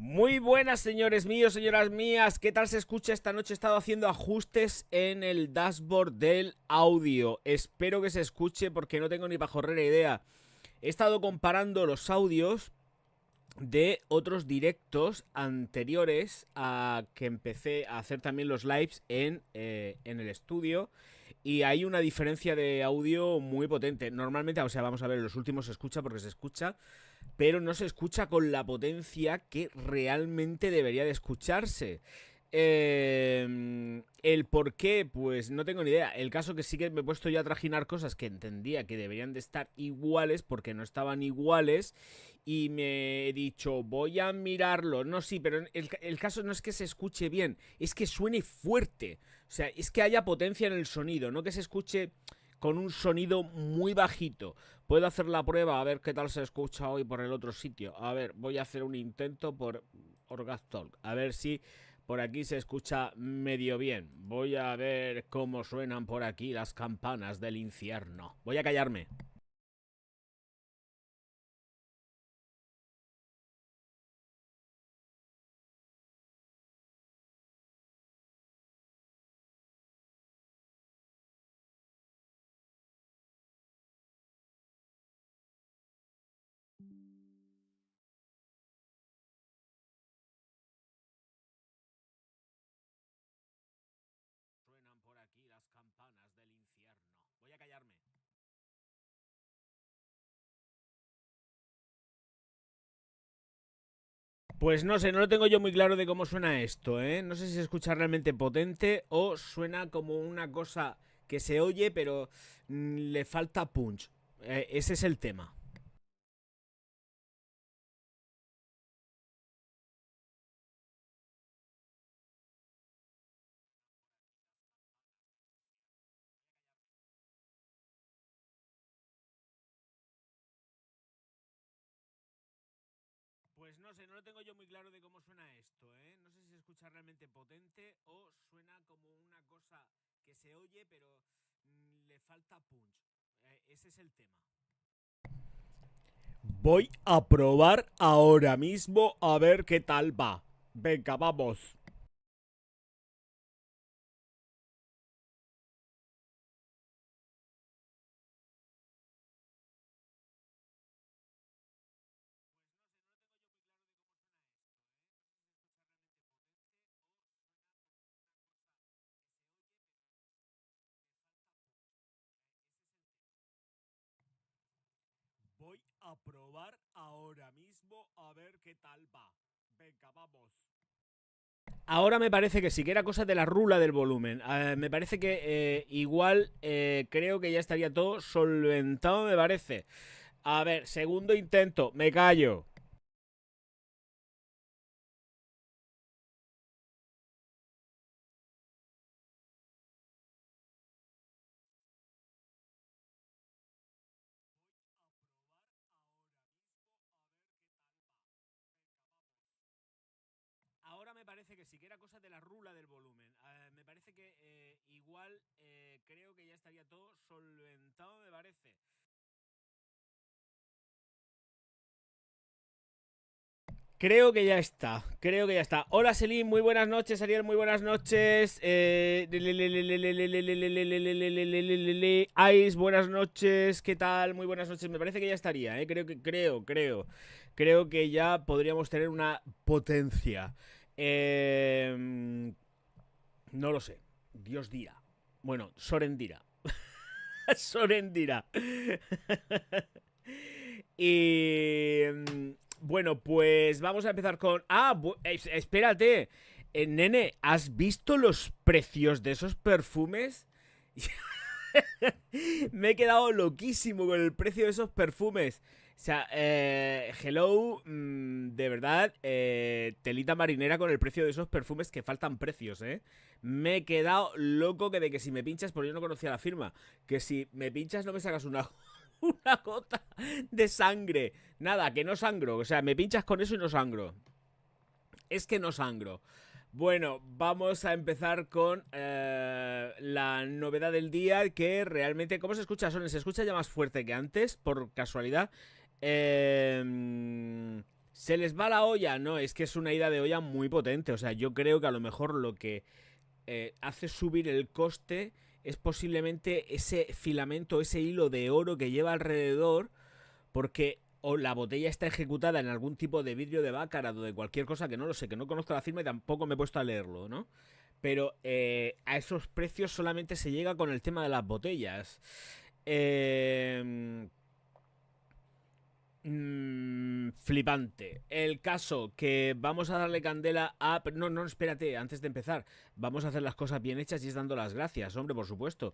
Muy buenas, señores míos, señoras mías. ¿Qué tal se escucha esta noche? He estado haciendo ajustes en el dashboard del audio. Espero que se escuche porque no tengo ni pajorrera idea. He estado comparando los audios de otros directos anteriores a que empecé a hacer también los lives en el estudio. Y hay una diferencia de audio muy potente. Normalmente, o sea, vamos a ver, los últimos se escucha porque se escucha, pero no se escucha con la potencia que realmente debería de escucharse. El por qué, pues no tengo ni idea. El caso que sí que me he puesto ya a trajinar cosas que entendía que deberían de estar iguales porque no estaban iguales y me he dicho, voy a mirarlo. No, sí, pero el caso no es que se escuche bien, es que suene fuerte. O sea, es que haya potencia en el sonido, no que se escuche con un sonido muy bajito. Puedo hacer la prueba a ver qué tal se escucha hoy por el otro sitio. A ver, voy a hacer un intento por Orgastalk. A ver si por aquí se escucha medio bien. Voy a ver cómo suenan por aquí las campanas del infierno. Voy a callarme. Suenan por aquí las campanas del infierno. Voy a callarme. Pues no sé, no lo tengo yo muy claro de cómo suena esto, ¿eh? No sé si se escucha realmente potente o suena como una cosa que se oye, pero le falta punch. Ese es el tema. Pues no sé, no lo tengo yo muy claro de cómo suena esto, ¿eh? No sé si se escucha realmente potente o suena como una cosa que se oye, pero le falta punch. Ese es el tema. Voy a probar ahora mismo a ver qué tal va. Venga, vamos. Voy a probar ahora mismo a ver qué tal va. Venga, vamos. Ahora me parece que sí, que era cosa de la rula del volumen. Me parece que igual creo que ya estaría todo solventado, me parece. A ver, segundo intento, me callo. Ahora me parece que sí, que era cosa de la rula del volumen. Me parece que igual creo que ya estaría todo solventado, me parece. Creo que ya está, creo que ya está. Hola Selim, muy buenas noches. Ariel, muy buenas noches. Ice, buenas noches. ¿Qué tal? Muy buenas noches. Me parece que ya estaría, ¿eh? Creo que ya podríamos tener una potencia. No lo sé. Dios dirá. Bueno, Soren dirá. Soren dirá. Y bueno, pues vamos a empezar con... Ah, espérate. Nene, ¿has visto los precios de esos perfumes? Me he quedado loquísimo con el precio de esos perfumes. O sea, hello, de verdad, telita marinera con el precio de esos perfumes que faltan precios, ¿eh? Me he quedado loco que de que si me pinchas, porque yo no conocía la firma, que si me pinchas no me sacas una, una gota de sangre. Nada, que no sangro. O sea, me pinchas con eso y no sangro. Es que no sangro. Bueno, vamos a empezar con la novedad del día, que realmente... ¿Cómo se escucha, Sonen? ¿Se escucha ya más fuerte que antes, por casualidad? ¿Se les va la olla? No, es que es una ida de olla muy potente. O sea, yo creo que a lo mejor lo que hace subir el coste es posiblemente ese filamento, ese hilo de oro que lleva alrededor, porque o la botella está ejecutada en algún tipo de vidrio de baccarat o de cualquier cosa que no lo sé, que no conozco la firma y tampoco me he puesto a leerlo, ¿no? Pero a esos precios solamente se llega con el tema de las botellas. Eh, Flipante. El caso que vamos a darle candela a... No, no, espérate, antes de empezar. Vamos a hacer las cosas bien hechas y es dando las gracias, hombre, por supuesto.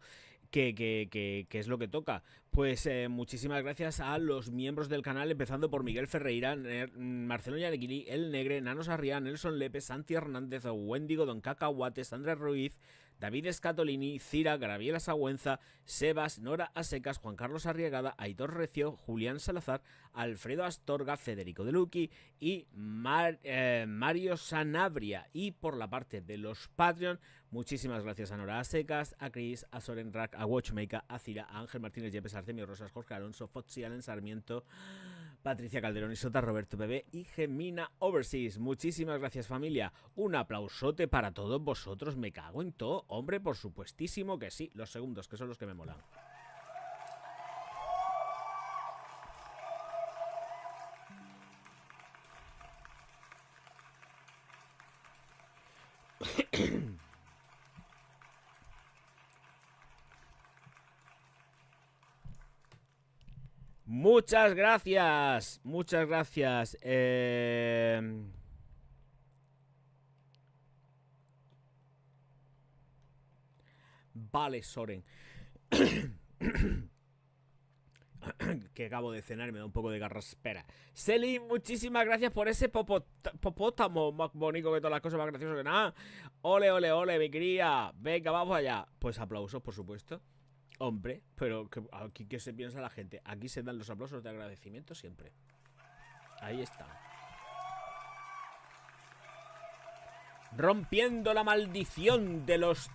Que es lo que toca. Pues muchísimas gracias a los miembros del canal, empezando por Miguel Ferreira, Marcelo Yanequini, El Negre, Nano Sarriá, Nelson Lepe, Santi Hernández, Wendigo, Don Cacahuates, Andrés Ruiz, David Escatolini, Cira, Graviela Sagüenza, Sebas, Nora Asecas, Juan Carlos Arriagada, Aitor Recio, Julián Salazar, Alfredo Astorga, Federico De Luqui y Mario Sanabria. Y por la parte de los Patreon, muchísimas gracias a Nora Asecas, a Chris, a Soren Rack, a Watchmaker, a Cira, a Ángel Martínez, Yepes Artemio Rosas, Jorge Alonso, Foxy, Allen Sarmiento, Patricia Calderón y Sota, Roberto Bebé y Gemina Overseas. Muchísimas gracias, familia. Un aplausote para todos vosotros. Me cago en todo. Hombre, por supuestísimo que sí. Los segundos, que son los que me molan. Muchas gracias. Muchas gracias. Vale, Soren. Que acabo de cenar y me da un poco de garraspera. Selin, muchísimas gracias por ese popótamo más bonito que todas las cosas, más gracioso que nada. Ole, ole, ole, mi cría. Venga, vamos allá. Pues aplausos, por supuesto. Hombre, pero aquí ¿qué se piensa la gente? Aquí se dan los aplausos de agradecimiento siempre. Ahí está. Rompiendo la maldición de los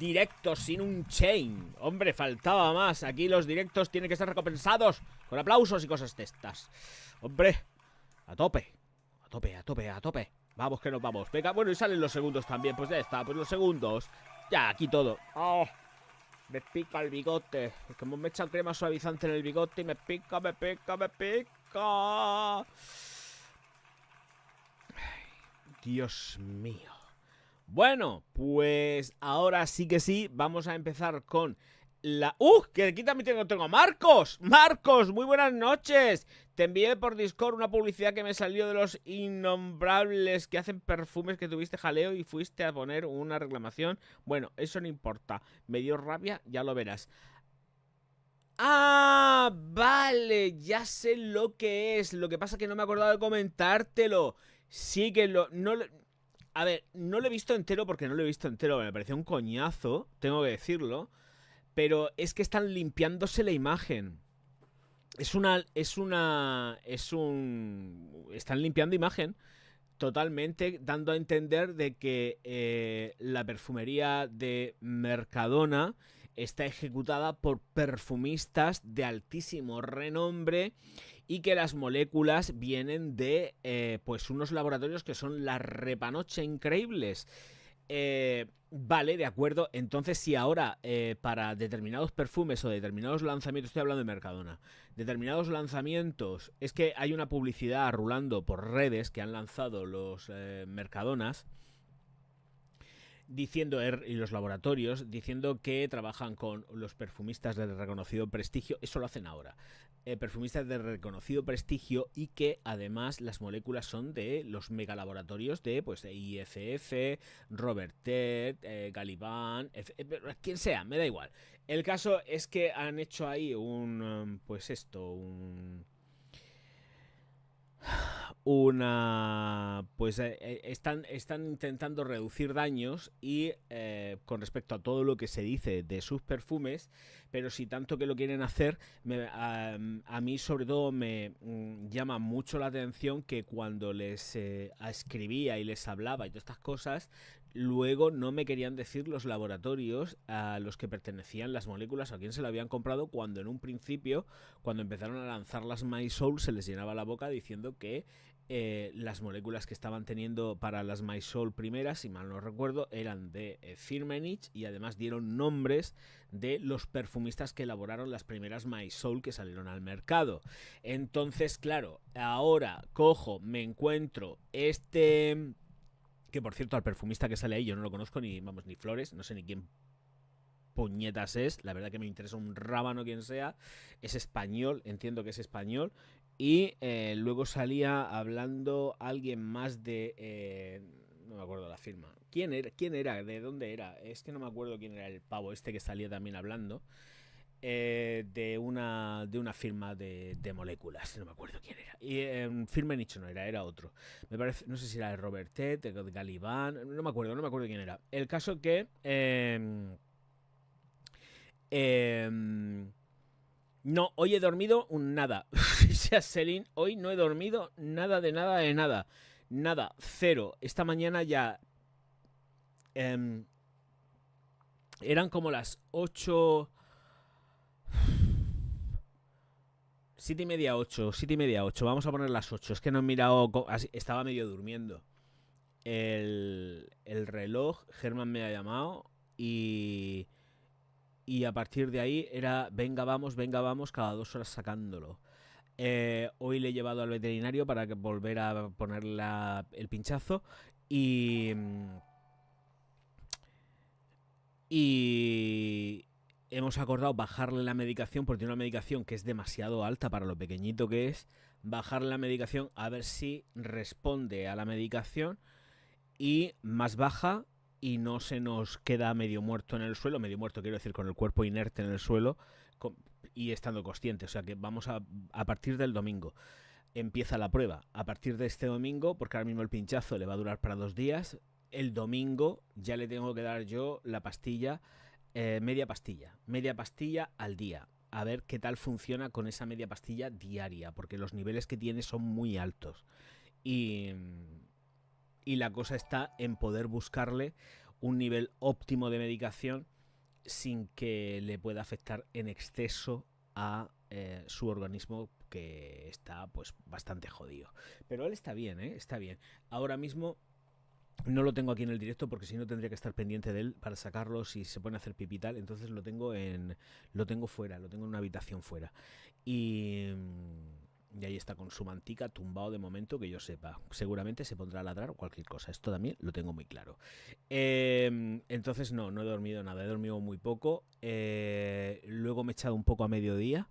directos sin un chain. Hombre, faltaba más. Aquí los directos tienen que ser recompensados con aplausos y cosas de estas. Hombre, a tope. A tope, a tope, a tope. Vamos que nos vamos. Venga, bueno, y salen los segundos también. Pues ya está, pues los segundos. Ya, aquí todo. Oh, me pica el bigote. Es como me echan crema suavizante en el bigote y me pica, me pica, me pica. Dios mío. Bueno, pues ahora sí que sí, vamos a empezar con la... Que aquí también tengo a Marcos. Marcos, muy buenas noches. Te envié por Discord una publicidad que me salió de los innombrables que hacen perfumes, que tuviste jaleo y fuiste a poner una reclamación. Bueno, eso no importa. Me dio rabia, ya lo verás. Ah, vale, ya sé lo que es. Lo que pasa es que no me he acordado de comentártelo. Sí que a ver, no lo he visto entero porque no lo he visto entero. Me pareció un coñazo, tengo que decirlo. Pero es que están limpiándose la imagen. Están limpiando imagen totalmente, dando a entender de que la perfumería de Mercadona está ejecutada por perfumistas de altísimo renombre y que las moléculas vienen de pues unos laboratorios que son la repanoche increíbles. Vale, de acuerdo. Entonces, si ahora para determinados perfumes o determinados lanzamientos, estoy hablando de Mercadona, determinados lanzamientos, es que hay una publicidad rulando por redes que han lanzado los Mercadonas diciendo, y los laboratorios, diciendo que trabajan con los perfumistas de reconocido prestigio. Eso lo hacen ahora. Perfumistas de reconocido prestigio y que además las moléculas son de los megalaboratorios de pues IFF, Robert Gallivan, quien sea, me da igual. El caso es que han hecho ahí pues están intentando reducir daños y con respecto a todo lo que se dice de sus perfumes, pero si tanto que lo quieren hacer, a mí sobre todo me llama mucho la atención que cuando les escribía y les hablaba y todas estas cosas, Luego no me querían decir los laboratorios a los que pertenecían las moléculas, a quién se lo habían comprado, cuando en un principio, cuando empezaron a lanzar las MySoul, se les llenaba la boca diciendo que las moléculas que estaban teniendo para las MySoul primeras, si mal no recuerdo, eran de Firmenich, y además dieron nombres de los perfumistas que elaboraron las primeras MySoul que salieron al mercado. Entonces, claro, ahora cojo, me encuentro que por cierto, al perfumista que sale ahí yo no lo conozco ni, vamos, ni flores, no sé ni quién puñetas es, la verdad que me interesa un rábano quien sea, es español, entiendo que es español, y luego salía hablando alguien más de... no me acuerdo la firma. ¿Quién era? ¿De dónde era? Es que no me acuerdo quién era el pavo este que salía también hablando. De una firma de moléculas, no me acuerdo quién era. Y firma nicho no era otro. Me parece, no sé si era de Robert Ted, de Galiván, no me acuerdo quién era. El caso que no, hoy he dormido un nada. Celine, hoy no he dormido nada de nada de nada. Nada, cero. Esta mañana ya eran como las 8. 7:30, 8, 7:30, 8. Vamos a poner las 8. Es que no he mirado. Estaba medio durmiendo. El reloj, Germán me ha llamado y a partir de ahí era venga vamos, cada 2 horas sacándolo. Hoy le he llevado al veterinario para volver a poner el pinchazo y hemos acordado bajarle la medicación, porque tiene una medicación que es demasiado alta para lo pequeñito que es. Bajarle la medicación a ver si responde a la medicación y más baja y no se nos queda medio muerto en el suelo. Medio muerto quiero decir con el cuerpo inerte en el suelo y estando consciente. O sea que vamos a partir del domingo empieza la prueba. A partir de este domingo, porque ahora mismo el pinchazo le va a durar para 2 días, el domingo ya le tengo que dar yo la pastilla, media pastilla al día. A ver qué tal funciona con esa media pastilla diaria, porque los niveles que tiene son muy altos. Y la cosa está en poder buscarle un nivel óptimo de medicación sin que le pueda afectar en exceso a su organismo, que está pues bastante jodido. Pero él está bien, está bien. Ahora mismo no lo tengo aquí en el directo porque si no tendría que estar pendiente de él para sacarlo si se pone a hacer pipí tal. Entonces lo tengo fuera, lo tengo en una habitación fuera. Y ahí está con su mantica tumbado de momento, que yo sepa. Seguramente se pondrá a ladrar o cualquier cosa. Esto también lo tengo muy claro. Entonces no he dormido nada. He dormido muy poco. Luego me he echado un poco a mediodía.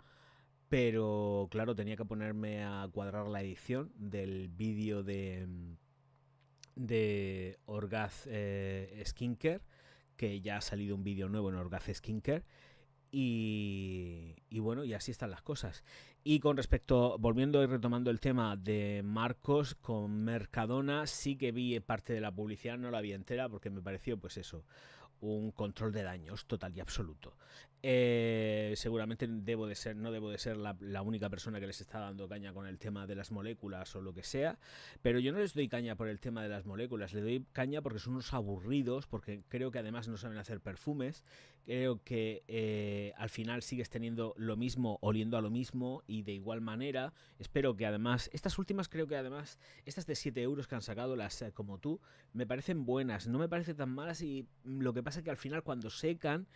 Pero claro, tenía que ponerme a cuadrar la edición del vídeo de Orgaz Skincare, que ya ha salido un vídeo nuevo en Orgaz Skincare. Y bueno, y así están las cosas. Y con respecto, volviendo y retomando el tema de Marcos con Mercadona, sí que vi parte de la publicidad, no la vi entera porque me pareció pues eso, un control de daños total y absoluto. Seguramente no debo de ser la única persona que les está dando caña con el tema de las moléculas o lo que sea, pero yo no les doy caña por el tema de las moléculas, les doy caña porque son unos aburridos, porque creo que además no saben hacer perfumes. Creo que al final sigues teniendo lo mismo, oliendo a lo mismo y de igual manera. Espero que además, estas últimas creo que además, estas de 7 euros que han sacado, las como tú, me parecen buenas, no me parecen tan malas, y lo que pasa es que al final cuando secan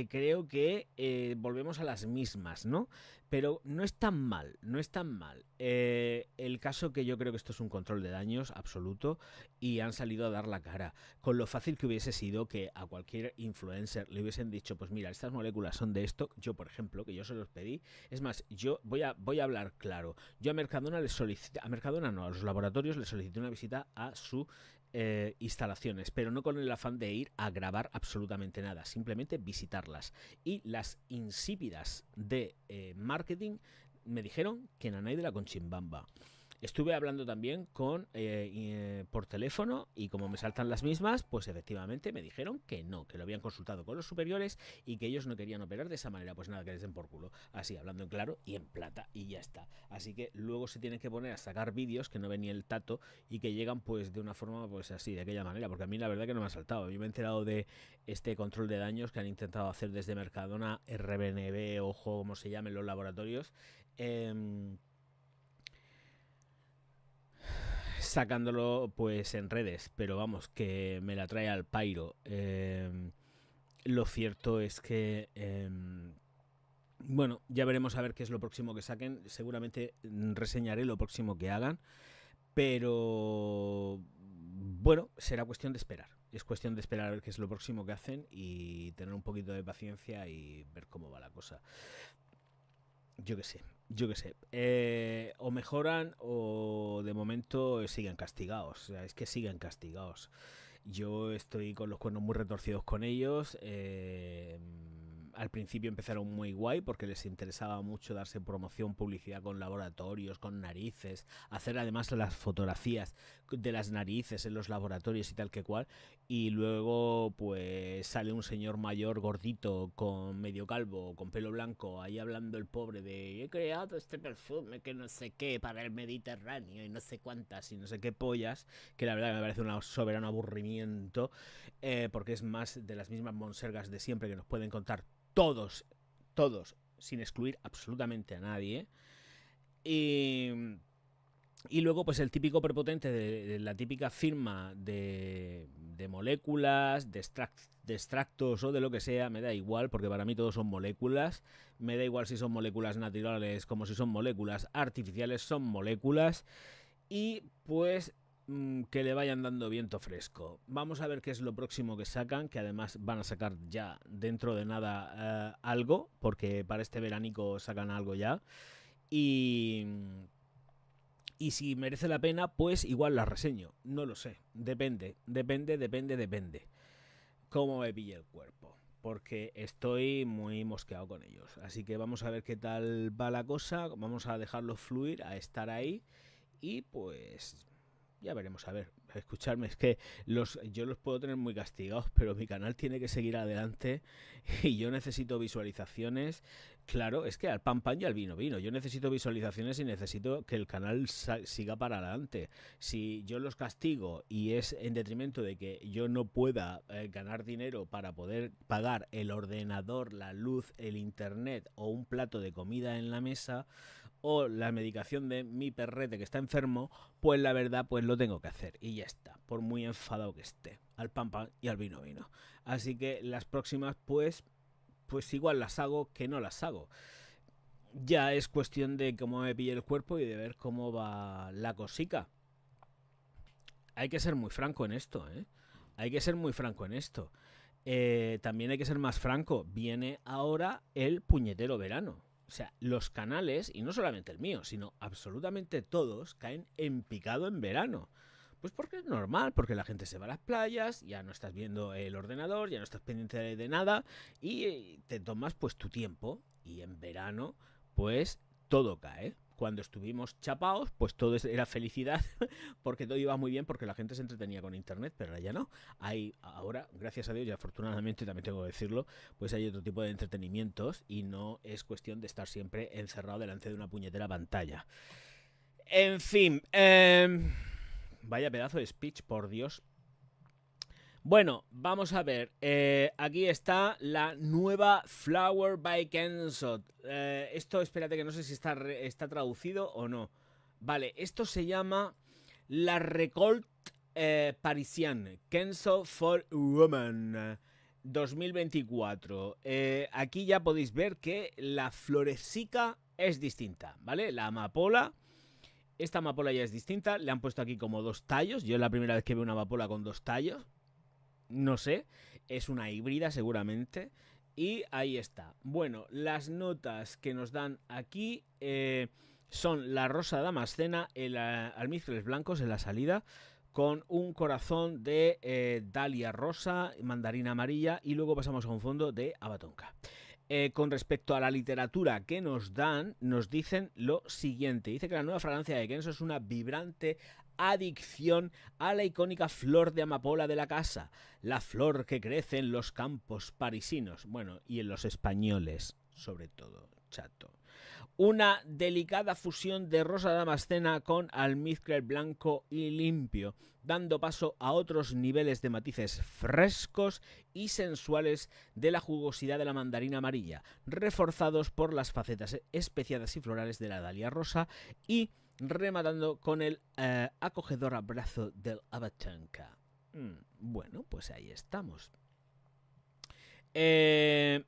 creo que volvemos a las mismas, ¿no? Pero no es tan mal, no es tan mal. El caso que yo creo que esto es un control de daños absoluto y han salido a dar la cara. Con lo fácil que hubiese sido que a cualquier influencer le hubiesen dicho, pues mira, estas moléculas son de esto. Yo, por ejemplo, que yo se los pedí. Es más, yo voy a hablar claro. Yo a Mercadona les solicité, a los laboratorios les solicité una visita a su instalaciones, pero no con el afán de ir a grabar absolutamente nada, simplemente visitarlas. Y las insípidas de marketing me dijeron que nanay de la conchimbamba. Estuve hablando también por teléfono y como me saltan las mismas, pues efectivamente me dijeron que no, que lo habían consultado con los superiores y que ellos no querían operar de esa manera. Pues nada, que les den por culo. Así, hablando en claro y en plata y ya está. Así que luego se tienen que poner a sacar vídeos que no ven ni el tato y que llegan pues de una forma pues así, de aquella manera. Porque a mí la verdad que no me ha saltado. Yo me he enterado de este control de daños que han intentado hacer desde Mercadona, RBNB, ojo, como se llamen los laboratorios. Sacándolo pues en redes, pero vamos, que me la trae al pairo. Lo cierto es que bueno, ya veremos a ver qué es lo próximo que saquen. Seguramente reseñaré lo próximo que hagan, pero bueno, será cuestión de esperar. Es cuestión de esperar a ver qué es lo próximo que hacen y tener un poquito de paciencia y ver cómo va la cosa. Yo qué sé. O mejoran o de momento siguen castigados. O sea, es que siguen castigados. Yo estoy con los cuernos muy retorcidos con ellos. Al principio empezaron muy guay porque les interesaba mucho darse promoción, publicidad con laboratorios, con narices, hacer además las fotografías de las narices en los laboratorios y tal que cual. Y luego pues sale un señor mayor gordito con medio calvo, con pelo blanco, ahí hablando el pobre de he creado este perfume que no sé qué para el Mediterráneo y no sé cuántas y no sé qué pollas, que la verdad me parece un soberano aburrimiento, porque es más de las mismas monsergas de siempre que nos pueden contar todos, sin excluir absolutamente a nadie. Y luego, pues el típico prepotente de la típica firma de moléculas, de extractos o de lo que sea, me da igual, porque para mí todos son moléculas. Me da igual si son moléculas naturales como si son moléculas artificiales, son moléculas. Y pues que le vayan dando viento fresco. Vamos a ver qué es lo próximo que sacan, que además van a sacar ya dentro de nada algo, porque para este veranico sacan algo ya. Y si merece la pena, pues igual la reseño. No lo sé. Depende. Cómo me pille el cuerpo. Porque estoy muy mosqueado con ellos. Así que vamos a ver qué tal va la cosa. Vamos a dejarlo fluir, a estar ahí. Y pues ya veremos, a ver, escucharme, es que yo los puedo tener muy castigados, pero mi canal tiene que seguir adelante y yo necesito visualizaciones. Claro, es que al pan pan y al vino vino. Yo necesito visualizaciones y necesito que el canal siga para adelante. Si yo los castigo y es en detrimento de que yo no pueda ganar dinero para poder pagar el ordenador, la luz, el internet o un plato de comida en la mesa, o la medicación de mi perrete que está enfermo, pues la verdad pues lo tengo que hacer y ya está, por muy enfadado que esté, al pan pan y al vino vino. Así que las próximas pues igual las hago que no las hago. Ya es cuestión de cómo me pille el cuerpo y de ver cómo va la cosica. Hay que ser muy franco en esto, ¿eh? Hay que ser muy franco en esto. También hay que ser más franco. Viene ahora el puñetero verano. O sea, los canales, y no solamente el mío, sino absolutamente todos, caen en picado en verano. Pues porque es normal, porque la gente se va a las playas, ya no estás viendo el ordenador, ya no estás pendiente de nada y te tomas pues tu tiempo. Y en verano, pues todo cae. Cuando estuvimos chapados, pues todo era felicidad porque todo iba muy bien porque la gente se entretenía con internet, pero ahora ya no. Ahora, gracias a Dios y afortunadamente también tengo que decirlo, pues hay otro tipo de entretenimientos y no es cuestión de estar siempre encerrado delante de una puñetera pantalla. En fin, vaya pedazo de speech, por Dios. Bueno, vamos a ver. Aquí está la nueva Flower by Kenzo. Esto, espérate que no sé si está traducido o no. Vale, esto se llama la Récolte Parisienne Kenzo for Women 2024. Aquí ya podéis ver que la florecica es distinta, ¿vale? La amapola. Esta amapola ya es distinta. Le han puesto aquí como dos tallos. Yo es la primera vez que veo una amapola con dos tallos. No sé, es una híbrida seguramente. Y ahí está. Bueno, las notas que nos dan aquí son la rosa damascena, almizcles blancos en la salida, con un corazón de dalia rosa, mandarina amarilla y luego pasamos a un fondo de abatonca. Con respecto a la literatura que nos dan, nos dicen lo siguiente. Dice que la nueva fragancia de Kenzo es una vibrante adicción a la icónica flor de amapola de la casa, la flor que crece en los campos parisinos, bueno, y en los españoles, sobre todo, chato. Una delicada fusión de rosa damascena con almizcle blanco y limpio, dando paso a otros niveles de matices frescos y sensuales de la jugosidad de la mandarina amarilla, reforzados por las facetas especiadas y florales de la dalia rosa y rematando con el acogedor abrazo del abatanca. Bueno, pues ahí estamos. ¿Hay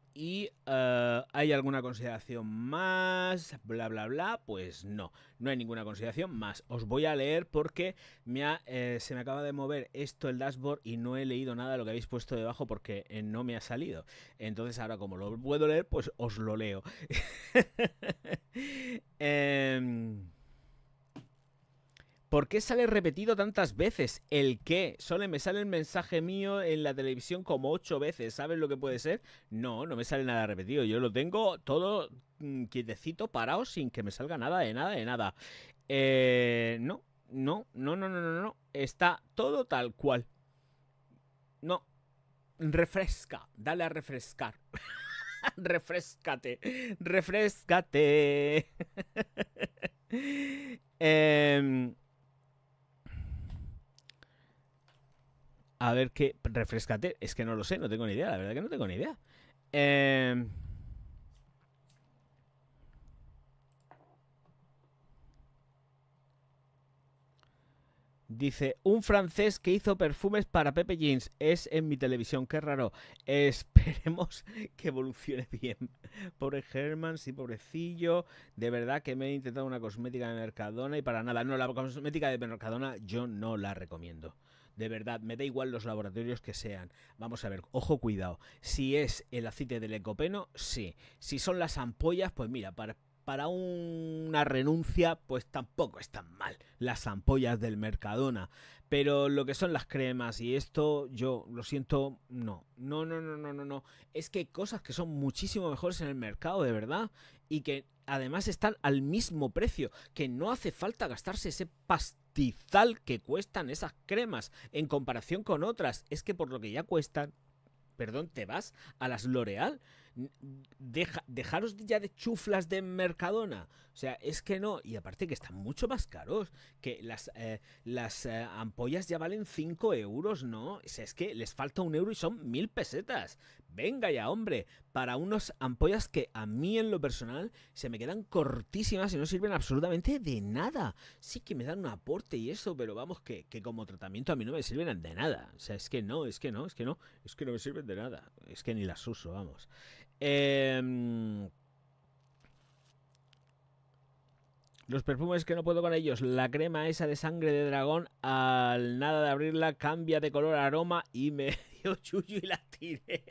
alguna consideración más? Bla, bla, bla. Pues no hay ninguna consideración más. Os voy a leer porque se me acaba de mover esto el dashboard y no he leído nada de lo que habéis puesto debajo porque no me ha salido. Entonces ahora como lo puedo leer, pues os lo leo. ¿Por qué sale repetido tantas veces? ¿El qué? Solo me sale el mensaje mío en la televisión como 8 veces. ¿Sabes lo que puede ser? No me sale nada repetido. Yo lo tengo todo quietecito, parado, sin que me salga nada de nada de nada. No. Está todo tal cual. No. Refresca. Dale a refrescar. Refrescate. Refrescate. A ver qué. Refrescate. Es que no lo sé, no tengo ni idea. La verdad que no tengo ni idea. Dice, un francés que hizo perfumes para Pepe Jeans. Es en mi televisión, qué raro. Esperemos que evolucione bien. Pobre Herman, sí, pobrecillo. De verdad que me he intentado una cosmética de Mercadona y para nada. No, la cosmética de Mercadona yo no la recomiendo. De verdad, me da igual los laboratorios que sean. Vamos a ver, ojo, cuidado. Si es el aceite de licopeno, sí. Si son las ampollas, pues mira, para una renuncia, pues tampoco están mal las ampollas del Mercadona. Pero lo que son las cremas y esto, yo lo siento, no. Es que hay cosas que son muchísimo mejores en el mercado, de verdad. Y que además están al mismo precio. Que no hace falta gastarse ese pastizal que cuestan esas cremas en comparación con otras. Es que por lo que ya cuestan, perdón, te vas a las L'Oreal. Dejaros ya de chuflas de Mercadona. O sea, es que no. Y aparte que están mucho más caros. Que las ampollas ya valen 5 euros, ¿no? O sea, es que les falta 1 euro y son 1000 pesetas. Venga ya, hombre. Para unas ampollas que a mí en lo personal se me quedan cortísimas y no sirven absolutamente de nada. Sí que me dan un aporte y eso, pero vamos, que como tratamiento a mí no me sirven de nada. O sea, es que no me sirven de nada. Es que ni las uso, vamos. Los perfumes que no puedo con ellos. La crema esa de sangre de dragón, al nada de abrirla, cambia de color, aroma y me dio chuchu y la tiré.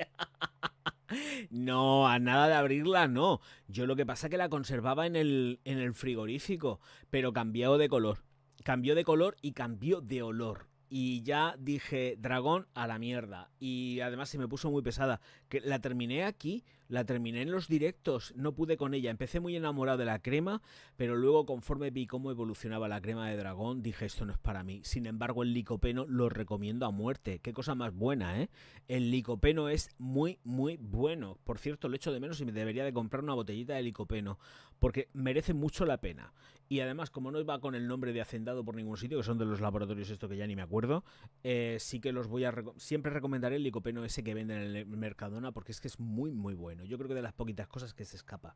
No, a nada de abrirla no. Yo lo que pasa es que la conservaba en el frigorífico, pero cambió de color. Cambió de color y cambió de olor. Y ya dije, dragón a la mierda. Y además se me puso muy pesada. Que la terminé aquí, la terminé en los directos, no pude con ella. Empecé muy enamorado de la crema, pero luego conforme vi cómo evolucionaba la crema de dragón, dije, esto no es para mí. Sin embargo, el licopeno lo recomiendo a muerte. Qué cosa más buena, ¿eh? El licopeno es muy, muy bueno. Por cierto, lo echo de menos y me debería de comprar una botellita de licopeno, porque merece mucho la pena. Y además, como no va con el nombre de Hacendado por ningún sitio, que son de los laboratorios esto que ya ni me acuerdo, sí que los voy a... siempre recomendaré el licopeno ese que venden en el Mercadona, porque es que es muy, muy bueno. Yo creo que de las poquitas cosas que se escapa.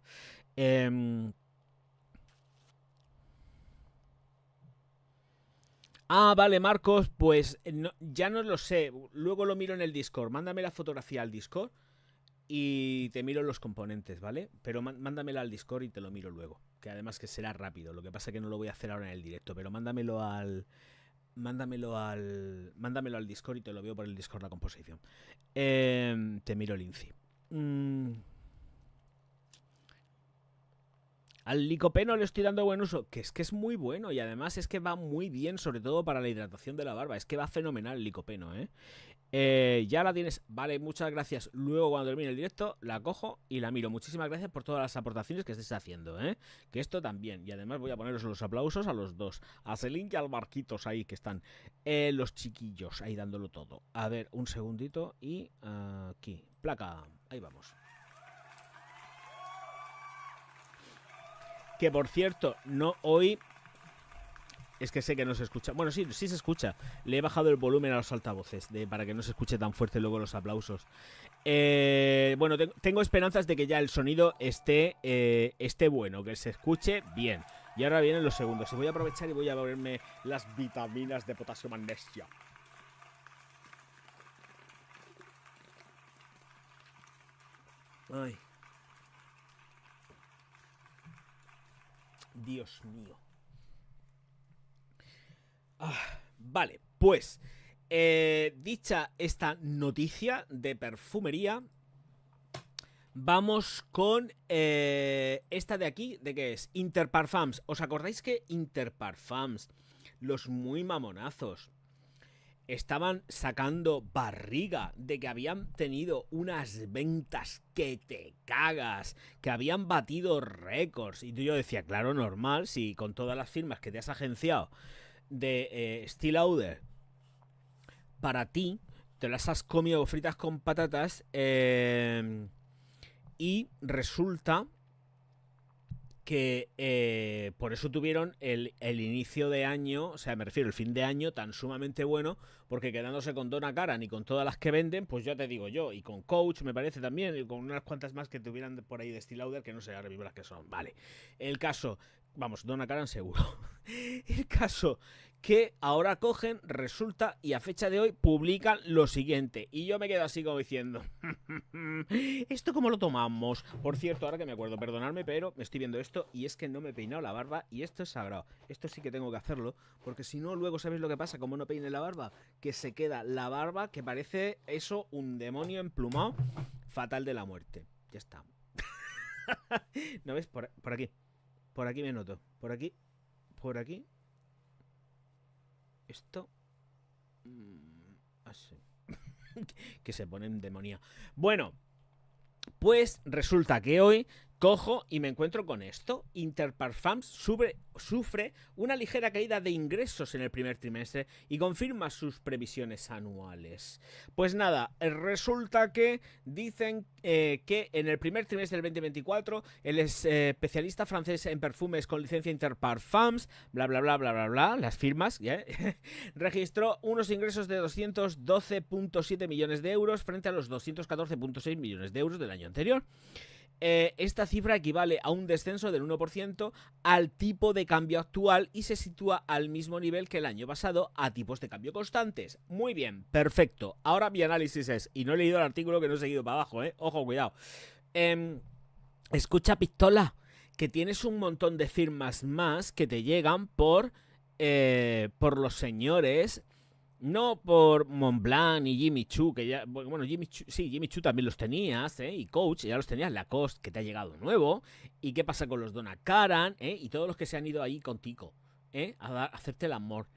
Vale, Marcos, pues ya no lo sé. Luego lo miro en el Discord. Mándame la fotografía al Discord y te miro los componentes, ¿vale? Pero mándamela al Discord y te lo miro luego. Que además que será rápido. Lo que pasa es que no lo voy a hacer ahora en el directo, pero mándamelo al Discord y te lo veo por el Discord la composición. Te miro el INCI. Al licopeno le estoy dando buen uso, que es muy bueno y además es que va muy bien, sobre todo para la hidratación de la barba. Es que va fenomenal el licopeno, ¿eh? Ya la tienes. Vale, muchas gracias. Luego cuando termine el directo la cojo y la miro. Muchísimas gracias por todas las aportaciones que estés haciendo, ¿eh? Que esto también. Y además voy a poneros los aplausos a los dos. A Celine y al Marquitos ahí que están. Los chiquillos ahí dándolo todo. A ver, un segundito y aquí. Placa. Ahí vamos. Que por cierto, no hoy... Es que sé que no se escucha. Bueno, sí se escucha. Le he bajado el volumen a los altavoces para que no se escuche tan fuerte luego los aplausos. Bueno, tengo esperanzas de que ya el sonido esté bueno, que se escuche bien. Y ahora vienen los segundos. Y voy a aprovechar y voy a ponerme las vitaminas de potasio magnesio. Ay. Dios mío. Vale, pues dicha esta noticia de perfumería, vamos con esta de aquí, ¿de qué es? Interparfums. ¿Os acordáis que Interparfums, los muy mamonazos, estaban sacando barriga de que habían tenido unas ventas que te cagas, que habían batido récords? Y yo decía, claro, normal, si con todas las firmas que te has agenciado de Estée Lauder para ti, te las has comido fritas con patatas y resulta que por eso tuvieron el inicio de año, o sea, me refiero, el fin de año tan sumamente bueno, porque quedándose con Donna Karan y con todas las que venden, pues ya te digo yo, y con Coach me parece también, y con unas cuantas más que tuvieran por ahí de Estée Lauder, que no sé ahora mismo las que son. Vale, el caso, vamos, Donna Karan seguro. El caso que ahora cogen, resulta, y a fecha de hoy publican lo siguiente. Y yo me quedo así como diciendo, ¿esto cómo lo tomamos? Por cierto, ahora que me acuerdo, perdonadme, pero me estoy viendo esto y es que no me he peinado la barba y esto es sagrado. Esto sí que tengo que hacerlo, porque si no, luego ¿sabéis lo que pasa? Como no peine la barba, que se queda la barba que parece eso, un demonio emplumado, fatal de la muerte. Ya está. ¿No ves? Por aquí. Por aquí me noto. Por aquí. Por aquí. Esto. Así. Que se pone en demonía. Bueno, pues resulta que hoy cojo y me encuentro con esto. Interparfums sufre una ligera caída de ingresos en el primer trimestre y confirma sus previsiones anuales. Pues nada, resulta que dicen que en el primer trimestre del 2024 el especialista francés en perfumes con licencia Interparfums, bla bla bla bla bla bla, las firmas, registró unos ingresos de 212.7 millones de euros frente a los 214.6 millones de euros del año anterior. Esta cifra equivale a un descenso del 1% al tipo de cambio actual y se sitúa al mismo nivel que el año pasado a tipos de cambio constantes. Muy bien, perfecto. Ahora mi análisis es, y no he leído el artículo que no he seguido para abajo, ojo, cuidado. Escucha, pistola, que tienes un montón de firmas más que te llegan por los señores. No por Montblanc y Jimmy Choo, que ya... Bueno, Jimmy Choo también los tenías, y Coach, ya los tenías. Lacoste, que te ha llegado nuevo. ¿Y qué pasa con los Donna Karan, y todos los que se han ido ahí contigo, a hacerte el amor?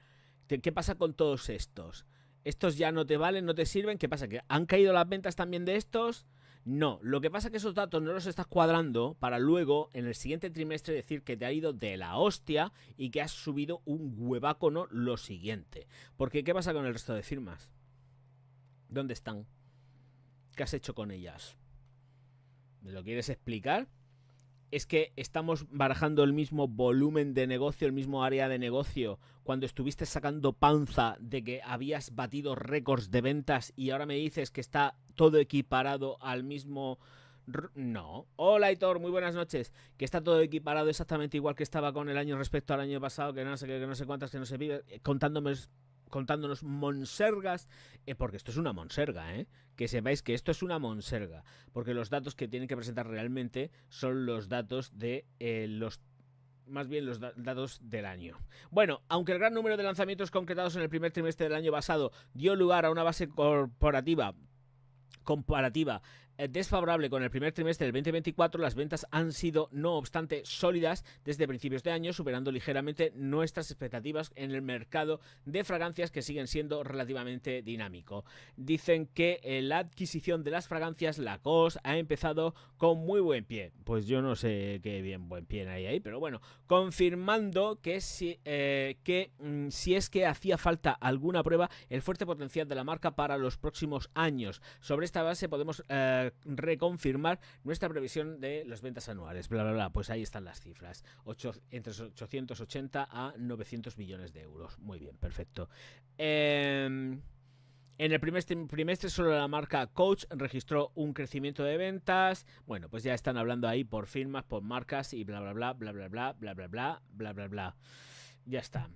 ¿Qué pasa con todos estos? ¿Estos ya no te valen, no te sirven? ¿Qué pasa? ¿Que han caído las ventas también de estos? No, lo que pasa es que esos datos no los estás cuadrando para luego, en el siguiente trimestre, decir que te ha ido de la hostia y que has subido un huevácono lo siguiente. Porque, ¿qué pasa con el resto de firmas? ¿Dónde están? ¿Qué has hecho con ellas? ¿Me lo quieres explicar? Es que estamos barajando el mismo volumen de negocio, el mismo área de negocio, cuando estuviste sacando panza de que habías batido récords de ventas y ahora me dices que está todo equiparado al mismo... No. Hola, Aitor, muy buenas noches. Que está todo equiparado exactamente igual que estaba con el año respecto al año pasado, que no sé qué, que no sé cuántas, que no se vive, contándonos monsergas, porque esto es una monserga, que sepáis que esto es una monserga, porque los datos que tienen que presentar realmente son los datos de más bien los datos del año. Bueno, aunque el gran número de lanzamientos concretados en el primer trimestre del año pasado dio lugar a una base comparativa desfavorable con el primer trimestre del 2024, las ventas han sido, no obstante, sólidas desde principios de año, superando ligeramente nuestras expectativas en el mercado de fragancias, que siguen siendo relativamente dinámico. Dicen que la adquisición de las fragancias Lacoste ha empezado con muy buen pie. Pues yo no sé qué bien buen pie hay ahí, pero bueno, confirmando que si es que hacía falta alguna prueba, el fuerte potencial de la marca para los próximos años. Sobre esta base podemos reconfirmar nuestra previsión de las ventas anuales, bla bla bla. Pues ahí están las cifras, entre 880 a 900 millones de euros. Muy bien, perfecto. En el primer trimestre solo la marca Coach registró un crecimiento de ventas. Bueno, pues ya están hablando ahí por firmas, por marcas y bla bla bla bla bla bla bla bla bla bla bla bla. Ya está.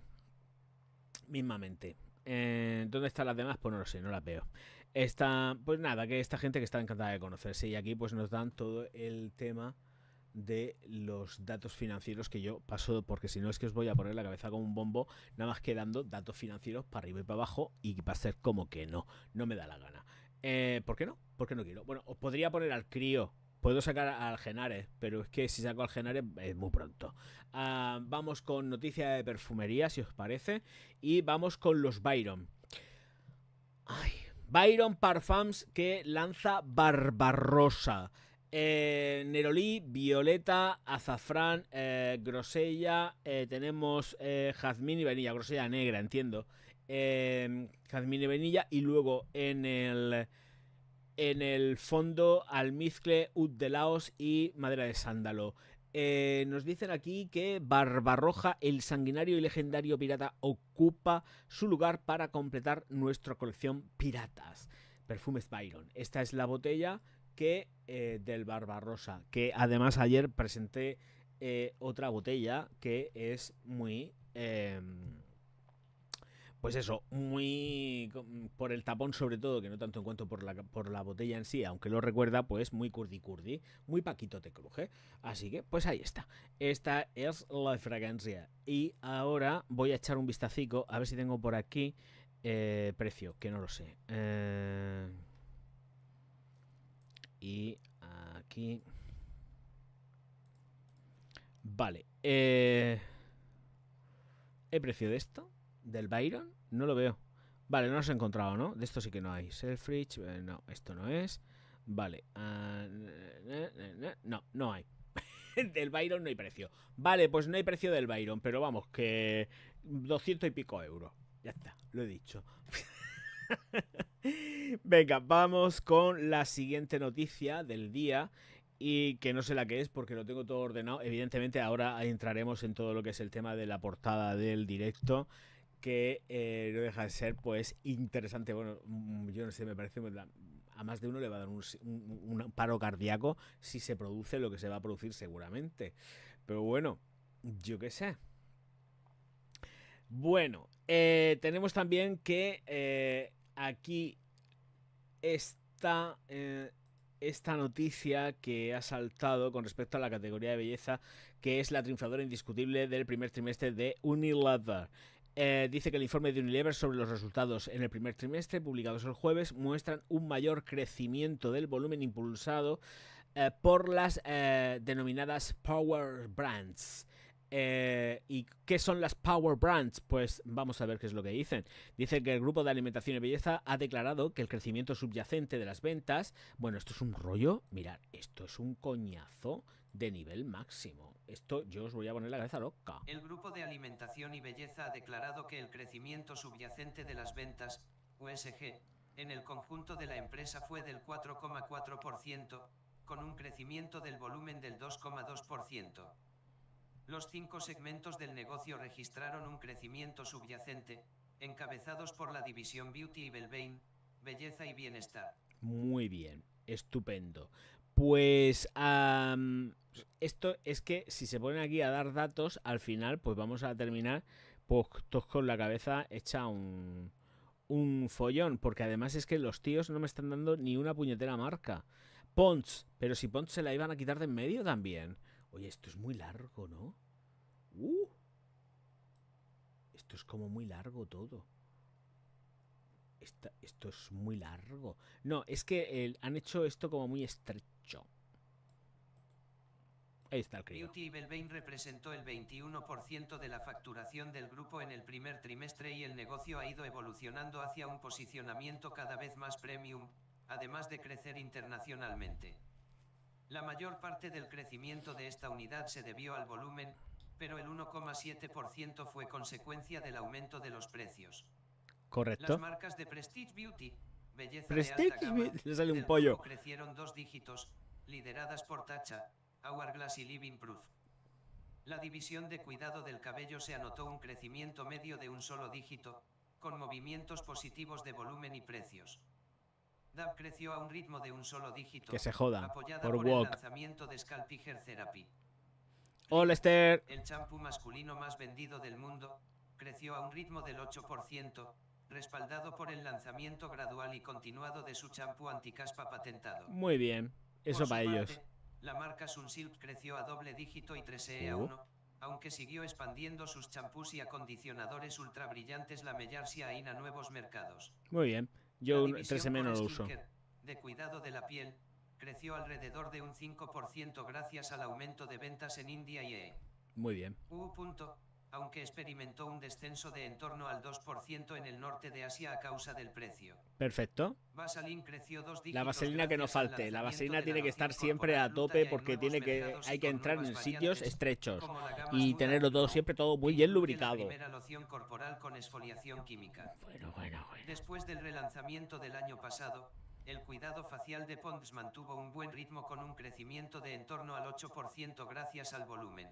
Mismamente. ¿Dónde están las demás? Pues no lo sé, no las veo. Pues nada, que esta gente que está encantada de conocerse. Y aquí pues nos dan todo el tema de los datos financieros, que yo paso, porque si no es que os voy a poner la cabeza como un bombo, nada más que dando datos financieros para arriba y para abajo, y va a ser como que no me da la gana. ¿Por qué no? ¿Por qué no quiero? Bueno, os podría poner al crío, puedo sacar al Genares, pero es que si saco al Genares es muy pronto. Vamos con noticia de perfumería, si os parece, y vamos con los Byron. Ay, Byron Parfums, que lanza Barbarossa. Nerolí, Violeta, Azafrán, Grosella, tenemos Jazmín y Vainilla, Grosella negra, entiendo. Jazmín y Vainilla, y luego en el fondo almizcle, oud de Laos y madera de sándalo. Nos dicen aquí que Barbarroja, el sanguinario y legendario pirata, ocupa su lugar para completar nuestra colección piratas. Perfumes Byron. Esta es la botella que del Barbarossa, que además ayer presenté otra botella que es muy... pues eso, muy por el tapón sobre todo, que no tanto en cuanto por la botella en sí, aunque lo recuerda, pues muy curdi, muy Paquito te cruje. Así que, pues ahí está. Esta es la fragancia. Y ahora voy a echar un vistacico, a ver si tengo por aquí precio, que no lo sé. Y aquí... Vale. ¿El precio de esto? ¿Del Byron? No lo veo. Vale, no los he encontrado, ¿no? De esto sí que no hay. Selfridge, no, esto no es. Vale. No hay. Del Byron no hay precio. Vale, pues no hay precio del Byron, pero vamos, que 200 y pico euros. Ya está, lo he dicho. Venga, vamos con la siguiente noticia del día. Y que no sé la que es porque lo tengo todo ordenado. Evidentemente ahora entraremos en todo lo que es el tema de la portada del directo, que no deja de ser pues interesante. Bueno, yo no sé, me parece a más de uno le va a dar un paro cardíaco si se produce lo que se va a producir seguramente. Pero bueno, yo qué sé. Bueno, tenemos también que aquí está esta noticia que ha saltado con respecto a la categoría de belleza, que es la triunfadora indiscutible del primer trimestre de Unilever. Dice que el informe de Unilever sobre los resultados en el primer trimestre, publicados el jueves, muestran un mayor crecimiento del volumen impulsado por las denominadas Power Brands. ¿Y qué son las Power Brands? Pues vamos a ver qué es lo que dicen. Dice que el grupo de alimentación y belleza ha declarado que el crecimiento subyacente de las ventas... Bueno, esto es un rollo. Mirad, esto es un coñazo de nivel máximo. Esto yo os voy a poner la cabeza loca. El grupo de alimentación y belleza ha declarado que el crecimiento subyacente de las ventas, USG, en el conjunto de la empresa fue del 4,4%, con un crecimiento del volumen del 2,2%. Los 5 segmentos del negocio registraron un crecimiento subyacente, encabezados por la división Beauty y Belvain, belleza y bienestar. Muy bien, estupendo. Pues esto es que si se ponen aquí a dar datos, al final pues vamos a terminar pues todos con la cabeza hecha un follón, porque además es que los tíos no me están dando ni una puñetera marca. Pons, pero si Pons se la iban a quitar de en medio también. Oye, esto es muy largo, ¿no? Esto es como muy largo todo. Esto es muy largo. No, es que han hecho esto como muy estrecho. Ahí está el crío. Beauty Belvain representó el 21% de la facturación del grupo en el primer trimestre y el negocio ha ido evolucionando hacia un posicionamiento cada vez más premium, además de crecer internacionalmente. La mayor parte del crecimiento de esta unidad se debió al volumen, pero el 1,7% fue consecuencia del aumento de los precios. Correcto. Las marcas de Prestige Beauty, belleza Prestige de alta gama, le sale un del pollo. grupo crecieron 2 dígitos, lideradas por Tatcha, Hourglass y Living Proof. La división de cuidado del cabello se anotó un crecimiento medio de un solo dígito, con movimientos positivos de volumen y precios. DAB creció a un ritmo de un solo dígito, Que se jodan, apoyada por por el Wok. lanzamiento de Scalp y Hair Therapy. Hola, Esther. El champú masculino más vendido del mundo, creció a un ritmo del 8%, respaldado por el lanzamiento gradual y continuado de su champú anticaspa patentado. Muy bien, eso Por para su ellos. parte, la marca Sunsilk creció a doble dígito y 3 a 1, aunque siguió expandiendo sus champús y acondicionadores ultra brillantes la Mellarsia a nuevos mercados. Muy bien. Yo 3M no lo uso. De cuidado de la piel, creció alrededor de un 5% gracias al aumento de ventas en India y EE. Muy bien. Aunque experimentó un descenso de en torno al 2% en el norte de Asia a causa del precio. Perfecto. Vaseline creció 2 dígitos. La vaselina que no falte. La vaselina tiene que estar siempre a tope porque hay que entrar en sitios estrechos y tenerlo todo siempre todo muy bien lubricado. La primera loción corporal con exfoliación química. Bueno. Después del relanzamiento del año pasado, el cuidado facial de Pond's mantuvo un buen ritmo con un crecimiento de en torno al 8% gracias al volumen.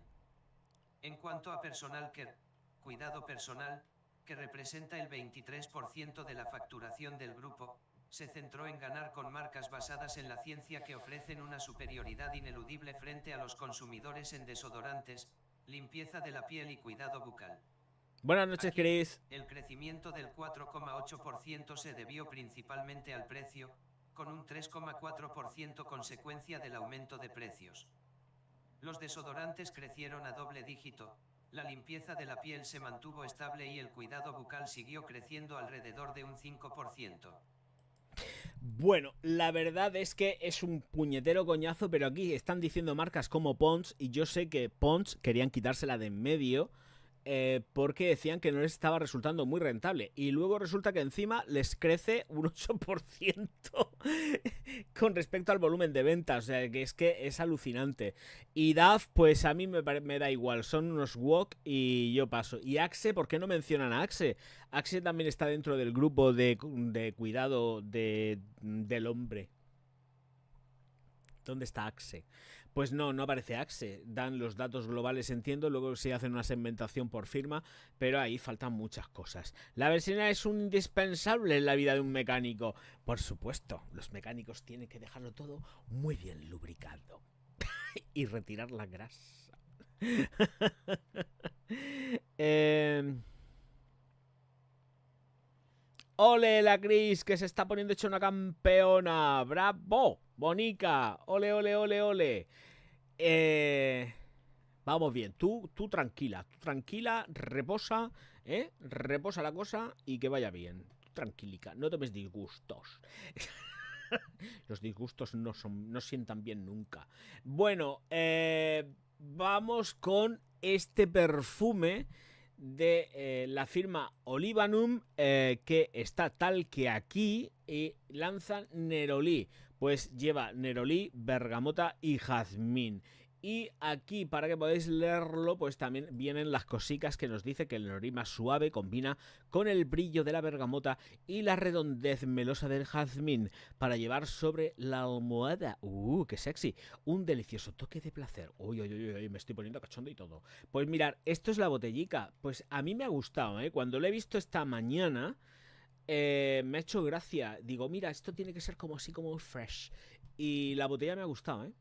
En cuanto a personal care, cuidado personal, que representa el 23% de la facturación del grupo, se centró en ganar con marcas basadas en la ciencia que ofrecen una superioridad ineludible frente a los consumidores en desodorantes, limpieza de la piel y cuidado bucal. Buenas noches, Chris. El crecimiento del 4,8% se debió principalmente al precio, con un 3,4% consecuencia del aumento de precios. Los desodorantes crecieron a doble dígito, la limpieza de la piel se mantuvo estable y el cuidado bucal siguió creciendo alrededor de un 5%. Bueno, la verdad es que es un puñetero coñazo, pero aquí están diciendo marcas como Pond's y yo sé que Pond's querían quitársela de en medio porque decían que no les estaba resultando muy rentable y luego resulta que encima les crece un 8% con respecto al volumen de ventas, o sea que es alucinante. Y DAF pues a mí me da igual, son unos wok y yo paso. Y Axe, ¿por qué no mencionan a Axe? Axe también está dentro del grupo de cuidado del hombre. ¿Dónde está Axe? Pues no aparece Axe. Dan los datos globales, entiendo, luego se hace una segmentación por firma, pero ahí faltan muchas cosas. La vaselina es un indispensable en la vida de un mecánico. Por supuesto, los mecánicos tienen que dejarlo todo muy bien lubricado y retirar la grasa. ¡Ole la Cris, que se está poniendo hecha una campeona! ¡Bravo! ¡Bonica! ¡Ole! Vamos bien, tú tranquila, reposa, reposa la cosa y que vaya bien. Tú tranquilica, no tomes disgustos. Los disgustos no sientan bien nunca. Bueno, vamos con este perfume de la firma Olivanum, que está tal que aquí lanzan Neroli. Pues lleva Neroli, bergamota y jazmín. Y aquí, para que podáis leerlo, pues también vienen las cositas que nos dice que el Neroli más suave combina con el brillo de la bergamota y la redondez melosa del jazmín para llevar sobre la almohada. ¡Qué sexy! Un delicioso toque de placer. Uy, me estoy poniendo cachondo y todo. Pues mirad, esto es la botellica. Pues a mí me ha gustado, ¿eh? Cuando lo he visto esta mañana, me ha hecho gracia. Digo, mira, esto tiene que ser como así, como fresh. Y la botella me ha gustado, ¿eh?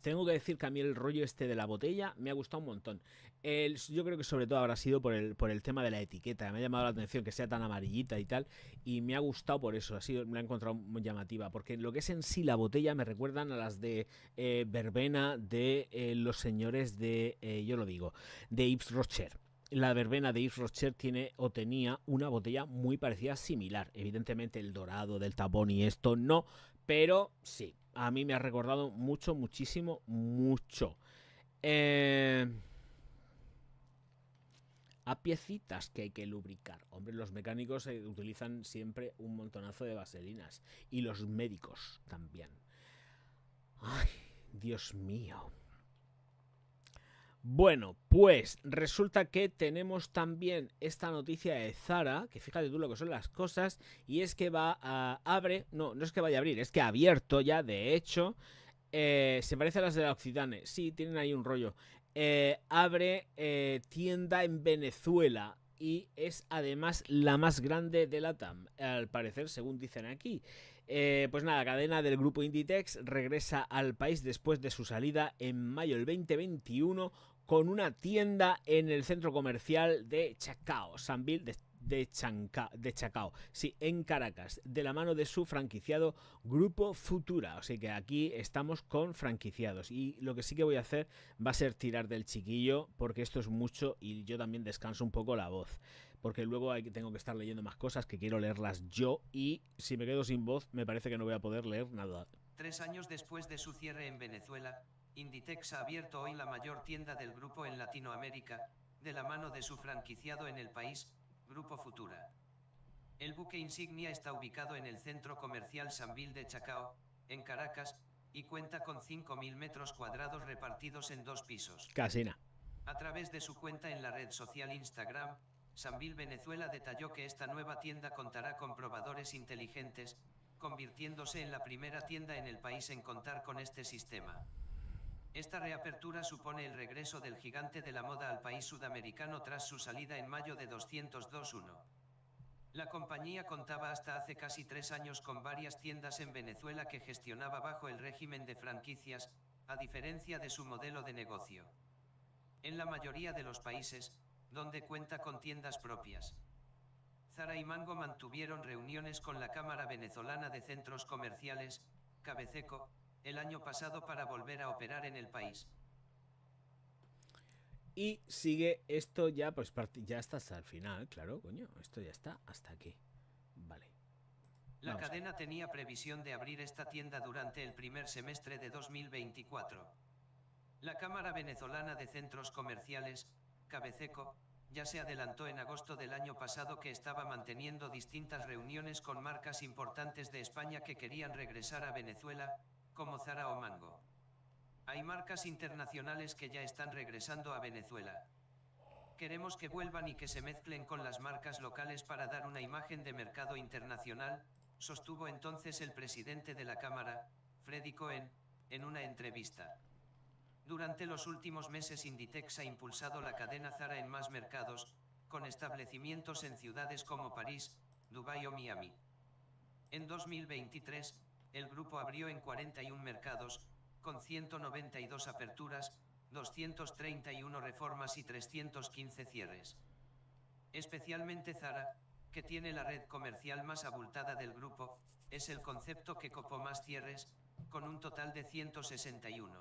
Tengo que decir que a mí el rollo este de la botella me ha gustado un montón. Yo creo que sobre todo habrá sido por el tema de la etiqueta. Me ha llamado la atención que sea tan amarillita y tal. Y me ha gustado por eso. Así me la he encontrado muy llamativa. Porque lo que es en sí la botella me recuerdan a las de verbena de los señores de, yo lo digo, de Yves Rocher. la verbena de Yves Rocher tiene o tenía una botella muy parecida, similar. Evidentemente el dorado del tapón y esto no, pero sí, a mí me ha recordado mucho, muchísimo, mucho. A piecitas que hay que lubricar. Hombre, los mecánicos utilizan siempre un montonazo de vaselinas. Y los médicos también. Ay, Dios mío. Bueno, pues resulta que tenemos también esta noticia de Zara, que fíjate tú lo que son las cosas, y es que no es que vaya a abrir, es que ha abierto ya, de hecho, se parece a las de la Occitane, sí, tienen ahí un rollo, abre tienda en Venezuela y es además la más grande de LATAM, al parecer, según dicen aquí. Pues nada, la cadena del grupo Inditex regresa al país después de su salida en mayo del 2021 con una tienda en el centro comercial de Chacao, Sanville de Chacao, sí, en Caracas, de la mano de su franquiciado Grupo Futura. O sea que aquí estamos con franquiciados. Y lo que sí que voy a hacer va a ser tirar del chiquillo, porque esto es mucho y yo también descanso un poco la voz. Porque luego tengo que estar leyendo más cosas que quiero leerlas yo y si me quedo sin voz me parece que no voy a poder leer nada. 3 años después de su cierre en Venezuela, Inditex ha abierto hoy la mayor tienda del grupo en Latinoamérica, de la mano de su franquiciado en el país, Grupo Futura. El buque insignia está ubicado en el centro comercial Sanville de Chacao, en Caracas, y cuenta con 5.000 metros cuadrados repartidos en 2 pisos. Casina. A través de su cuenta en la red social Instagram, Sanville Venezuela detalló que esta nueva tienda contará con probadores inteligentes, convirtiéndose en la primera tienda en el país en contar con este sistema. Esta reapertura supone el regreso del gigante de la moda al país sudamericano tras su salida en mayo de 2021. La compañía contaba hasta hace casi 3 años con varias tiendas en Venezuela que gestionaba bajo el régimen de franquicias, a diferencia de su modelo de negocio. En la mayoría de los países, donde cuenta con tiendas propias, Zara y Mango mantuvieron reuniones con la Cámara Venezolana de Centros Comerciales, Cabececo, el año pasado para volver a operar en el país. Y sigue esto ya, pues ya está hasta el final, claro, coño, esto ya está hasta aquí. Vale. La cadena tenía previsión de abrir esta tienda durante el primer semestre de 2024. La Cámara Venezolana de Centros Comerciales, Cabececo, ya se adelantó en agosto del año pasado que estaba manteniendo distintas reuniones con marcas importantes de España que querían regresar a Venezuela, como Zara o Mango. Hay marcas internacionales que ya están regresando a Venezuela. Queremos que vuelvan y que se mezclen con las marcas locales para dar una imagen de mercado internacional, sostuvo entonces el presidente de la Cámara, Freddy Cohen, en una entrevista. Durante los últimos meses Inditex ha impulsado la cadena Zara en más mercados, con establecimientos en ciudades como París, Dubái o Miami. En 2023, el grupo abrió en 41 mercados, con 192 aperturas, 231 reformas y 315 cierres. Especialmente Zara, que tiene la red comercial más abultada del grupo, es el concepto que copó más cierres, con un total de 161.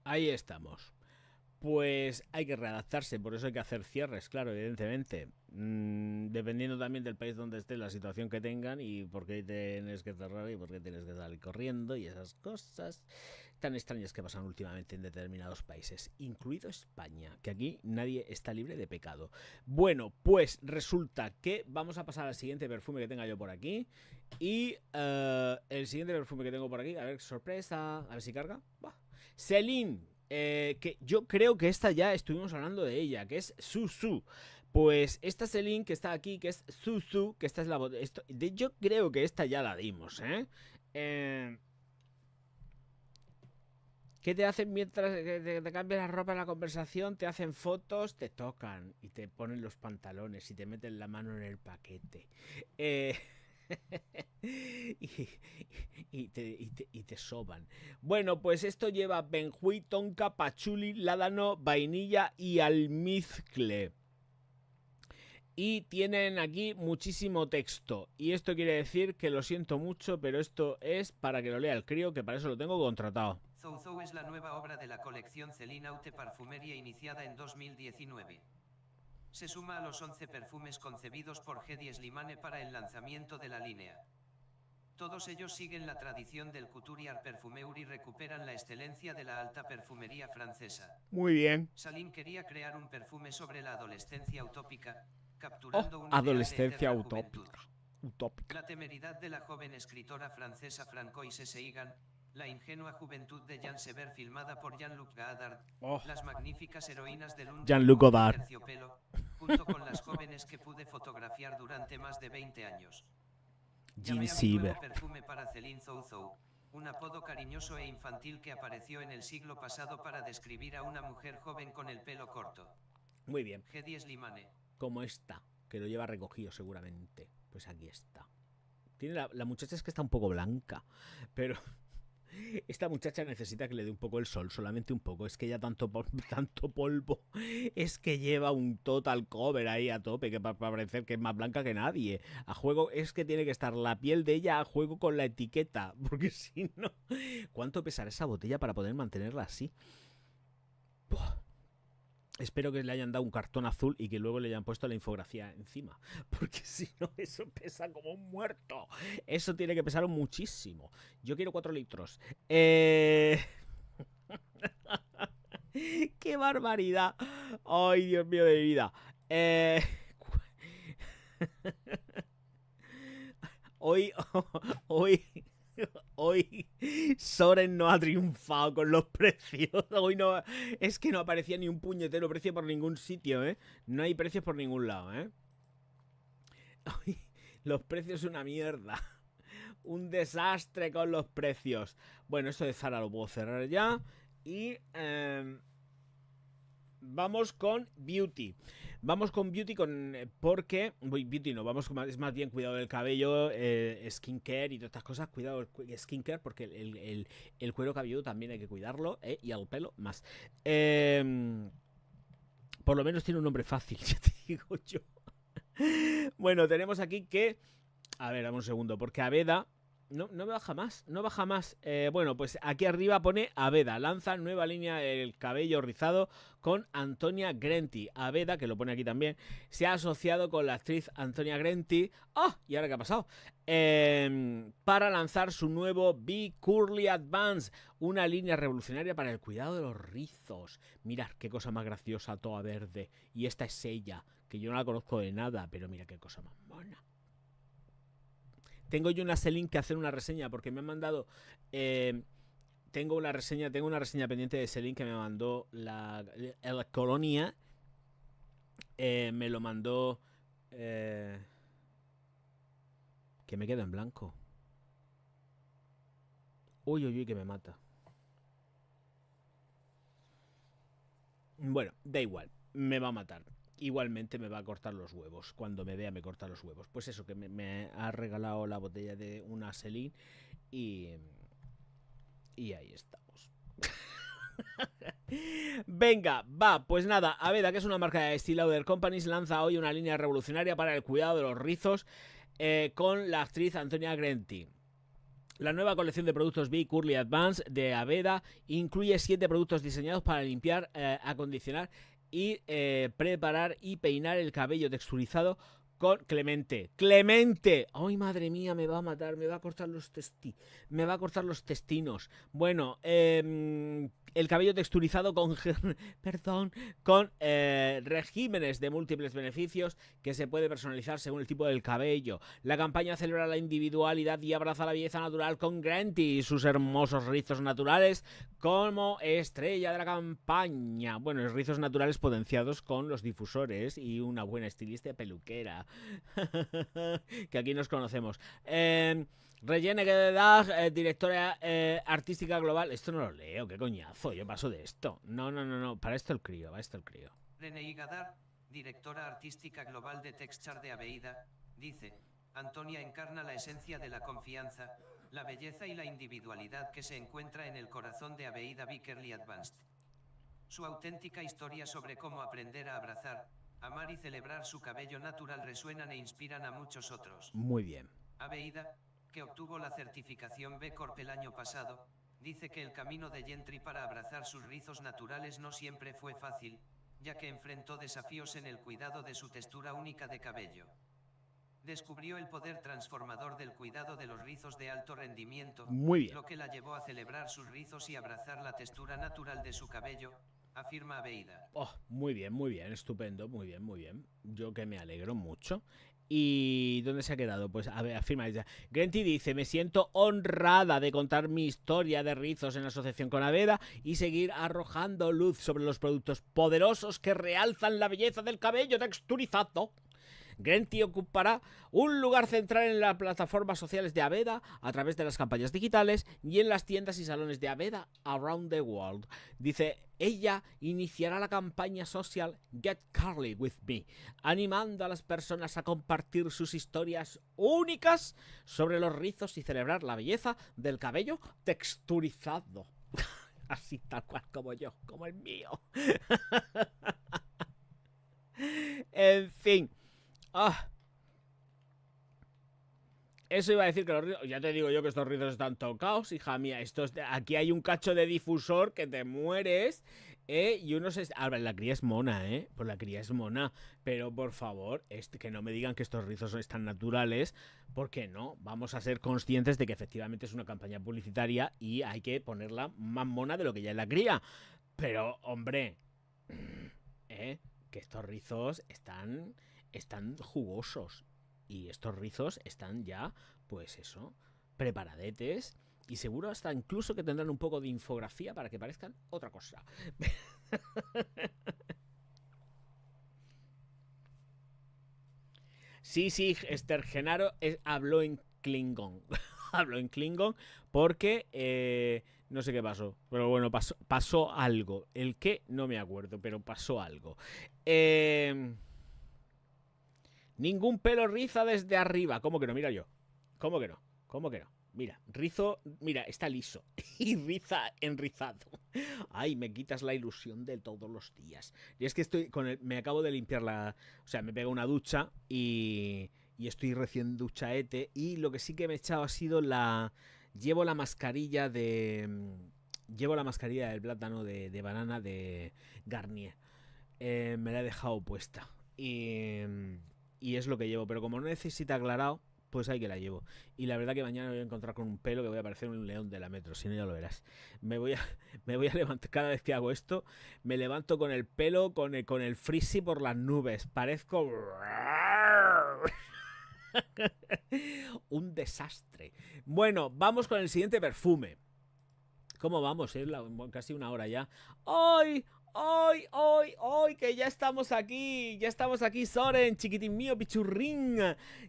Ahí estamos. Pues hay que readaptarse, por eso hay que hacer cierres, claro, evidentemente. Dependiendo también del país donde esté, la situación que tengan y por qué tienes que cerrar y por qué tienes que salir corriendo y esas cosas tan extrañas que pasan últimamente en determinados países, incluido España, que aquí nadie está libre de pecado. Bueno, pues resulta que vamos a pasar al siguiente perfume que tenga yo por aquí. Y el siguiente perfume que tengo por aquí, a ver, sorpresa, a ver si carga. Celine. Que yo creo que esta ya estuvimos hablando de ella, que es Susu. Pues esta Celine que está aquí, que es Susu, que esta es la botella. Yo creo que esta ya la dimos, ¿qué te hacen mientras te cambias la ropa en la conversación? Te hacen fotos, te tocan y te ponen los pantalones y te meten la mano en el paquete. y te soban. Bueno, pues esto lleva benjuí, tonka, pachuli, ládano, vainilla y almizcle. Y tienen aquí muchísimo texto. Y esto quiere decir que lo siento mucho, pero esto es para que lo lea el crío, que para eso lo tengo contratado. Zouzou es la nueva obra de la colección Celine Haute Parfumerie iniciada en 2019. Se suma a los 11 perfumes concebidos por Hedi Slimane para el lanzamiento de la línea. Todos ellos siguen la tradición del Couturier Parfumeur y recuperan la excelencia de la alta perfumería francesa. Muy bien. Celine quería crear un perfume sobre la adolescencia utópica, capturando una adolescencia utópica. Utópica. La temeridad de la joven escritora francesa Francoise Seigan, la ingenua juventud de Jean Sever filmada por Jean-Luc Godard, las magníficas heroínas de Lund Jean-Luc Godard, terciopelo, junto con las jóvenes que pude fotografiar durante más de 20 años. Jean Llamé a mi Sever. nuevo perfume para Celine Zouzou, un apodo cariñoso e infantil que apareció en el siglo pasado para describir a una mujer joven con el pelo corto. Muy bien. Hedi Slimane. Como esta, que lo lleva recogido seguramente. Pues aquí está. Tiene la muchacha es que está un poco blanca, pero esta muchacha necesita que le dé un poco el sol, solamente un poco. Es que ya tanto polvo, es que lleva un total cover ahí a tope, que para parecer que es más blanca que nadie. A juego es que tiene que estar la piel de ella a juego con la etiqueta, porque si no, ¿cuánto pesará esa botella para poder mantenerla así? Buah. Espero que le hayan dado un cartón azul y que luego le hayan puesto la infografía encima. Porque si no, eso pesa como un muerto. Eso tiene que pesar muchísimo. Yo quiero 4 litros. ¡Qué barbaridad! ¡Ay, Dios mío de mi vida! Hoy Soren no ha triunfado con los precios. Hoy no, es que no aparecía ni un puñetero precio por ningún sitio, ¿eh? No hay precios por ningún lado, ¿eh? Hoy, los precios son una mierda. Un desastre con los precios. Bueno, esto de Zara lo puedo cerrar ya. Y vamos con Beauty. Vamos con Beauty porque... Beauty no, vamos con, es más bien cuidado del cabello, skincare y todas estas cosas. Cuidado el skincare porque el cuero cabelludo también hay que cuidarlo, y el pelo más. Por lo menos tiene un nombre fácil, ya te digo yo. Bueno, tenemos aquí que... A ver, dame un segundo, porque Aveda... No me baja más, no baja más. Bueno, pues aquí arriba pone Aveda. Lanza nueva línea del cabello rizado con Antonia Grenti. Aveda, que lo pone aquí también, se ha asociado con la actriz Antonia Grenti. ¡Ah! ¿Y ahora qué ha pasado? Para lanzar su nuevo Be Curly Advance, una línea revolucionaria para el cuidado de los rizos. Mirad qué cosa más graciosa, toda verde. Y esta es ella, que yo no la conozco de nada, pero mira qué cosa más mona. Tengo yo una Celine que hacer una reseña porque me han mandado... tengo una reseña pendiente de Celine que me mandó la Colonia. Me lo mandó... que me quedo en blanco. Uy, que me mata. Bueno, da igual. Me va a matar. Igualmente me va a cortar los huevos. Cuando me vea me corta los huevos. Pues eso, que me ha regalado la botella de una Celine y ahí estamos. Venga, va, pues nada, Aveda, que es una marca de Estée Lauder Companies, lanza hoy una línea revolucionaria para el cuidado de los rizos con la actriz Antonia Grenti. La nueva colección de productos Be Curly Advance de Aveda incluye 7 productos diseñados para limpiar, acondicionar y preparar y peinar el cabello texturizado con Clemente. ¡Clemente! ¡Ay, madre mía! Me va a matar, me va a cortar los testinos. Bueno, el cabello texturizado con regímenes de múltiples beneficios que se puede personalizar según el tipo del cabello. La campaña celebra la individualidad y abraza la belleza natural con Grenti y sus hermosos rizos naturales como estrella de la campaña. Bueno, rizos naturales potenciados con los difusores y una buena estilista peluquera. Que aquí nos conocemos. Regine Gedag, directora artística global. Esto no lo leo, qué coñazo. Yo paso de esto. No. Para esto el crío, René Godard, directora artística global de Texture de Aveda, dice: Antonia encarna la esencia de la confianza, la belleza y la individualidad que se encuentra en el corazón de Aveda Be Curly Advanced. Su auténtica historia sobre cómo aprender a abrazar, amar y celebrar su cabello natural resuenan e inspiran a muchos otros. Muy bien. Aveda, que obtuvo la certificación B Corp el año pasado, dice que el camino de Gentry para abrazar sus rizos naturales no siempre fue fácil, ya que enfrentó desafíos en el cuidado de su textura única de cabello. Descubrió el poder transformador del cuidado de los rizos de alto rendimiento, Muy bien. lo que la llevó a celebrar sus rizos y abrazar la textura natural de su cabello, afirma Aveida. Oh, muy bien, estupendo, muy bien. Yo que me alegro mucho. ¿Y dónde se ha quedado? Pues a ver, afirma ella. Grenty dice: me siento honrada de contar mi historia de rizos en asociación con Aveda y seguir arrojando luz sobre los productos poderosos que realzan la belleza del cabello texturizado. Grenty ocupará un lugar central en las plataformas sociales de Aveda a través de las campañas digitales y en las tiendas y salones de Aveda around the world. Dice, ella iniciará la campaña social Get Curly With Me, animando a las personas a compartir sus historias únicas sobre los rizos y celebrar la belleza del cabello texturizado. Así tal cual como yo, como el mío. En fin. Eso iba a decir que los rizos... Ya te digo yo que estos rizos están tocados, hija mía. Aquí hay un cacho de difusor que te mueres, y uno se... Ahora, la cría es mona, Pues la cría es mona. Pero, por favor, que no me digan que estos rizos están naturales, porque no. Vamos a ser conscientes de que efectivamente es una campaña publicitaria y hay que ponerla más mona de lo que ya es la cría. Pero, hombre, que estos rizos están jugosos. Y estos rizos están ya, pues eso, preparadetes. Y seguro hasta incluso que tendrán un poco de infografía para que parezcan otra cosa. Sí, Esther Genaro habló en Klingon. Habló en Klingon porque no sé qué pasó. Pero bueno, pasó algo. El qué, no me acuerdo, pero pasó algo. Ningún pelo riza desde arriba. ¿Cómo que no? Mira yo. ¿Cómo que no? Mira, rizo, mira, está liso. Y riza enrizado. Ay, me quitas la ilusión de todos los días. Y es que me acabo de limpiar o sea, me pego una ducha y estoy recién duchaete. Y lo que sí que me he echado ha sido llevo la mascarilla del plátano de banana de Garnier. Me la he dejado puesta. Y es lo que llevo, pero como no necesita aclarado, pues ahí que la llevo. Y la verdad que mañana me voy a encontrar con un pelo que voy a parecer un león de la metro, si no ya lo verás. Me voy a levantar, cada vez que hago esto, me levanto con el pelo, con el frizzy por las nubes. Parezco un desastre. Bueno, vamos con el siguiente perfume. ¿Cómo vamos? Es casi una hora ya. ¡Ay! ¡Ay! Que ya estamos aquí, Soren, chiquitín mío, pichurrín.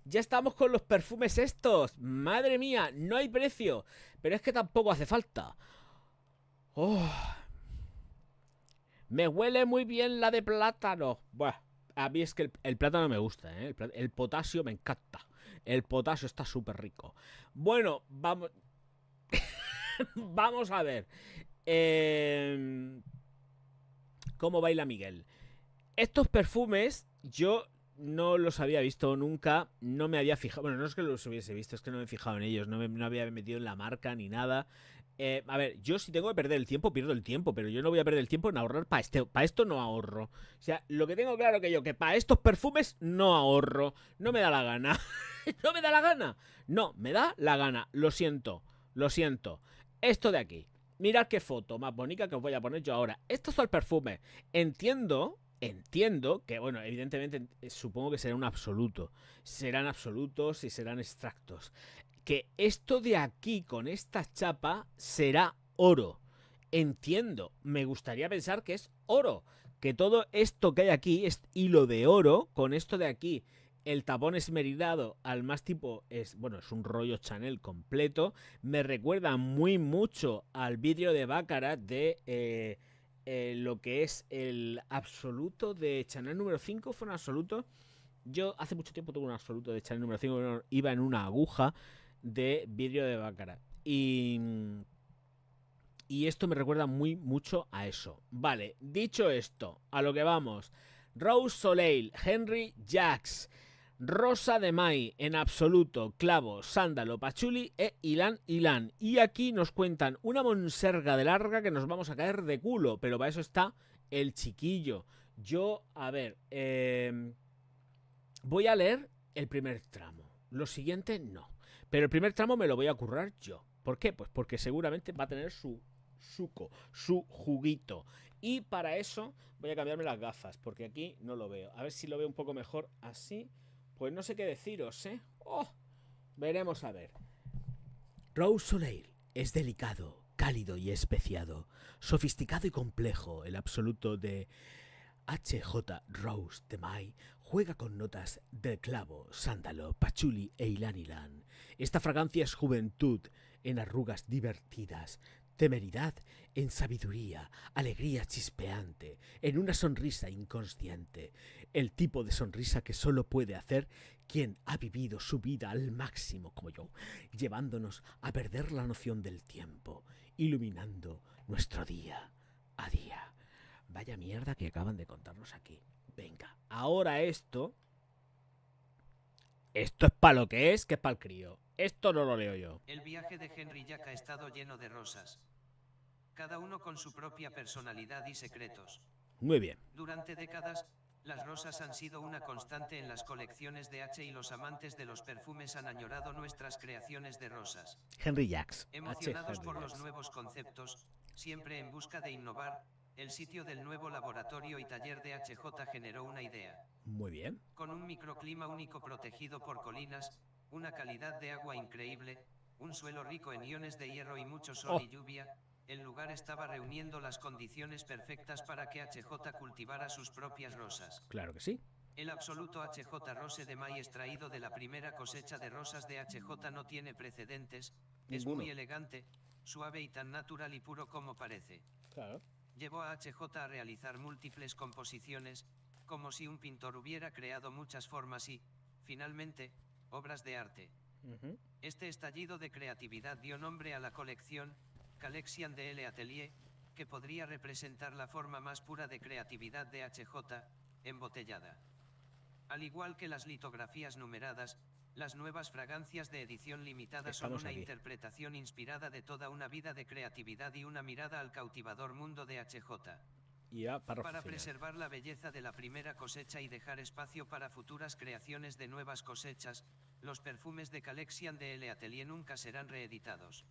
Ya estamos con los perfumes estos. Madre mía, no hay precio. Pero es que tampoco hace falta. Me huele muy bien la de plátano. Bueno, a mí es que el plátano me gusta, el potasio me encanta. El potasio está súper rico. Bueno, vamos... Vamos a ver. ¿Cómo baila Miguel? Estos perfumes yo no los había visto nunca, no me había fijado. Bueno, no es que los hubiese visto, es que no me he fijado en ellos, no había metido en la marca ni nada. A ver, yo si tengo que perder el tiempo, pierdo el tiempo, pero yo no voy a perder el tiempo en ahorrar para esto no ahorro. O sea, lo que tengo claro que para estos perfumes no ahorro, no me da la gana. No me da la gana. No, me da la gana, lo siento. Esto de aquí. Mirad qué foto más bonita que os voy a poner yo ahora. Estos son el perfume. Entiendo que, bueno, evidentemente supongo que será un absoluto. Serán absolutos y serán extractos. Que esto de aquí con esta chapa será oro. Entiendo, me gustaría pensar que es oro. Que todo esto que hay aquí es hilo de oro con esto de aquí. El tapón esmerilado al más tipo es un rollo Chanel completo. Me recuerda muy mucho al vidrio de Baccarat de lo que es el absoluto de Chanel número 5. Fue un absoluto. Yo hace mucho tiempo tuve un absoluto de Chanel número 5. Iba en una aguja de vidrio de Baccarat. Y esto me recuerda muy mucho a eso. Vale, dicho esto, a lo que vamos. Rose Soleil, Henry Jacques. Rosa de Mai, en absoluto, clavo, sándalo, pachuli e ylang-ylang. Y aquí nos cuentan una monserga de larga que nos vamos a caer de culo, pero para eso está el chiquillo. Yo, a ver, voy a leer el primer tramo. Lo siguiente, no. Pero el primer tramo me lo voy a currar yo. ¿Por qué? Pues porque seguramente va a tener su suco, su juguito. Y para eso voy a cambiarme las gafas, porque aquí no lo veo. A ver si lo veo un poco mejor así. Pues no sé qué deciros, ¿eh? Oh, veremos a ver. Rose Soleil es delicado, cálido y especiado, sofisticado y complejo. El absoluto de HJ Rose de Mai juega con notas de clavo, sándalo, pachuli e ylang-ylang. Esta fragancia es juventud en arrugas divertidas, temeridad en sabiduría, alegría chispeante, en una sonrisa inconsciente. El tipo de sonrisa que solo puede hacer quien ha vivido su vida al máximo como yo, llevándonos a perder la noción del tiempo, iluminando nuestro día a día. Vaya mierda que acaban de contarnos aquí. Venga, ahora esto es para lo que es para el crío. Esto no lo leo yo. El viaje de Henry Jack ha estado lleno de rosas. Cada uno con su propia personalidad y secretos. Muy bien. Durante décadas, las rosas han sido una constante en las colecciones de H y los amantes de los perfumes han añorado nuestras creaciones de rosas. Henry Jacks. Emocionados por los nuevos conceptos, siempre en busca de innovar, el sitio del nuevo laboratorio y taller de HJ generó una idea. Muy bien. Con un microclima único protegido por colinas, una calidad de agua increíble, un suelo rico en iones de hierro y mucho sol y lluvia, el lugar estaba reuniendo las condiciones perfectas para que HJ cultivara sus propias rosas. Claro que sí. El absoluto HJ Rose de Mai extraído de la primera cosecha de rosas de HJ no tiene precedentes, es muy elegante, suave y tan natural y puro como parece. Claro. Llevó a HJ a realizar múltiples composiciones, como si un pintor hubiera creado muchas formas y, finalmente, obras de arte. Este estallido de creatividad dio nombre a la colección, Collection de l'Atelier, que podría representar la forma más pura de creatividad de HJ, embotellada. Al igual que las litografías numeradas, las nuevas fragancias de edición limitada son una interpretación inspirada de toda una vida de creatividad y una mirada al cautivador mundo de HJ. Para preservar la belleza de la primera cosecha y dejar espacio para futuras creaciones de nuevas cosechas, los perfumes de Collection de l'Atelier nunca serán reeditados.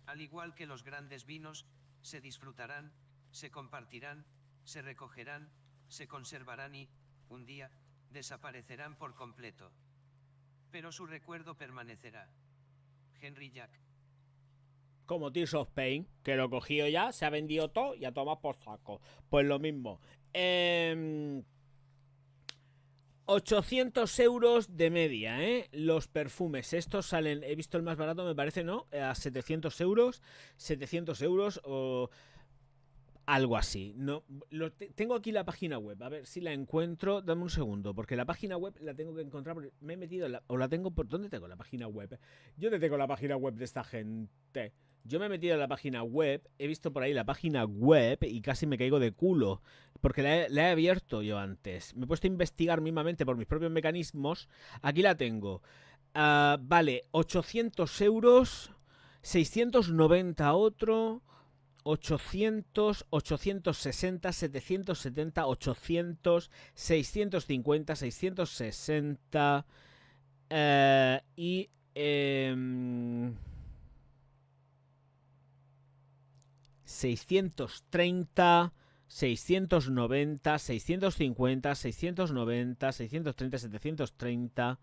Al igual que los grandes vinos, se disfrutarán, se compartirán, se recogerán, se conservarán y, un día, desaparecerán por completo. Pero su recuerdo permanecerá. Henry Jack. Como Tears of Pain, que lo cogió ya, se ha vendido todo y a tomar por saco. Pues lo mismo. 800 euros de media, ¿eh? Los perfumes. Estos salen, he visto el más barato, me parece, ¿no? A 700 euros. 700 euros o algo así. No, tengo aquí la página web. A ver si la encuentro. Dame un segundo, porque la página web la tengo que encontrar. Me he metido o la tengo por... ¿Dónde tengo la página web? Yo no tengo la página web de esta gente. Yo me he metido en la página web, he visto por ahí la página web y casi me caigo de culo, porque la he abierto yo antes. Me he puesto a investigar mismamente por mis propios mecanismos. Aquí la tengo. Vale, 800 euros, 690 otro, 800, 860, 770, 800, 650, 660 y... 630, 690, 650, 690, 630, 730.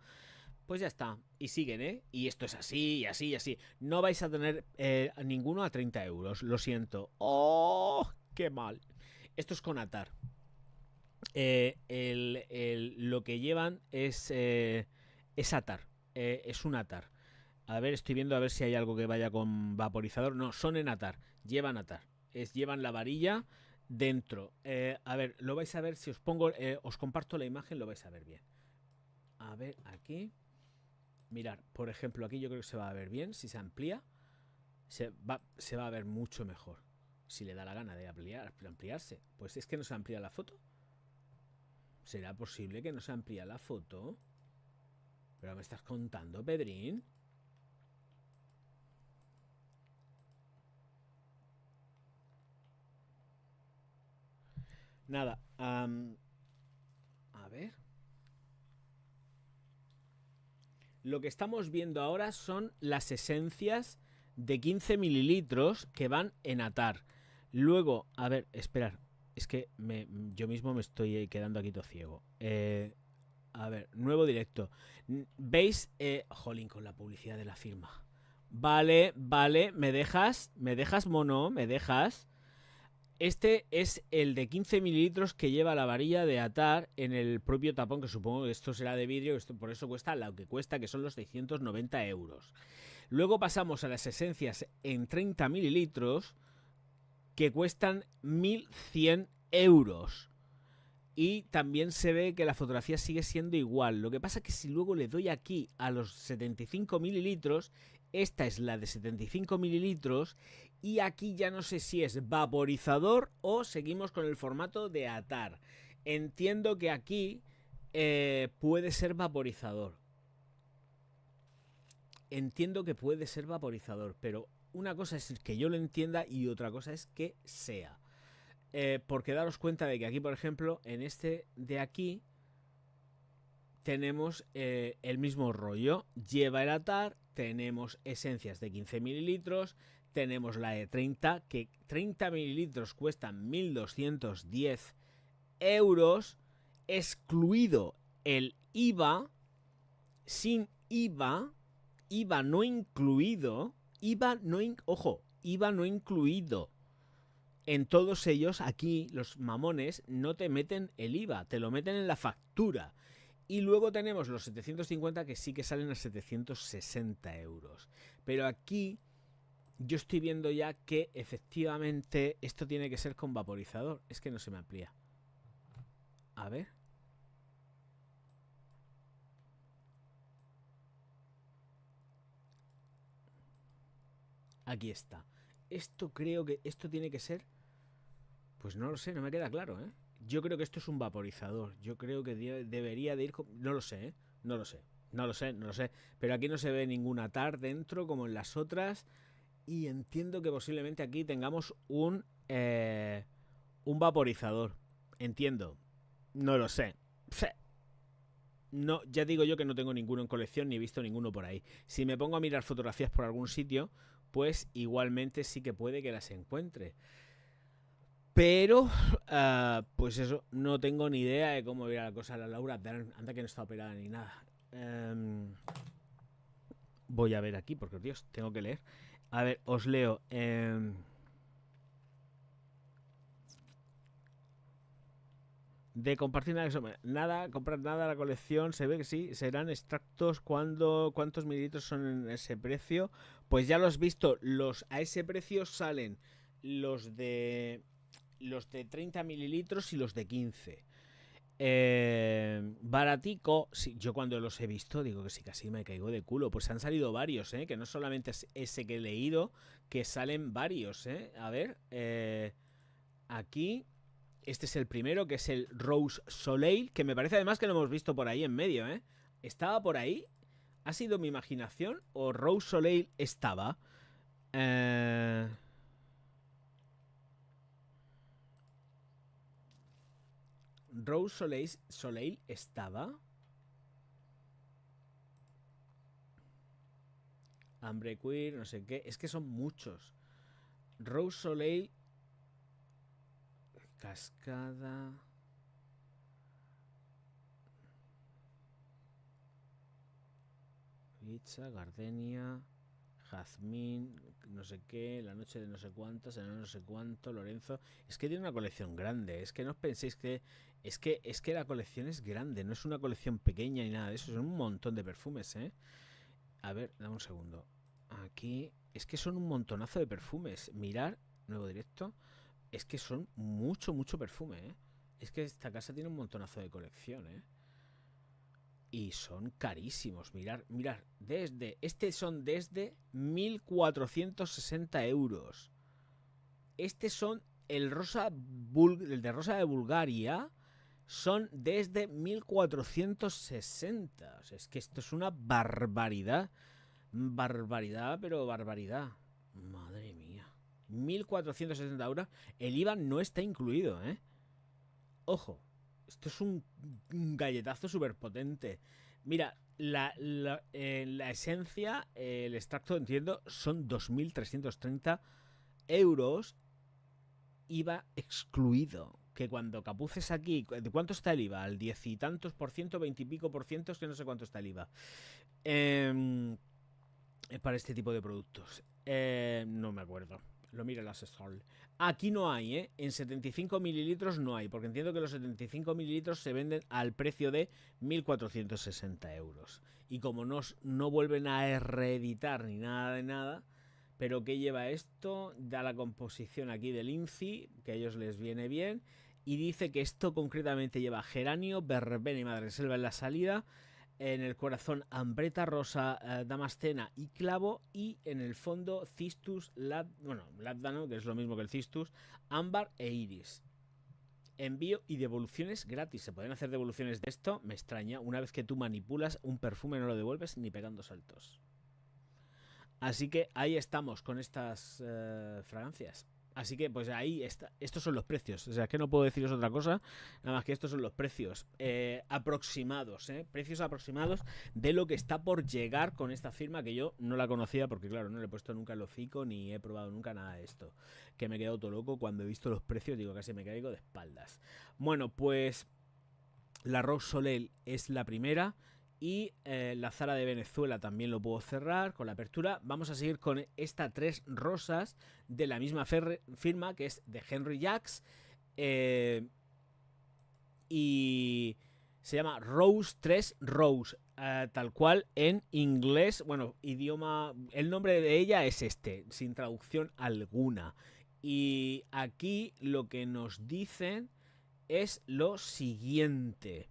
Pues ya está. Y siguen, ¿eh? Y esto es así, y así, y así. No vais a tener ninguno a 30 euros. Lo siento. ¡Oh! ¡Qué mal! Esto es con atar. Lo que llevan es atar. Es un atar. A ver, estoy viendo a ver si hay algo que vaya con vaporizador. No, son en atar. Llevan atar. Llevan la varilla dentro. A ver, lo vais a ver si os pongo... os comparto la imagen, lo vais a ver bien. A ver, aquí. Mirad, por ejemplo, aquí yo creo que se va a ver bien. Si se amplía, se va a ver mucho mejor. Si le da la gana de ampliarse. Pues es que no se amplía la foto. ¿Será posible que no se amplía la foto? ¿Pero me estás contando, Pedrín? Nada. A ver. Lo que estamos viendo ahora son las esencias de 15 mililitros que van en Atar. Luego, a ver, esperar. Es que yo mismo me estoy quedando aquí todo ciego. A ver, nuevo directo. ¿Veis? Jolín, con la publicidad de la firma. Vale, vale, ¿me dejas? ¿Me dejas, mono? ¿Me dejas? Este es el de 15 mililitros que lleva la varilla de Atar en el propio tapón, que supongo que esto será de vidrio, esto por eso cuesta lo que cuesta, que son los 690 euros. Luego pasamos a las esencias en 30 mililitros, que cuestan 1.100 euros. Y también se ve que la fotografía sigue siendo igual. Lo que pasa es que si luego le doy aquí a los 75 mililitros, esta es la de 75 mililitros y aquí ya no sé si es vaporizador o seguimos con el formato de Atar. Entiendo que aquí puede ser vaporizador. Entiendo que puede ser vaporizador, pero una cosa es que yo lo entienda y otra cosa es que sea. Porque daros cuenta de que aquí, por ejemplo, en este de aquí tenemos el mismo rollo. Lleva el Atar, tenemos esencias de 15 mililitros, tenemos la de 30, que 30 mililitros cuestan 1.210 euros, excluido el IVA, sin IVA, IVA no incluido, ojo, IVA no incluido. En todos ellos, aquí, los mamones no te meten el IVA, te lo meten en la factura. Y luego tenemos los 750 que sí que salen a 760 euros. Pero aquí yo estoy viendo ya que efectivamente esto tiene que ser con vaporizador. Es que no se me amplía. A ver. Aquí está. Esto creo que esto tiene que ser... Pues no lo sé, no me queda claro, ¿eh? Yo creo que esto es un vaporizador. Yo creo que debería de ir... No lo sé, ¿eh? No lo sé. No lo sé, no lo sé. Pero aquí no se ve ningún Atar dentro como en las otras. Y entiendo que posiblemente aquí tengamos un vaporizador. Entiendo. No lo sé. No, ya digo yo que no tengo ninguno en colección ni he visto ninguno por ahí. Si me pongo a mirar fotografías por algún sitio, pues igualmente sí que puede que las encuentre. Pero, pues eso, no tengo ni idea de cómo irá la cosa a la Laura. Anda que no está operada ni nada. Voy a ver aquí, porque Dios, tengo que leer. A ver, os leo. De compartir nada, comprar nada a la colección. Se ve que sí, serán extractos. ¿Cuántos mililitros son en ese precio? Pues ya lo has visto. A ese precio salen los de 30 mililitros y los de 15. Baratico, sí, yo cuando los he visto digo que sí, casi me caigo de culo. Pues han salido varios, que no solamente es ese que he leído, que salen varios. A ver, aquí este es el primero, que es el Rose Soleil, que me parece además que lo hemos visto por ahí en medio. ¿Estaba por ahí? ¿Ha sido mi imaginación o Rose Soleil estaba? Rose Soleil estaba. Hambre Queer, no sé qué. Es que son muchos. Rose Soleil. Cascada. Pizza, Gardenia. Jazmín, no sé qué, la noche de no sé cuántas, el no sé cuánto, Lorenzo. Es que tiene una colección grande. Es que no os penséis que. Es que la colección es grande, no es una colección pequeña ni nada de eso. Son un montón de perfumes, A ver, dame un segundo. Aquí. Es que son un montonazo de perfumes. Mirar, nuevo directo. Es que son mucho, mucho perfume, Es que esta casa tiene un montonazo de colección, Y son carísimos. Mirar. Son desde 1.460 euros. Este son el de Rosa de Bulgaria. son desde 1460. O sea, es que esto es una barbaridad. Barbaridad, pero barbaridad. Madre mía. 1460 euros. El IVA no está incluido, ¿eh? Ojo. Esto es un galletazo súper potente. Mira, la esencia, el extracto, entiendo, son 2.330 euros. IVA excluido. Que cuando capuces aquí, ¿de cuánto está el IVA? Al 10 y tantos por ciento, 20 y pico por ciento, es que no sé cuánto está el IVA. Para este tipo de productos. No me acuerdo. Lo mira la Asesor. Aquí no hay, ¿eh? En 75 mililitros no hay, porque entiendo que los 75 mililitros se venden al precio de 1.460 euros. Y como no vuelven a reeditar ni nada de nada, pero ¿qué lleva esto? Da la composición aquí del INCI, que a ellos les viene bien, y dice que esto concretamente lleva geranio, verbena y madreselva en la salida, en el corazón ambreta, rosa, damascena y clavo, y en el fondo cistus, lábdano, que es lo mismo que el cistus, ámbar e iris. Envío y devoluciones gratis. ¿Se pueden hacer devoluciones de esto? Me extraña. Una vez que tú manipulas un perfume no lo devuelves ni pegando saltos. Así que ahí estamos con estas fragancias. Así que pues ahí está. Estos son los precios. O sea, es que no puedo deciros otra cosa. Nada más que estos son los precios aproximados. Precios aproximados de lo que está por llegar con esta firma, que yo no la conocía porque claro, no le he puesto nunca el hocico ni he probado nunca nada de esto. Que me he quedado todo loco cuando he visto los precios. Digo, casi me caigo de espaldas. Bueno, pues la Rose Soleil es la primera. Y la Zara de Venezuela también lo puedo cerrar con la apertura. Vamos a seguir con estas 3 rosas de la misma firma, que es de Henry Jacks. Y se llama Rose 3 Rose. Tal cual en inglés. Bueno, idioma. El nombre de ella es este, sin traducción alguna. Y aquí lo que nos dicen es lo siguiente.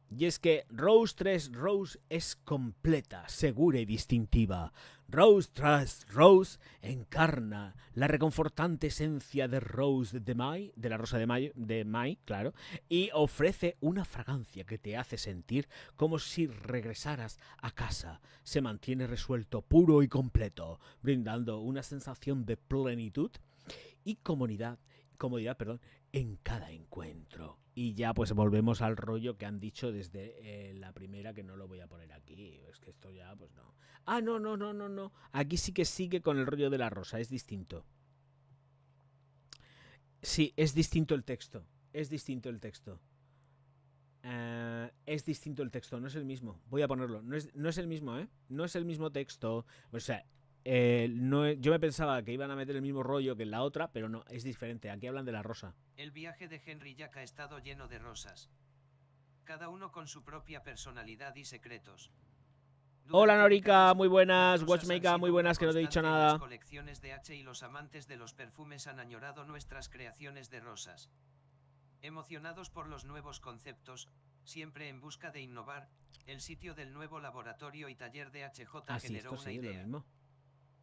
Y es que Rose 3 Rose es completa, segura y distintiva. Rose 3 Rose encarna la reconfortante esencia de Rose de May, de la rosa de May, claro, y ofrece una fragancia que te hace sentir como si regresaras a casa. Se mantiene resuelto, puro y completo, brindando una sensación de plenitud y comodidad, en cada encuentro. Y ya pues volvemos al rollo que han dicho desde la primera, que no lo voy a poner aquí. Es que esto ya pues no. Ah, no. Aquí sí que sigue con el rollo de la rosa, es distinto. Sí, es distinto el texto. Es distinto el texto, no es el mismo. Voy a ponerlo. No es el mismo, ¿eh? No es el mismo texto. O sea, yo me pensaba que iban a meter el mismo rollo que en la otra, pero no, es diferente. Aquí hablan de la rosa. El viaje de Henry Jack ha estado lleno de rosas. Cada uno con su propia personalidad y secretos. Hola Norika, muy buenas. Watchmaker, muy buenas, que no te he dicho nada. Las colecciones de H y los amantes de los perfumes han añorado nuestras creaciones de rosas. Emocionados por los nuevos conceptos, siempre en busca de innovar, el sitio del nuevo laboratorio y taller de HJ generó una idea.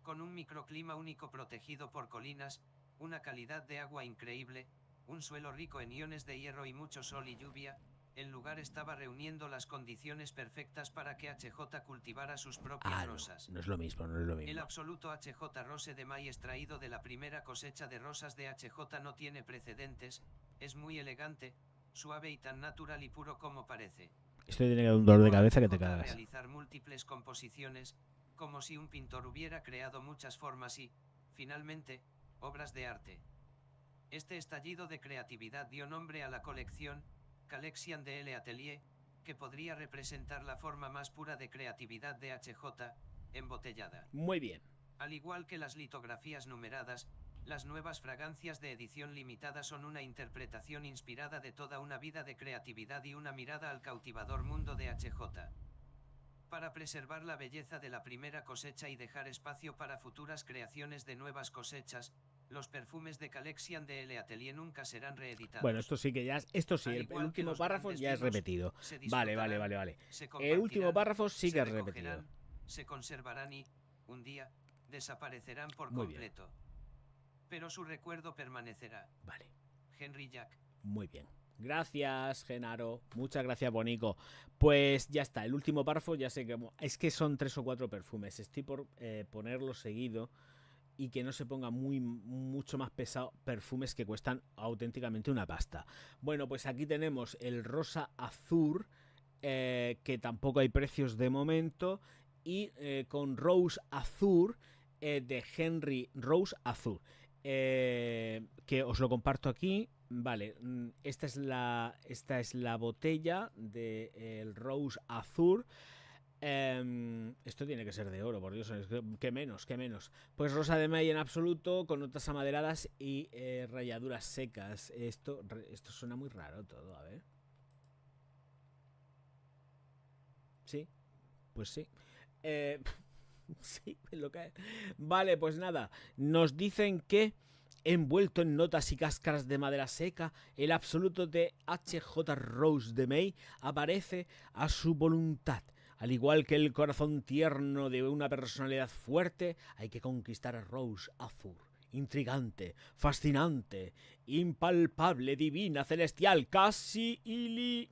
Con un microclima único protegido por colinas, una calidad de agua increíble, un suelo rico en iones de hierro y mucho sol y lluvia, el lugar estaba reuniendo las condiciones perfectas para que HJ cultivara sus propias rosas. No es lo mismo. El absoluto HJ Rose de May extraído de la primera cosecha de rosas de HJ no tiene precedentes, es muy elegante, suave y tan natural y puro como parece. Esto tiene un dolor de cabeza que te cagas. Realizar múltiples composiciones, como si un pintor hubiera creado muchas formas y, finalmente, obras de arte. Este estallido de creatividad dio nombre a la colección, Collection de L Atelier, que podría representar la forma más pura de creatividad de HJ, embotellada. Muy bien. Al igual que las litografías numeradas, las nuevas fragancias de edición limitada son una interpretación inspirada de toda una vida de creatividad y una mirada al cautivador mundo de HJ. Para preservar la belleza de la primera cosecha y dejar espacio para futuras creaciones de nuevas cosechas, los perfumes de Collection de L Atelier nunca serán reeditados. Bueno, esto sí que ya es, el último párrafo ya es repetido. Vale. El último párrafo sí que es repetido. Se conservarán y, un día, desaparecerán por completo. Pero su recuerdo permanecerá. Vale. Henry Jack. Muy bien. Gracias, Genaro. Muchas gracias, Bonico. Pues ya está, el último párrafo, ya sé que... Es que son 3 o 4 perfumes. Estoy por ponerlo seguido y que no se ponga mucho más pesado, perfumes que cuestan auténticamente una pasta. Bueno, pues aquí tenemos el Rosa Azur, que tampoco hay precios de momento, y con Rose Azur, de Henry Rose Azur, que os lo comparto aquí. Vale, esta es la botella del Rose Azur. Esto tiene que ser de oro, por Dios, que menos. Pues rosa de maíz en absoluto, con notas amaderadas y rayaduras secas. Esto suena muy raro todo, a ver. Sí, pues sí. Sí, es lo que es. Vale, pues nada, nos dicen que envuelto en notas y cáscaras de madera seca, el absoluto de H.J. Rose de May aparece a su voluntad. Al igual que el corazón tierno de una personalidad fuerte, hay que conquistar a Rose Azur. Intrigante, fascinante, impalpable, divina, celestial, casi liminal.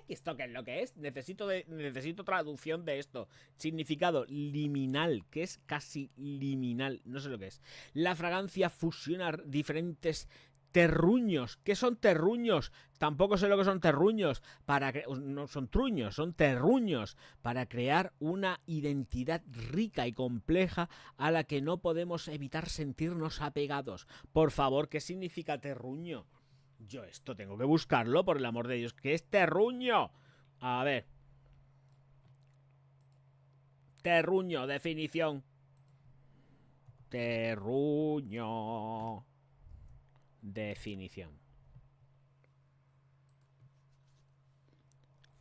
¿Esto qué es lo que es? Necesito traducción de esto. Significado liminal, que es casi liminal, no sé lo que es. La fragancia fusiona diferentes terruños. ¿Qué son terruños? Tampoco sé lo que son terruños. No son truños, son terruños. Para crear una identidad rica y compleja a la que no podemos evitar sentirnos apegados. Por favor, ¿qué significa terruño? Yo esto tengo que buscarlo, por el amor de Dios. ¿Qué es terruño? A ver. Terruño, definición. Terruño. Definición.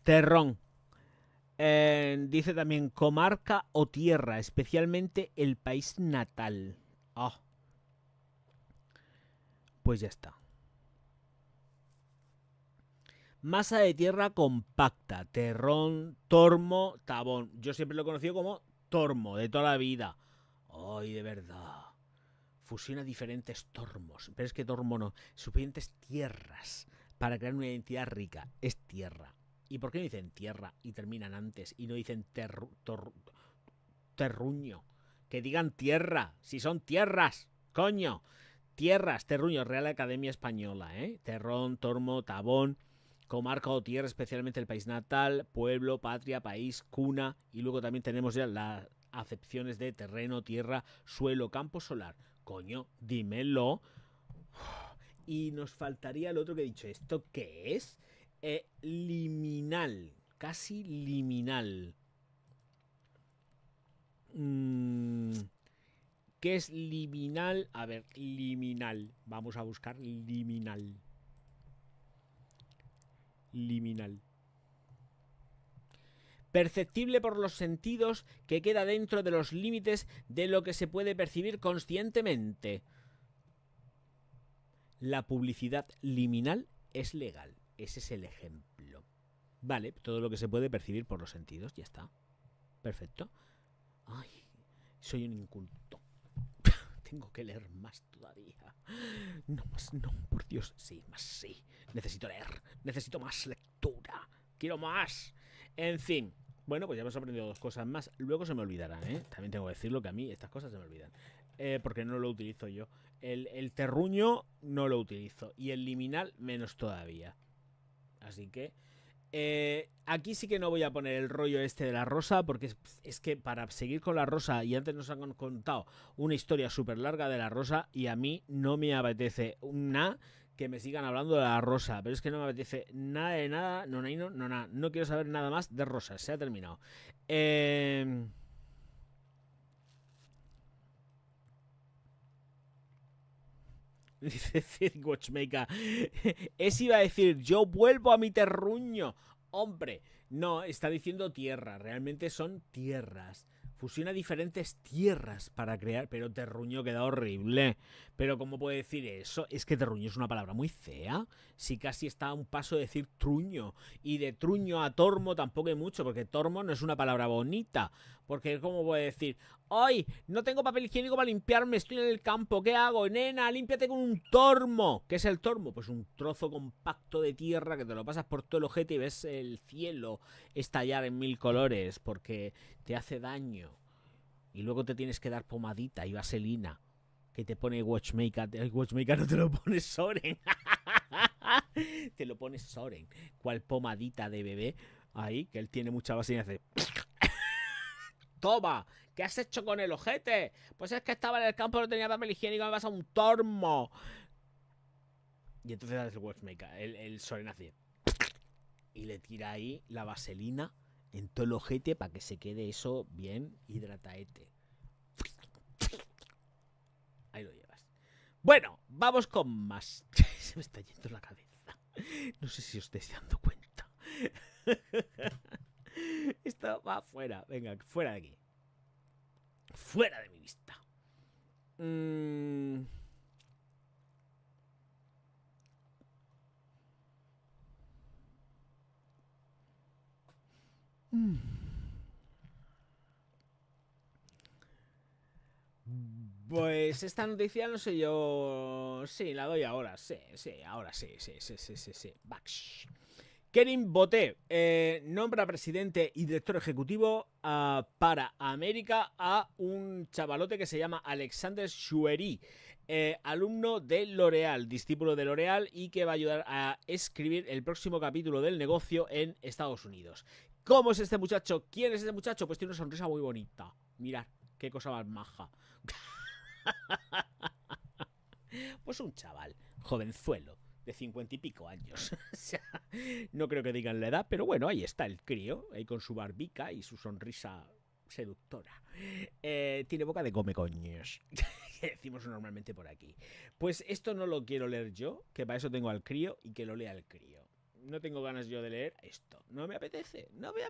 Terrón. Dice también comarca o tierra, especialmente el país natal. Oh. Pues ya está. Masa de tierra compacta, terrón, tormo, tabón. Yo siempre lo he conocido como tormo, de toda la vida. Ay, de verdad. Fusiona diferentes tormos. Pero es que tormo no. Suficientes tierras para crear una identidad rica. Es tierra. ¿Y por qué no dicen tierra y terminan antes? Y no dicen terruño. Que digan tierra. Si son tierras. Coño. Tierras, terruño. Real Academia Española, Terrón, tormo, tabón. Comarca o tierra, especialmente el país natal, pueblo, patria, país, cuna. Y luego también tenemos ya las acepciones de terreno, tierra, suelo, campo, solar. Coño, dímelo. Y nos faltaría el otro que he dicho. ¿Esto qué es? Liminal. Casi liminal. ¿Qué es liminal? A ver, liminal. Vamos a buscar liminal. Liminal. Perceptible por los sentidos, que queda dentro de los límites de lo que se puede percibir conscientemente. La publicidad liminal es legal. Ese es el ejemplo. Vale, todo lo que se puede percibir por los sentidos, ya está. Perfecto. Ay, soy un inculto. Tengo que leer más todavía. No más, no, por Dios. Sí, más sí. Necesito leer. Necesito más lectura. Quiero más. En fin. Bueno, pues ya hemos aprendido 2 cosas más. Luego se me olvidarán, También tengo que decirlo que a mí estas cosas se me olvidan. Porque no lo utilizo yo. El terruño no lo utilizo. Y el liminal menos todavía. Así que... aquí sí que no voy a poner el rollo este de la rosa, porque es que para seguir con la rosa, y antes nos han contado una historia súper larga de la rosa, y a mí no me apetece nada que me sigan hablando de la rosa, pero es que no me apetece nada de nada, no quiero saber nada más de rosa, se ha terminado. Dice Cid Watchmaker. Es iba a decir, yo vuelvo a mi terruño. Hombre, no, está diciendo tierra. Realmente son tierras. Fusiona diferentes tierras para crear. Pero terruño queda horrible. Pero ¿cómo puede decir eso? Es que terruño es una palabra muy fea. Si casi está a un paso de decir truño. Y de truño a tormo tampoco hay mucho. Porque tormo no es una palabra bonita. Porque ¿cómo puede decir? ¡Ay! No tengo papel higiénico para limpiarme, estoy en el campo, ¿qué hago? Nena, límpiate con un tormo. ¿Qué es el tormo? Pues un trozo compacto de tierra que te lo pasas por todo el ojete y ves el cielo estallar en 1000 colores porque te hace daño. Y luego te tienes que dar pomadita y vaselina que te pone Watchmaker. El Watchmaker no te lo pone Soren. Te lo pones Soren. ¿Cuál pomadita de bebé? Ahí, que él tiene mucha vaselina y hace... ¡Toma! ¿Qué has hecho con el ojete? Pues es que estaba en el campo, no tenía papel higiénico, me vas a un tormo. Y entonces hace el Watchmaker, el Soren hace... Y le tira ahí la vaselina en todo el ojete para que se quede eso bien hidrataete. Ahí lo llevas. Bueno, vamos con más. Se me está yendo la cabeza. No sé si os estáis dando cuenta. Esto va fuera. Venga, fuera de aquí. Fuera de mi vista. Pues esta noticia no sé yo. Sí, la doy ahora. Sí, ahora sí. Bax. Kerim Boté nombra presidente y director ejecutivo para América a un chavalote que se llama Alexander Choueiri, alumno de L'Oréal, discípulo de L'Oréal y que va a ayudar a escribir el próximo capítulo del negocio en Estados Unidos. ¿Cómo es este muchacho? ¿Quién es este muchacho? Pues tiene una sonrisa muy bonita. Mirad, qué cosa más maja. Pues un chaval, jovenzuelo, de 50 y pico años. O sea, no creo que digan la edad, pero bueno, ahí está el crío, ahí con su barbica y su sonrisa seductora. Tiene boca de come coños, que decimos normalmente por aquí. Pues esto no lo quiero leer yo, que para eso tengo al crío y que lo lea el crío. No tengo ganas yo de leer esto. No me apetece nada.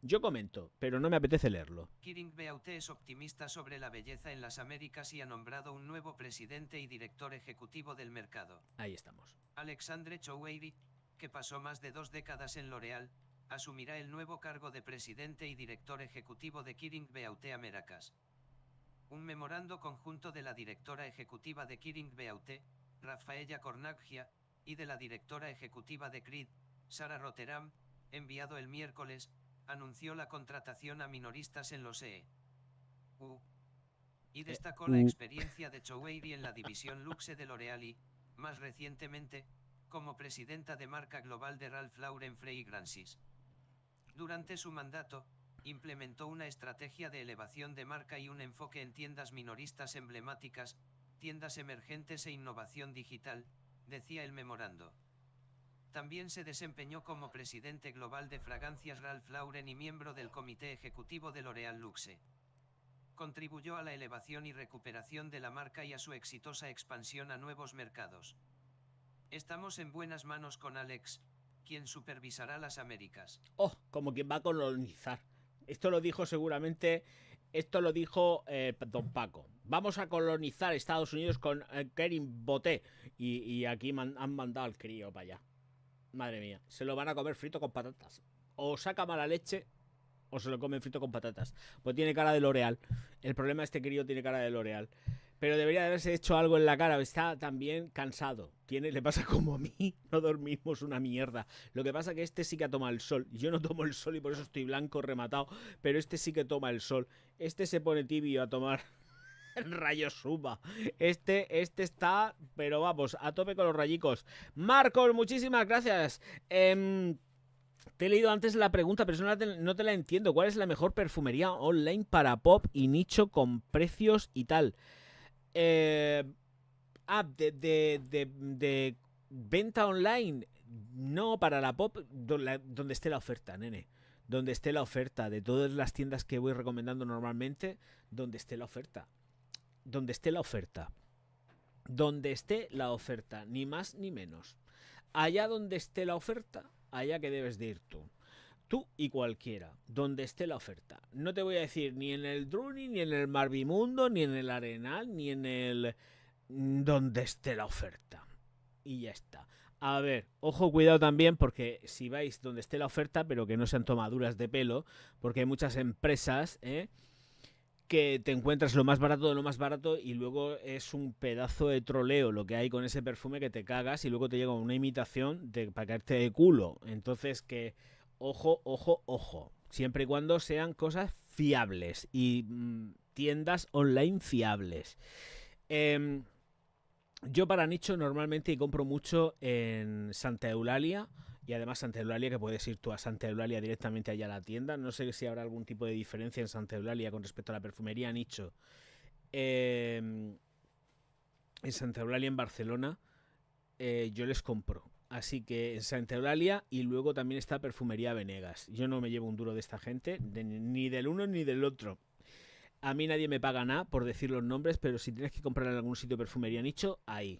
Yo comento, pero no me apetece leerlo. Kering Beauté es optimista sobre la belleza en las Américas y ha nombrado un nuevo presidente y director ejecutivo del mercado. Ahí estamos. Alexandre Choueiri, que pasó más de 2 décadas en L'Oréal, asumirá el nuevo cargo de presidente y director ejecutivo de Kering Beauté Américas. Un memorando conjunto de la directora ejecutiva de Kering Beauté, Rafaela Cornaglia, y de la directora ejecutiva de Creed, Sara Rotterdam, enviado el miércoles, anunció la contratación a minoristas en los EU. Y destacó la experiencia de Choueiri en la división Luxe de L'Oréal y, más recientemente, como presidenta de marca global de Ralph Lauren Fragrances. Durante su mandato, implementó una estrategia de elevación de marca y un enfoque en tiendas minoristas emblemáticas, tiendas emergentes e innovación digital, decía el memorando. También se desempeñó como presidente global de Fragancias Ralph Lauren y miembro del comité ejecutivo de L'Oréal Luxe. Contribuyó a la elevación y recuperación de la marca y a su exitosa expansión a nuevos mercados. Estamos en buenas manos con Alex, quien supervisará las Américas. Oh, como quien va a colonizar. Esto lo dijo seguramente... Esto lo dijo Don Paco. Vamos a colonizar Estados Unidos con Kerim Boté. Y aquí han mandado al crío para allá. Madre mía. Se lo van a comer frito con patatas. O saca mala leche o se lo comen frito con patatas. Pues tiene cara de L'Oréal. El problema de este crío tiene cara de L'Oréal. Pero debería de haberse hecho algo en la cara. Está también cansado. Le pasa como a mí. No dormimos una mierda. Lo que pasa es que este sí que ha tomado el sol. Yo no tomo el sol y por eso estoy blanco rematado. Pero este sí que toma el sol. Este se pone tibio a tomar rayos suma. Este está, pero vamos, a tope con los rayicos. Marcos, muchísimas gracias. Te he leído antes la pregunta, pero no te la entiendo. ¿Cuál es la mejor perfumería online para pop y nicho con precios y tal? De venta online. No, para la pop, donde esté la oferta, nene. Donde esté la oferta. De todas las tiendas que voy recomendando normalmente, donde esté la oferta. Donde esté la oferta. Donde esté la oferta. Ni más ni menos. Allá donde esté la oferta, allá que debes de ir tú. Tú y cualquiera, donde esté la oferta. No te voy a decir ni en el Druni, ni en el Marvimundo, ni en el Arenal, ni en el... donde esté la oferta. Y ya está. A ver, ojo, cuidado también, porque si vais donde esté la oferta, pero que no sean tomaduras de pelo, porque hay muchas empresas, que te encuentras lo más barato de lo más barato y luego es un pedazo de troleo lo que hay con ese perfume que te cagas y luego te llega una imitación para caerte de culo. Entonces que, ojo, ojo, ojo. Siempre y cuando sean cosas fiables y tiendas online fiables. Yo para nicho normalmente compro mucho en Santa Eulalia. Y además Santa Eulalia, que puedes ir tú a Santa Eulalia directamente allá a la tienda. No sé si habrá algún tipo de diferencia en Santa Eulalia con respecto a la perfumería nicho. En Santa Eulalia, en Barcelona, yo les compro. Así que en Santa Eulalia y luego también está Perfumería Venegas. Yo no me llevo un duro de esta gente, ni del uno ni del otro. A mí nadie me paga nada por decir los nombres, pero si tienes que comprar en algún sitio de perfumería nicho, ahí.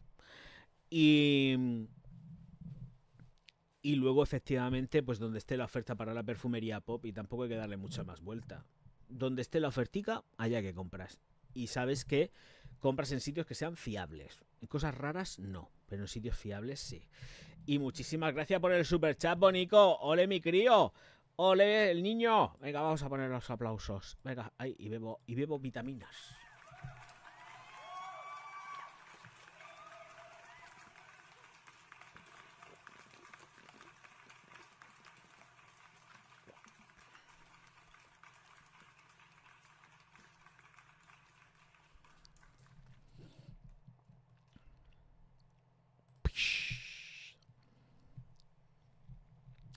Y luego, efectivamente, pues donde esté la oferta para la perfumería pop, y tampoco hay que darle mucha más vuelta. Donde esté la ofertica, allá que compras. Y sabes que compras en sitios que sean fiables. En cosas raras, no. Pero en sitios fiables, sí. Y muchísimas gracias por el super chat, Bonico. Ole, mi crío. Ole, el niño. Venga, vamos a poner los aplausos. Venga, ahí, y bebo vitaminas.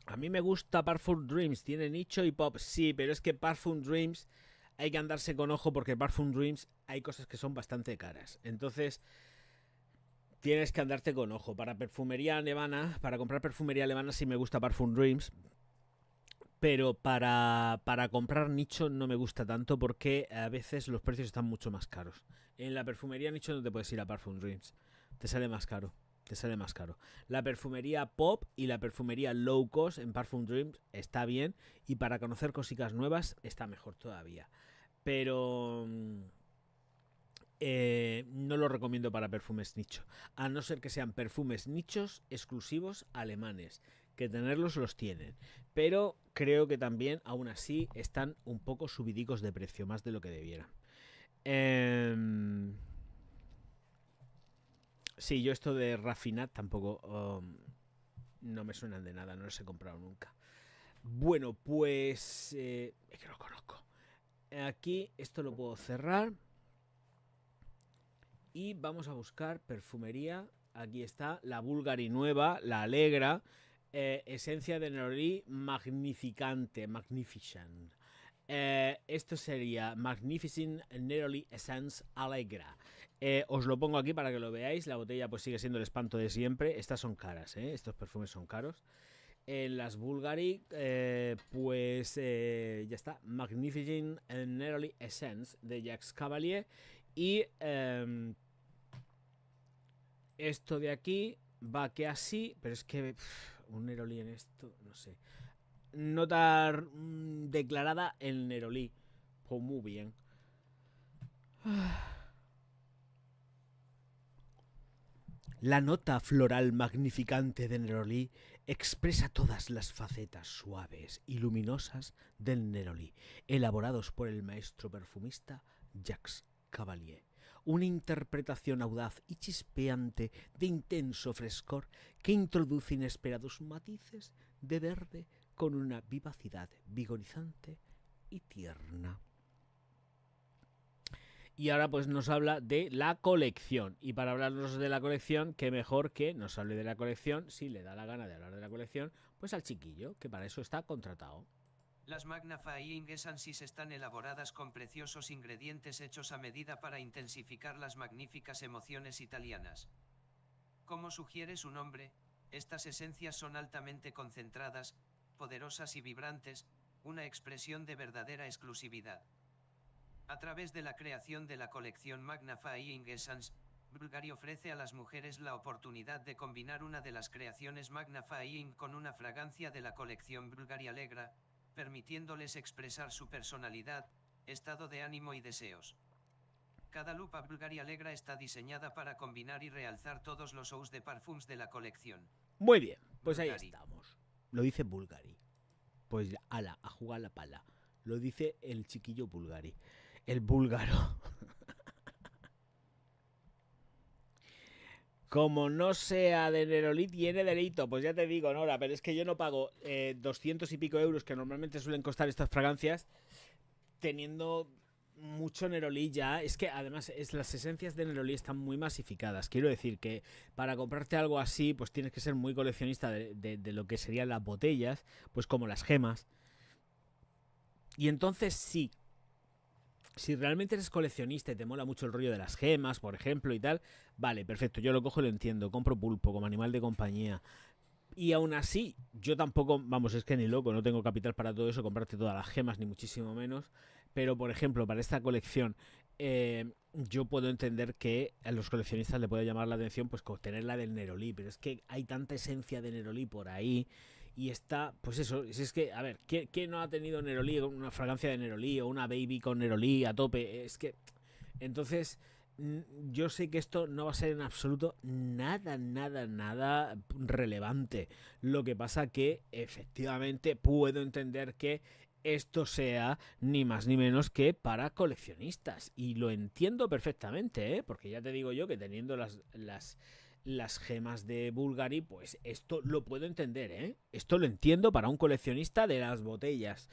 A mí me gusta Parfum Dreams, tiene nicho y pop, sí, pero es que Parfum Dreams hay que andarse con ojo porque Parfum Dreams hay cosas que son bastante caras. Entonces tienes que andarte con ojo. Para perfumería alemana, para comprar perfumería alemana sí me gusta Parfum Dreams, pero para comprar nicho no me gusta tanto porque a veces los precios están mucho más caros. En la perfumería nicho no te puedes ir a Parfum Dreams, te sale más caro. Te sale más caro. La perfumería pop y la perfumería low cost en Parfum Dreams está bien y para conocer cositas nuevas está mejor todavía. Pero no lo recomiendo para perfumes nicho. A no ser que sean perfumes nichos exclusivos alemanes. Que tenerlos los tienen. Pero creo que también, aún así, están un poco subidicos de precio, más de lo que debieran. Sí, yo esto de Raffinat tampoco no me suenan de nada, no los he comprado nunca. Bueno, pues es que lo conozco. Aquí esto lo puedo cerrar. Y vamos a buscar perfumería. Aquí está la Bulgari nueva, la Alegra. Esencia de Neroli Magnificante, Magnificent. Esto sería Magnificent Neroli Essence Allegra. Os lo pongo aquí para que lo veáis. La botella pues sigue siendo el espanto de siempre. Estas son caras, estos perfumes son caros. En las Bulgari, pues ya está. Magnificent Neroli Essence de Jacques Cavalier. Y esto de aquí va que así, pero es que un Neroli en esto, no sé. Nota declarada el Neroli. Pues muy bien. La nota floral magnificante de Neroli expresa todas las facetas suaves y luminosas del Neroli, elaborados por el maestro perfumista Jacques Cavalier. Una interpretación audaz y chispeante de intenso frescor que introduce inesperados matices de verde con una vivacidad vigorizante y tierna. Y ahora pues nos habla de la colección. Y para hablarnos de la colección, qué mejor que nos hable de la colección, si le da la gana de hablar de la colección, pues al chiquillo, que para eso está contratado. Las Magna Flying Essences están elaboradas con preciosos ingredientes hechos a medida para intensificar las magníficas emociones italianas. Como sugiere su nombre, estas esencias son altamente concentradas, poderosas y vibrantes, una expresión de verdadera exclusividad. A través de la creación de la colección Magna Flying Essence, Bulgari ofrece a las mujeres la oportunidad de combinar una de las creaciones Magna Flying con una fragancia de la colección Bulgari Alegra, permitiéndoles expresar su personalidad, estado de ánimo y deseos. Cada lupa Bulgari Alegra está diseñada para combinar y realzar todos los eaux de parfums de la colección. Muy bien, pues Bulgari. ahí estamos. Lo dice Bulgari. Pues ala, a jugar la pala. Lo dice el chiquillo Bulgari. El búlgaro. Como no sea de Nerolí, tiene delito. Pues ya te digo, Nora, pero es que yo no pago 200 y pico euros que normalmente suelen costar estas fragancias teniendo mucho Nerolí ya. Es que además las esencias de Nerolí están muy masificadas. Quiero decir que para comprarte algo así, pues tienes que ser muy coleccionista de lo que serían las botellas, pues como las gemas. Y entonces sí, si realmente eres coleccionista y te mola mucho el rollo de las gemas, por ejemplo, y tal, vale, perfecto, yo lo cojo y lo entiendo, compro pulpo como animal de compañía. Y aún así, yo tampoco, vamos, es que ni loco, no tengo capital para todo eso, comprarte todas las gemas, ni muchísimo menos. Pero, por ejemplo, para esta colección, yo puedo entender que a los coleccionistas le puede llamar la atención pues tener la del Nerolí, pero es que hay tanta esencia de Nerolí por ahí y está, pues eso, si es que, a ver, ¿quién no ha tenido Nerolí, una fragancia de Nerolí o una baby con Nerolí a tope? Es que, entonces, yo sé que esto no va a ser en absoluto nada relevante. Lo que pasa que efectivamente puedo entender que esto sea ni más ni menos que para coleccionistas. Y lo entiendo perfectamente, ¿eh? Porque ya te digo yo que teniendo las gemas de Bulgari, pues esto lo puedo entender, ¿eh? Esto lo entiendo para un coleccionista de las botellas.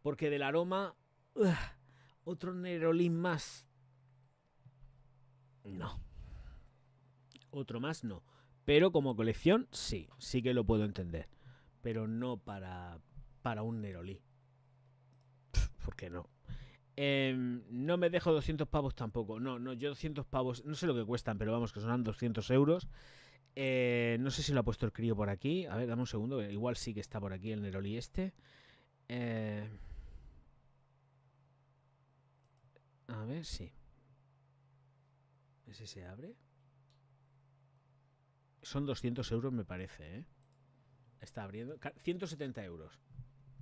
Porque del aroma, otro Nerolín más. No. Otro más no. Pero como colección, sí que lo puedo entender. Pero no para un Nerolí. ¿Por qué no? No me dejo 200 pavos tampoco. No, yo 200 pavos, no sé lo que cuestan, pero vamos, que son 200 euros. No sé si lo ha puesto el crío por aquí. A ver, dame un segundo. Igual sí que está por aquí el Neroli este. A ver, sí. ¿Ese se abre? Son 200 euros, me parece, ¿eh? Está abriendo. 170 euros.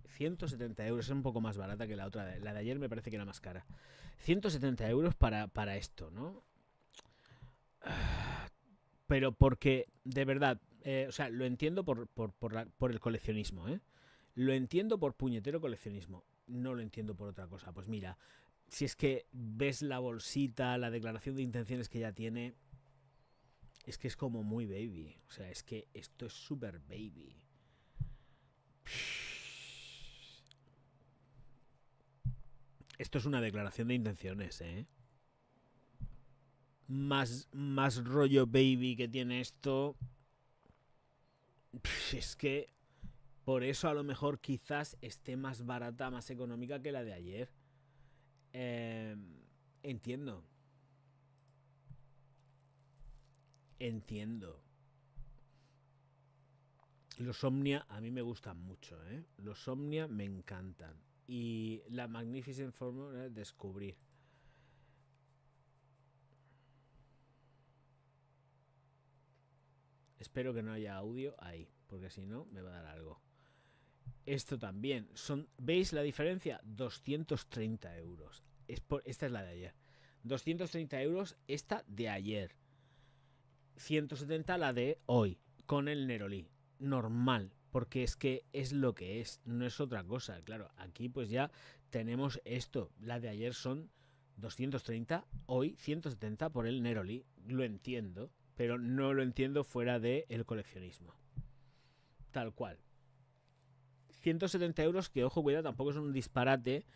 170 euros, es un poco más barata que la otra. La de ayer me parece que era más cara. 170 euros para esto, ¿no? Pero porque, de verdad, o sea, lo entiendo por el coleccionismo, ¿eh? Lo entiendo por puñetero coleccionismo. No lo entiendo por otra cosa. Pues mira, si es que ves la bolsita, la declaración de intenciones que ya tiene, es que es como muy baby. O sea, es que esto es súper baby. Esto es una declaración de intenciones, ¿eh? Más rollo baby que tiene esto. Es que por eso a lo mejor quizás esté más barata, más económica que la de ayer. Eh, entiendo. Entiendo. Los Omnia a mí me gustan mucho, ¿eh? Los Omnia me encantan. Y la Magnificent Formula es descubrir. Espero que no haya audio ahí, porque si no me va a dar algo. Esto también. ¿Veis la diferencia? 230 euros. Esta es la de ayer. 230 euros esta de ayer. 170 la de hoy, con el Nerolí. Normal, porque es que es lo que es, no es otra cosa. Claro, aquí pues ya tenemos esto. La de ayer son 230, hoy 170 por el Nerolí. Lo entiendo, pero no lo entiendo fuera del coleccionismo. Tal cual. 170 euros, que ojo, cuidado, tampoco es un disparate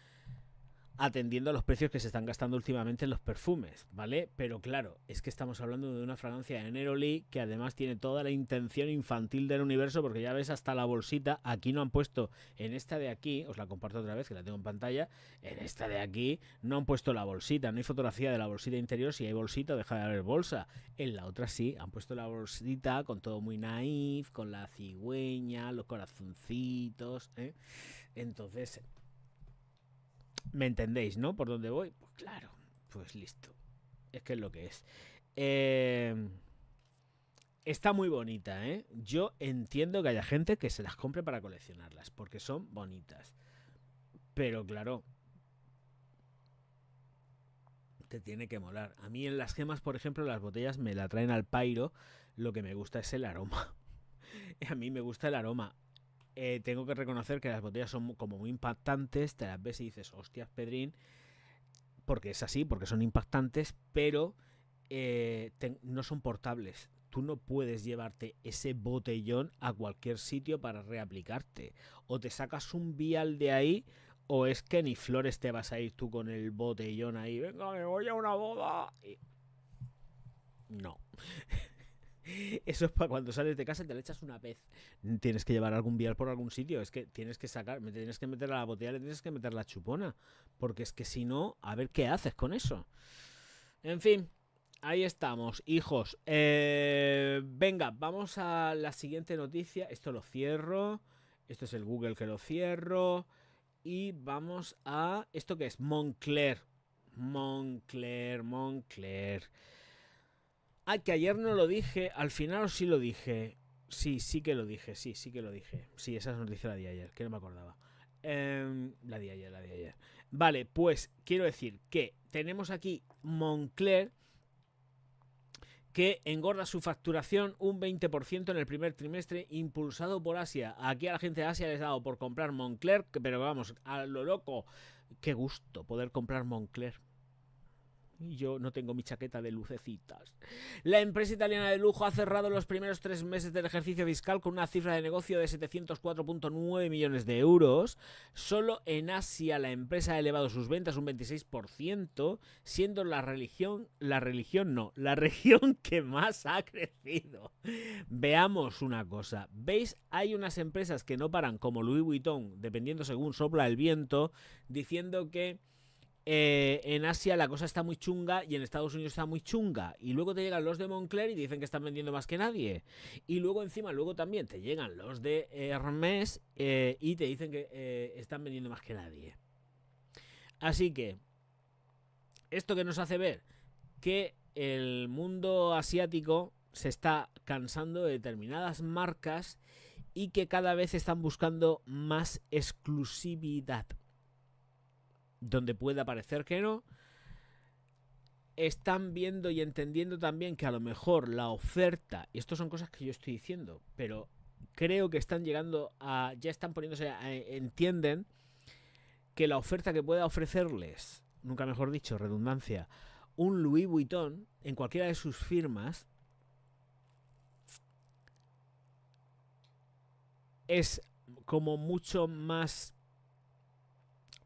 atendiendo a los precios que se están gastando últimamente en los perfumes, ¿vale? Pero claro, es que estamos hablando de una fragancia de Neroli que además tiene toda la intención infantil del universo, porque ya ves hasta la bolsita, aquí no han puesto, en esta de aquí, os la comparto otra vez que la tengo en pantalla, en esta de aquí no han puesto la bolsita, no hay fotografía de la bolsita interior, si hay bolsita deja de haber bolsa, en la otra sí, han puesto la bolsita con todo muy naif, con la cigüeña, los corazoncitos, ¿eh? Entonces... ¿me entendéis, no? ¿Por dónde voy? Pues claro, pues listo. Es que es lo que es. Está muy bonita, ¿eh? Yo entiendo que haya gente que se las compre para coleccionarlas, porque son bonitas. Pero claro, te tiene que molar. A mí en las gemas, por ejemplo, las botellas me la traen al pairo. Lo que me gusta es el aroma. A mí me gusta el aroma. Tengo que reconocer que las botellas son como muy impactantes. Te las ves y dices, hostias, Pedrín. porque es así, porque son impactantes, pero no son portables. Tú no puedes llevarte ese botellón a cualquier sitio para reaplicarte. O te sacas un vial de ahí, o es que ni flores te vas a ir tú con el botellón ahí. Venga, me voy a una boda. No. Eso es para cuando sales de casa y te le echas una pez. Tienes que llevar algún vial por algún sitio. Es que tienes que sacar, me tienes que meter a la botella, le tienes que meter la chupona. Porque es que si no, a ver qué haces con eso. En fin. Ahí estamos, hijos. Venga, vamos a la siguiente noticia. Esto lo cierro. Esto es el Google que lo cierro. Y vamos a... ¿Esto qué es? Moncler. Moncler. Ah, que ayer no lo dije. Al final sí lo dije. Sí que lo dije. Sí que lo dije. Sí, esa es noticia la de ayer, que no me acordaba. La de ayer. Vale, pues quiero decir que tenemos aquí Moncler, que engorda su facturación un 20% en el primer trimestre, impulsado por Asia. Aquí a la gente de Asia les ha dado por comprar Moncler, pero vamos, a lo loco. Qué gusto poder comprar Moncler. Y yo no tengo mi chaqueta de lucecitas. La empresa italiana de lujo ha cerrado los primeros 3 meses del ejercicio fiscal con una cifra de negocio de 704,9 millones de euros. Solo en Asia la empresa ha elevado sus ventas un 26%, siendo la región que más ha crecido. Veamos una cosa. ¿Veis? Hay unas empresas que no paran, como Louis Vuitton, dependiendo según sopla el viento, diciendo que en Asia la cosa está muy chunga y en Estados Unidos está muy chunga. Y luego te llegan los de Moncler y dicen que están vendiendo más que nadie. Y luego encima, también te llegan los de Hermès y te dicen que están vendiendo más que nadie. Así que, esto que nos hace ver que el mundo asiático se está cansando de determinadas marcas y que cada vez están buscando más exclusividad. Donde pueda parecer que no, están viendo y entendiendo también que a lo mejor la oferta, y esto son cosas que yo estoy diciendo, pero creo que están llegando a, ya están poniéndose, entienden que la oferta que pueda ofrecerles, nunca mejor dicho, redundancia, un Louis Vuitton en cualquiera de sus firmas, es como mucho más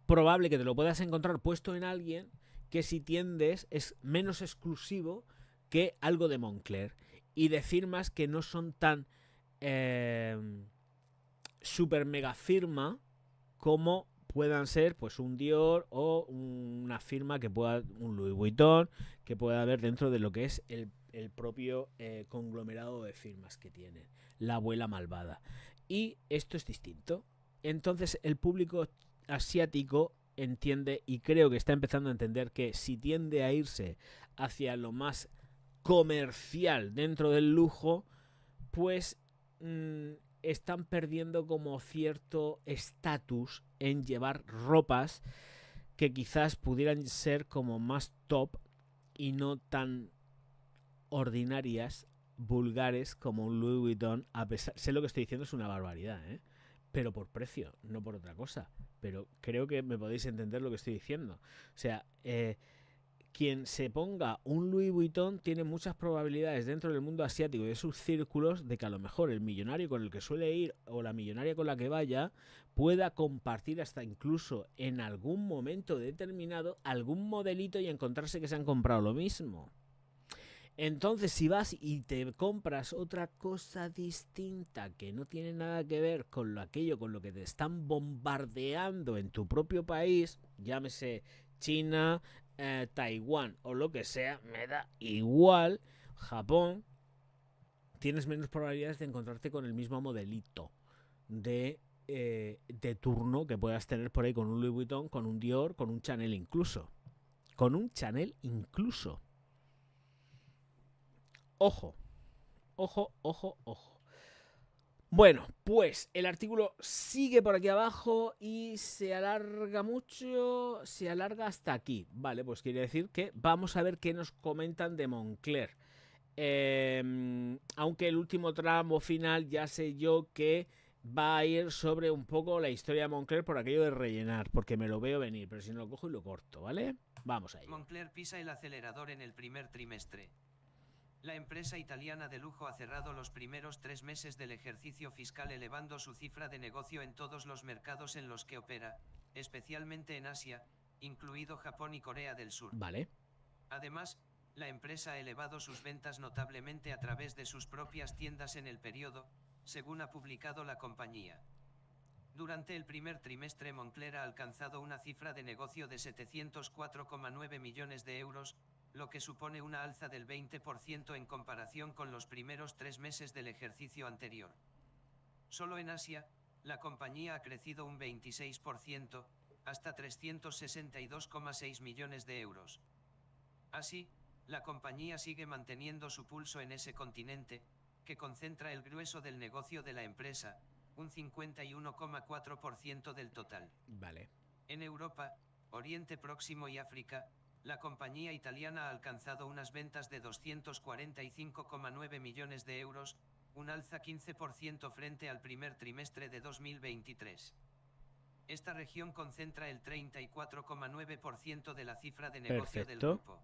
probable que te lo puedas encontrar puesto en alguien que, si tiendes, es menos exclusivo que algo de Moncler y de firmas que no son tan super mega firma como puedan ser pues un Dior o una firma que pueda, un Louis Vuitton, que pueda haber dentro de lo que es el propio conglomerado de firmas que tienen, la abuela malvada. Y esto es distinto. Entonces el público asiático entiende, y creo que está empezando a entender, que si tiende a irse hacia lo más comercial dentro del lujo, pues están perdiendo como cierto estatus en llevar ropas que quizás pudieran ser como más top y no tan ordinarias, vulgares como un Louis Vuitton. A pesar, sé lo que estoy diciendo, es una barbaridad, pero por precio, no por otra cosa. Pero creo que me podéis entender lo que estoy diciendo. O sea, quien se ponga un Louis Vuitton tiene muchas probabilidades dentro del mundo asiático y de sus círculos de que a lo mejor el millonario con el que suele ir o la millonaria con la que vaya pueda compartir hasta incluso en algún momento determinado algún modelito y encontrarse que se han comprado lo mismo. Entonces, si vas y te compras otra cosa distinta que no tiene nada que ver con aquello con lo que te están bombardeando en tu propio país, llámese China, Taiwán o lo que sea, me da igual, Japón, tienes menos probabilidades de encontrarte con el mismo modelito de turno que puedas tener por ahí con un Louis Vuitton, con un Dior, con un Chanel incluso. Con un Chanel incluso. Ojo. Bueno, pues el artículo sigue por aquí abajo y se alarga mucho, se alarga hasta aquí. Vale, pues quiere decir que vamos a ver qué nos comentan de Moncler. Aunque el último tramo final ya sé yo que va a ir sobre un poco la historia de Moncler por aquello de rellenar, porque me lo veo venir, pero si no lo cojo y lo corto, ¿vale? Vamos a ello. Moncler pisa el acelerador en el primer trimestre. La empresa italiana de lujo ha cerrado los primeros 3 meses del ejercicio fiscal elevando su cifra de negocio en todos los mercados en los que opera, especialmente en Asia, incluido Japón y Corea del Sur. Vale. Además, la empresa ha elevado sus ventas notablemente a través de sus propias tiendas en el periodo, según ha publicado la compañía. Durante el primer trimestre Moncler ha alcanzado una cifra de negocio de 704,9 millones de euros, lo que supone una alza del 20% en comparación con los primeros 3 meses del ejercicio anterior. Solo en Asia, la compañía ha crecido un 26%, hasta 362,6 millones de euros. Así, la compañía sigue manteniendo su pulso en ese continente, que concentra el grueso del negocio de la empresa, un 51,4% del total. Vale. En Europa, Oriente Próximo y África, la compañía italiana ha alcanzado unas ventas de 245,9 millones de euros, un alza 15% frente al primer trimestre de 2023. Esta región concentra el 34,9% de la cifra de negocio del grupo.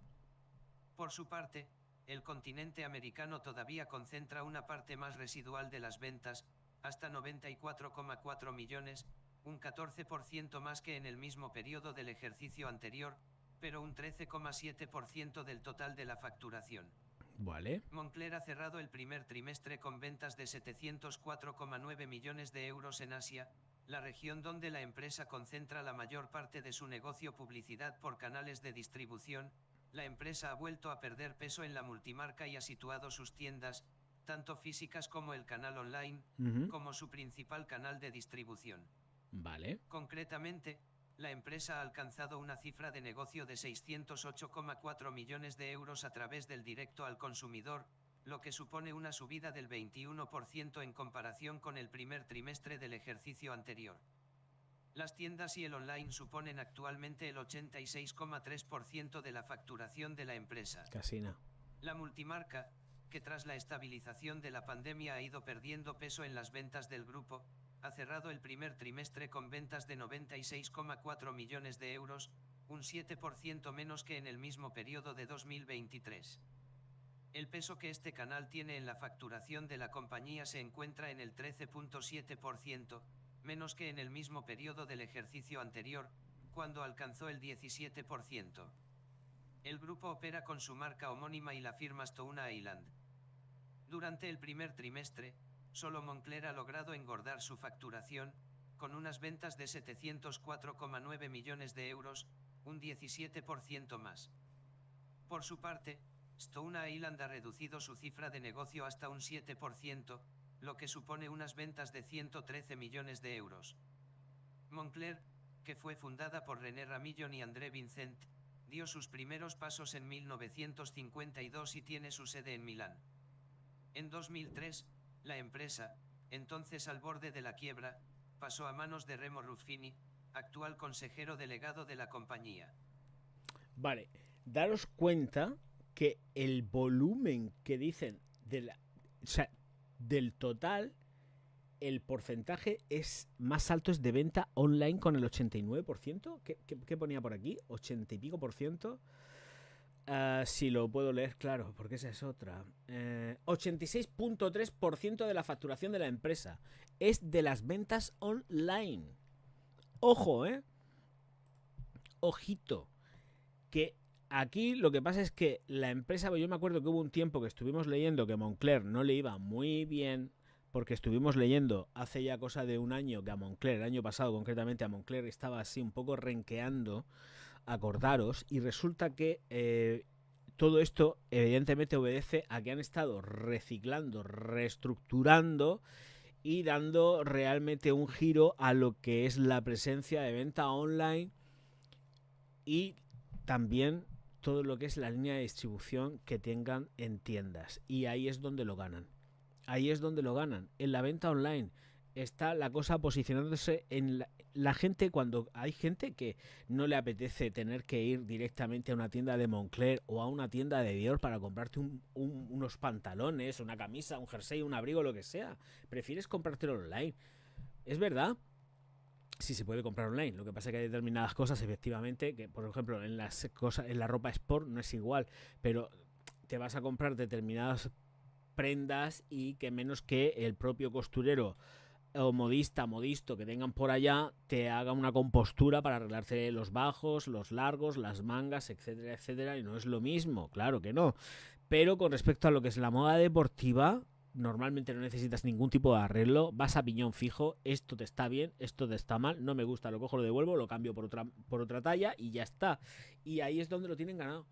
Por su parte, el continente americano todavía concentra una parte más residual de las ventas, hasta 94,4 millones, un 14% más que en el mismo periodo del ejercicio anterior, pero un 13,7% del total de la facturación. Vale. Moncler ha cerrado el primer trimestre con ventas de 704,9 millones de euros en Asia, la región donde la empresa concentra la mayor parte de su negocio. Publicidad por canales de distribución. La empresa ha vuelto a perder peso en la multimarca y ha situado sus tiendas, tanto físicas como el canal online, como su principal canal de distribución. Vale. Concretamente, la empresa ha alcanzado una cifra de negocio de 608,4 millones de euros a través del directo al consumidor, lo que supone una subida del 21% en comparación con el primer trimestre del ejercicio anterior. Las tiendas y el online suponen actualmente el 86,3% de la facturación de la empresa. Casi nada. La multimarca, que tras la estabilización de la pandemia ha ido perdiendo peso en las ventas del grupo, ha cerrado el primer trimestre con ventas de 96,4 millones de euros, un 7% menos que en el mismo periodo de 2023. El peso que este canal tiene en la facturación de la compañía se encuentra en el 13,7%, menos que en el mismo periodo del ejercicio anterior, cuando alcanzó el 17%. El grupo opera con su marca homónima y la firma Stone Island. Durante el primer trimestre, solo Moncler ha logrado engordar su facturación, con unas ventas de 704,9 millones de euros, un 17% más. Por su parte, Stone Island ha reducido su cifra de negocio hasta un 7%, lo que supone unas ventas de 113 millones de euros. Moncler, que fue fundada por René Ramillon y André Vincent, dio sus primeros pasos en 1952 y tiene su sede en Milán. En 2003, la empresa, entonces al borde de la quiebra, pasó a manos de Remo Ruffini, actual consejero delegado de la compañía. Vale, daros cuenta que el volumen que dicen del total, el porcentaje es más alto es de venta online con el 89%. ¿Qué ponía por aquí? 80 y pico por ciento. Si lo puedo leer, claro, porque esa es otra. 86,3% de la facturación de la empresa es de las ventas online. Ojo, ojito. Que aquí lo que pasa es que la empresa, yo me acuerdo que hubo un tiempo que estuvimos leyendo que Moncler no le iba muy bien, porque estuvimos leyendo hace ya cosa de un año que a Moncler, el año pasado concretamente, a Moncler estaba así un poco renqueando, acordaros, y resulta que todo esto evidentemente obedece a que han estado reciclando, reestructurando y dando realmente un giro a lo que es la presencia de venta online y también todo lo que es la línea de distribución que tengan en tiendas. Y ahí es donde lo ganan. Ahí es donde lo ganan. En la venta online está la cosa posicionándose en la gente, cuando hay gente que no le apetece tener que ir directamente a una tienda de Moncler o a una tienda de Dior para comprarte unos pantalones, una camisa, un jersey, un abrigo, lo que sea. Prefieres comprártelo online. Es verdad. Sí, se puede comprar online. Lo que pasa es que hay determinadas cosas, efectivamente, que por ejemplo en las cosas, en la ropa sport no es igual, pero te vas a comprar determinadas prendas y que menos que el propio costurero o modista, modisto que tengan por allá te haga una compostura para arreglarse los bajos, los largos, las mangas, etcétera, etcétera, y no es lo mismo, claro que no. Pero con respecto a lo que es la moda deportiva, normalmente no necesitas ningún tipo de arreglo, vas a piñón fijo, esto te está bien, esto te está mal, no me gusta, lo cojo, lo devuelvo, lo cambio por otra talla y ya está. Y ahí es donde lo tienen ganado.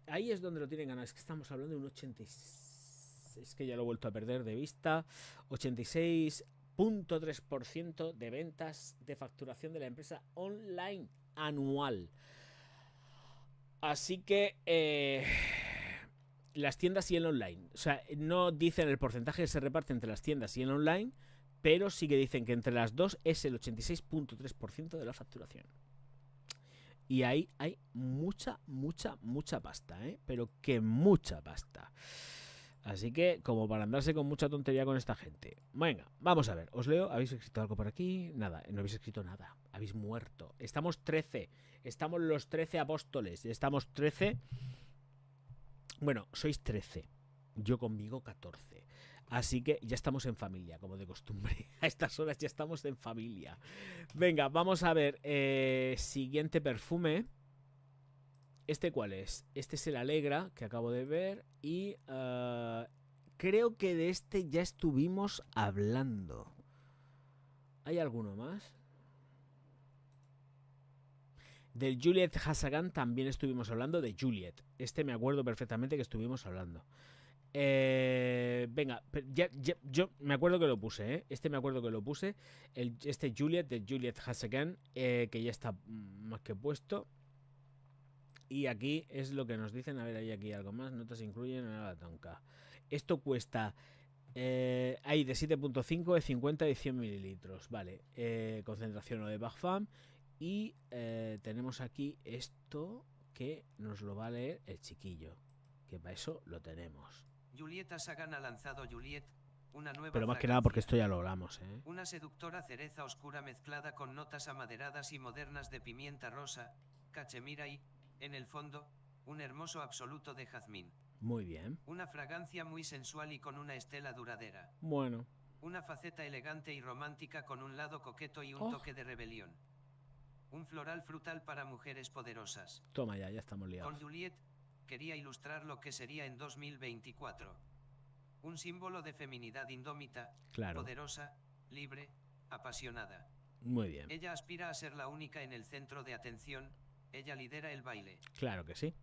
Ahí es donde lo tienen ganado. Es que estamos hablando de un 86, es que ya lo he vuelto a perder de vista, 86,3% de ventas de facturación de la empresa online anual. Así que las tiendas y el online. O sea, no dicen el porcentaje que se reparte entre las tiendas y el online, pero sí que dicen que entre las dos es el 86,3% de la facturación. Y ahí hay mucha, mucha, mucha pasta, ¿eh? Pero que mucha pasta. Así que, como para andarse con mucha tontería con esta gente. Venga, vamos a ver. Os leo. ¿Habéis escrito algo por aquí? Nada, no habéis escrito nada. Habéis muerto. Estamos 13. Estamos los 13 apóstoles. Estamos 13. Bueno, sois 13. Yo conmigo 14. Así que ya estamos en familia, como de costumbre. A estas horas ya estamos en familia. Venga, vamos a ver. Siguiente perfume. ¿Este cuál es? Este es el Alegra, que acabo de ver. Y creo que de este ya estuvimos hablando. ¿Hay alguno más? Del Juliet Hassagan también estuvimos hablando. De Juliet. Este me acuerdo perfectamente que estuvimos hablando. Venga, yo me acuerdo que lo puse, ¿eh? Este me acuerdo que lo puse. Este Juliet, de Juliet Hassagan, que ya está más que puesto. Y aquí es lo que nos dicen. A ver, hay aquí algo más. Notas incluyen a la tonka. Esto cuesta. Hay de 7,5, de 50 y 100 mililitros. Vale. Concentración o de Parfum. Y tenemos aquí esto que nos lo va a leer el chiquillo. Que para eso lo tenemos. Juliet Hassagan ha lanzado Juliet, una nueva Pero más fragancia. que nada porque esto ya lo hablamos, ¿eh? Una seductora cereza oscura mezclada con notas amaderadas y modernas de pimienta rosa, cachemira y, en el fondo, un hermoso absoluto de jazmín. Muy bien. Una fragancia muy sensual y con una estela duradera. Bueno. Una faceta elegante y romántica con un lado coqueto y un toque de rebelión. Un floral frutal para mujeres poderosas. Toma ya estamos liados. Con Juliet, quería ilustrar lo que sería en 2024. Un símbolo de feminidad indómita, claro. Poderosa, libre, apasionada. Muy bien. Ella aspira a ser la única en el centro de atención, ella lidera el baile. Claro que sí.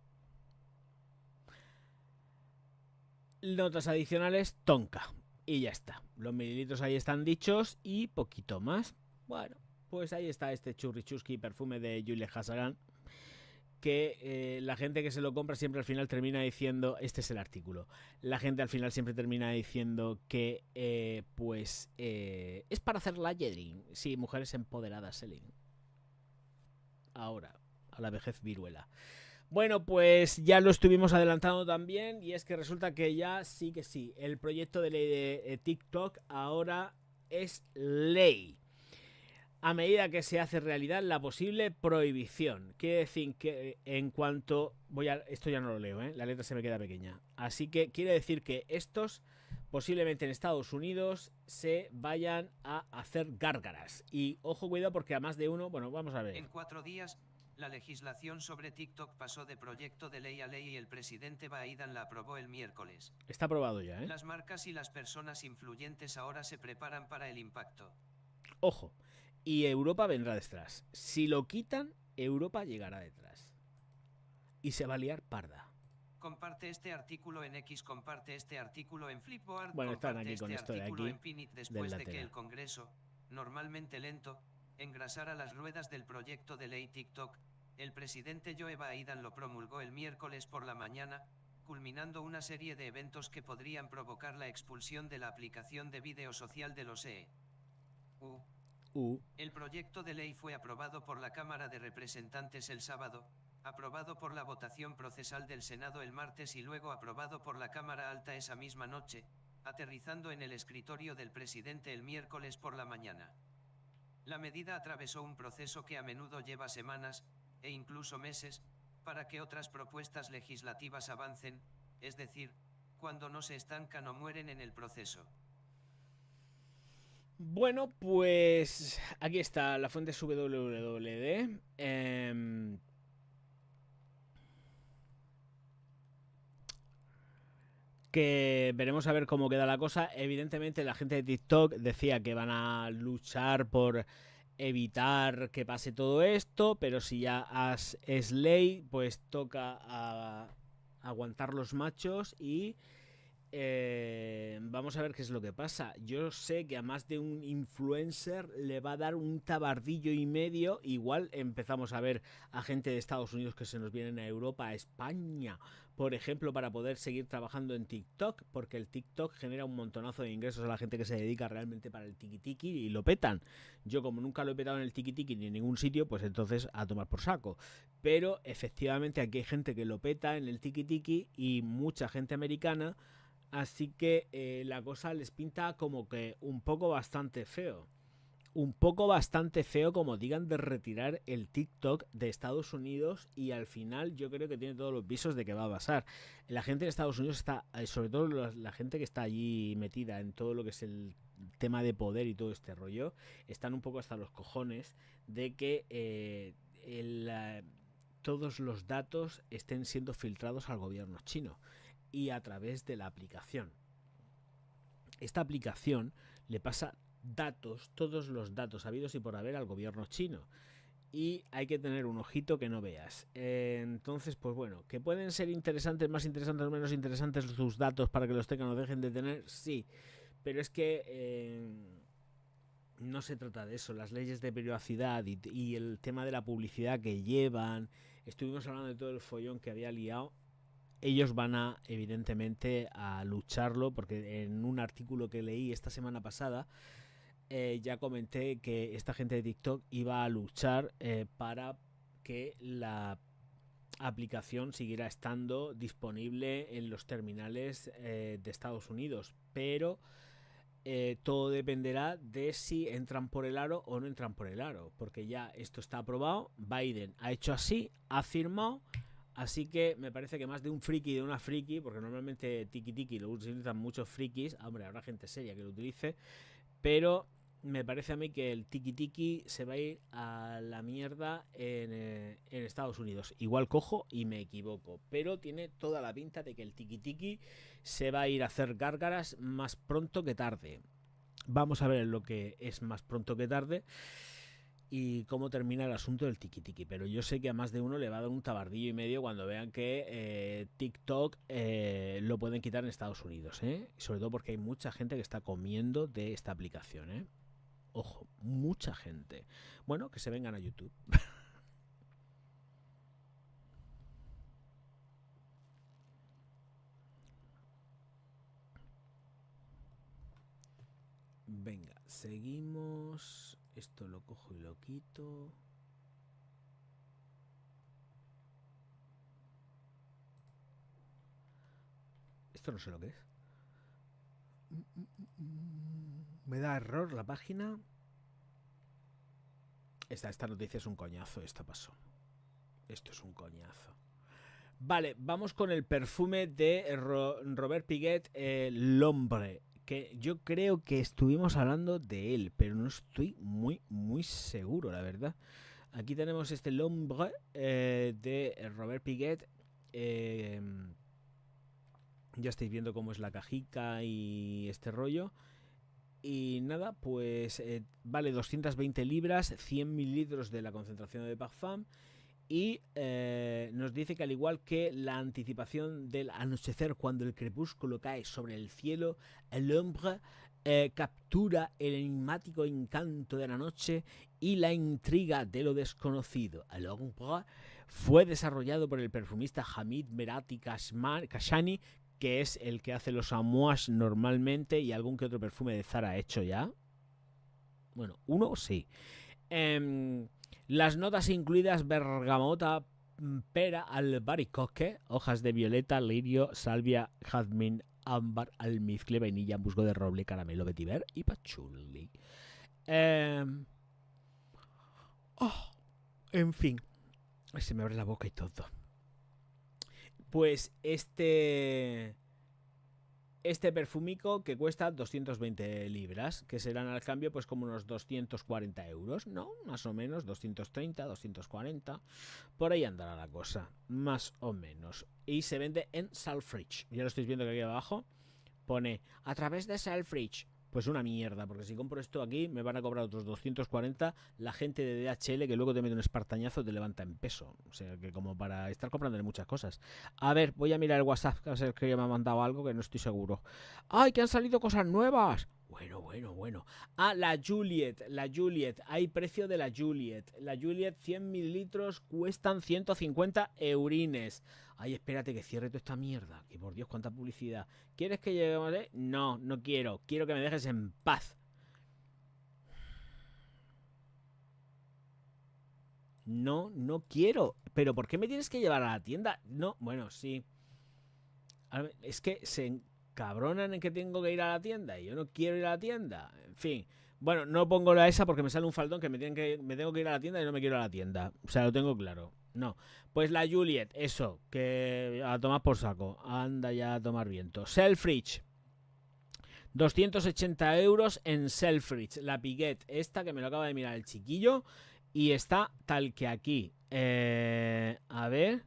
Notas adicionales, tonka. Y ya está. Los mililitros ahí están dichos y poquito más. Bueno, pues ahí está este churrichusky perfume de Juliet Hassagan. Que la gente que se lo compra siempre al final termina diciendo, este es el artículo, la gente al final siempre termina diciendo que es para hacer layering. Sí, mujeres empoderadas, Selling. Ahora, a la vejez viruela. Bueno, pues ya lo estuvimos adelantando también y es que resulta que ya sí que sí, el proyecto de ley de TikTok ahora es ley. A medida que se hace realidad la posible prohibición. Quiere decir que en cuanto... esto ya no lo leo, ¿eh? La letra se me queda pequeña. Así que quiere decir que estos posiblemente en Estados Unidos se vayan a hacer gárgaras. Y ojo, cuidado, porque a más de uno... Bueno, vamos a ver. En 4 días, la legislación sobre TikTok pasó de proyecto de ley a ley y el presidente Biden la aprobó el miércoles. Está aprobado ya, ¿eh? Las marcas y las personas influyentes ahora se preparan para el impacto. Ojo. Y Europa vendrá detrás. Si lo quitan, Europa llegará detrás. Y se va a liar parda. Comparte este artículo en X, comparte este artículo en Flipboard, bueno, están aquí este con esto de aquí. En Pinit después de que el Congreso, normalmente lento, engrasara las ruedas del proyecto de ley TikTok, el presidente Joe Biden lo promulgó el miércoles por la mañana, culminando una serie de eventos que podrían provocar la expulsión de la aplicación de vídeo social de los EU. El proyecto de ley fue aprobado por la Cámara de Representantes el sábado, aprobado por la votación procesal del Senado el martes y luego aprobado por la Cámara Alta esa misma noche, aterrizando en el escritorio del presidente el miércoles por la mañana. La medida atravesó un proceso que a menudo lleva semanas, e incluso meses, para que otras propuestas legislativas avancen, es decir, cuando no se estancan o mueren en el proceso. Bueno, pues aquí está, la fuente es WWD. Que veremos a ver cómo queda la cosa. Evidentemente la gente de TikTok decía que van a luchar por evitar que pase todo esto, pero si ya es ley, pues toca aguantar los machos y vamos a ver qué es lo que pasa. Yo sé que a más de un influencer le va a dar un tabardillo y medio. Igual empezamos a ver a gente de Estados Unidos que se nos vienen a Europa, a España, por ejemplo, para poder seguir trabajando en TikTok, porque el TikTok genera un montonazo de ingresos a la gente que se dedica realmente para el tiki-tiki y lo petan. Yo como nunca lo he petado en el tiki-tiki ni en ningún sitio, pues entonces a tomar por saco. Pero efectivamente aquí hay gente que lo peta en el tiki-tiki y mucha gente americana. Así que la cosa les pinta como que un poco bastante feo. Un poco bastante feo como digan de retirar el TikTok de Estados Unidos y al final yo creo que tiene todos los visos de que va a pasar. La gente de Estados Unidos está, sobre todo la gente que está allí metida en todo lo que es el tema de poder y todo este rollo, están un poco hasta los cojones de que todos los datos estén siendo filtrados al gobierno chino y a través de la aplicación. Esta aplicación le pasa datos, todos los datos habidos y por haber al gobierno chino. Y hay que tener un ojito que no veas. Entonces, pues bueno, que pueden ser interesantes, más interesantes o menos interesantes sus datos para que los tengan o dejen de tener, sí. Pero es que no se trata de eso. Las leyes de privacidad y el tema de la publicidad que llevan. Estuvimos hablando de todo el follón que había liado. Ellos van a, evidentemente, a lucharlo, porque en un artículo que leí esta semana pasada, ya comenté que esta gente de TikTok iba a luchar para que la aplicación siguiera estando disponible en los terminales de Estados Unidos, pero todo dependerá de si entran por el aro o no entran por el aro, porque ya esto está aprobado, Biden ha hecho así, ha firmado. Así que me parece que más de un friki de una friki, porque normalmente tiki tiki lo utilizan muchos frikis, hombre, habrá gente seria que lo utilice, pero me parece a mí que el tiki tiki se va a ir a la mierda en Estados Unidos. Igual cojo y me equivoco, pero tiene toda la pinta de que el tiki tiki se va a ir a hacer gárgaras más pronto que tarde. Vamos a ver lo que es más pronto que tarde y cómo termina el asunto del tiki tiki, pero yo sé que a más de uno le va a dar un tabardillo y medio cuando vean que TikTok lo pueden quitar en Estados Unidos, sobre todo porque hay mucha gente que está comiendo de esta aplicación, ojo, mucha gente. Bueno, que se vengan a YouTube. Venga, seguimos. Esto lo cojo y lo quito. Esto no sé lo que es. Me da error la página. Esta noticia es un coñazo. Esta pasó. Esto es un coñazo. Vale, vamos con el perfume de Robert Piguet, L'Ombre. Que yo creo que estuvimos hablando de él, pero no estoy muy seguro, la verdad. Aquí tenemos este L'Ombre de Robert Piguet. Ya estáis viendo cómo es la cajica y este rollo. Y nada, pues vale 220 libras, 100 mililitros de la concentración de parfum. Y nos dice que al igual que la anticipación del anochecer cuando el crepúsculo cae sobre el cielo, el hombre captura el enigmático encanto de la noche y la intriga de lo desconocido. El hombre fue desarrollado por el perfumista Hamid Merati Kashani, que es el que hace los amouage normalmente y algún que otro perfume de Zara hecho ya. Bueno, uno sí. Las notas incluidas: bergamota, pera, albaricoque, hojas de violeta, lirio, salvia, jazmín, ámbar, almizcle, vainilla, musgo de roble, caramelo, vetiver y pachuli. En fin. Se me abre la boca y todo. Pues este perfumico que cuesta 220 libras, que serán al cambio pues como unos 240 euros, ¿no? Más o menos, 230, 240. Por ahí andará la cosa, más o menos. Y se vende en Selfridges. Ya lo estáis viendo que aquí abajo pone a través de Selfridges. Pues una mierda, porque si compro esto aquí me van a cobrar otros 240 la gente de DHL, que luego te mete un espartañazo y te levanta en peso. O sea, que como para estar comprándole muchas cosas. A ver, voy a mirar el WhatsApp, a ver que ya me ha mandado algo que no estoy seguro. ¡Ay, que han salido cosas nuevas! Bueno. Ah, la Juliet. Hay precio de la Juliet. La Juliet 100 mililitros cuestan 150 eurines. Ay, espérate que cierre toda esta mierda. Que por Dios, cuánta publicidad. ¿Quieres que lleguemos? No, no quiero. Quiero que me dejes en paz. No quiero. ¿Pero por qué me tienes que llevar a la tienda? No, bueno, sí. Es que se encabronan en que tengo que ir a la tienda y yo no quiero ir a la tienda. En fin. Bueno, no pongo la esa porque me sale un faldón que me tengo que ir a la tienda y no me quiero ir a la tienda. O sea, lo tengo claro. No. Pues la Juliet, eso, que a tomar por saco. Anda ya a tomar viento. Selfridges. 280 euros en Selfridges. La Piguet, esta que me lo acaba de mirar el chiquillo. Y está tal que aquí. A ver.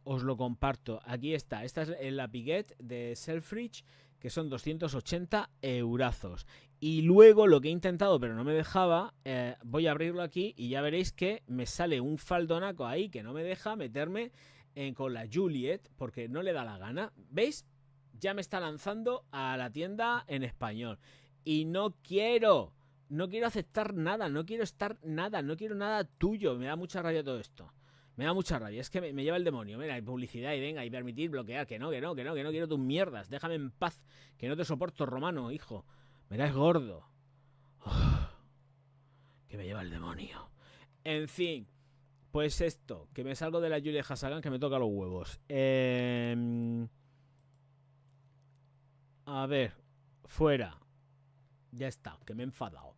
Os lo comparto. Aquí está. Esta es la Piguet de Selfridges, que son 280 eurazos. Y luego lo que he intentado, pero no me dejaba, voy a abrirlo aquí y ya veréis que me sale un faldonaco ahí que no me deja meterme con la Juliet, porque no le da la gana. ¿Veis? Ya me está lanzando a la tienda en español. Y no quiero aceptar nada, no quiero estar nada, no quiero nada tuyo. Me da mucha rabia todo esto. Me da mucha rabia, es que me lleva el demonio. Mira, hay publicidad y venga, y permitir, bloquear. Que no quiero tus mierdas. Déjame en paz, que no te soporto, Romano, hijo. Me caes gordo. Que me lleva el demonio. En fin, pues esto, que me salgo de la Julia Hasagan, que me toca los huevos. A ver, fuera. Ya está, que me he enfadado.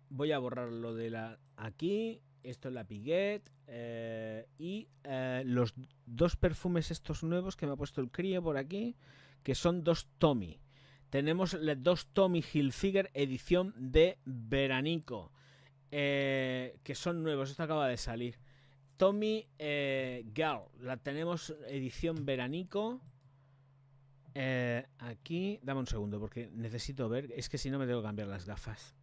Voy a borrar lo de la aquí. Esto es la Piguet. Y los dos perfumes estos nuevos que me ha puesto el crío por aquí, que son dos Tommy. Tenemos dos Tommy Hilfiger edición de veranico, que son nuevos. Esto acaba de salir. Tommy Girl, la tenemos edición veranico. Aquí, dame un segundo porque necesito ver. Es que si no me tengo que cambiar las gafas.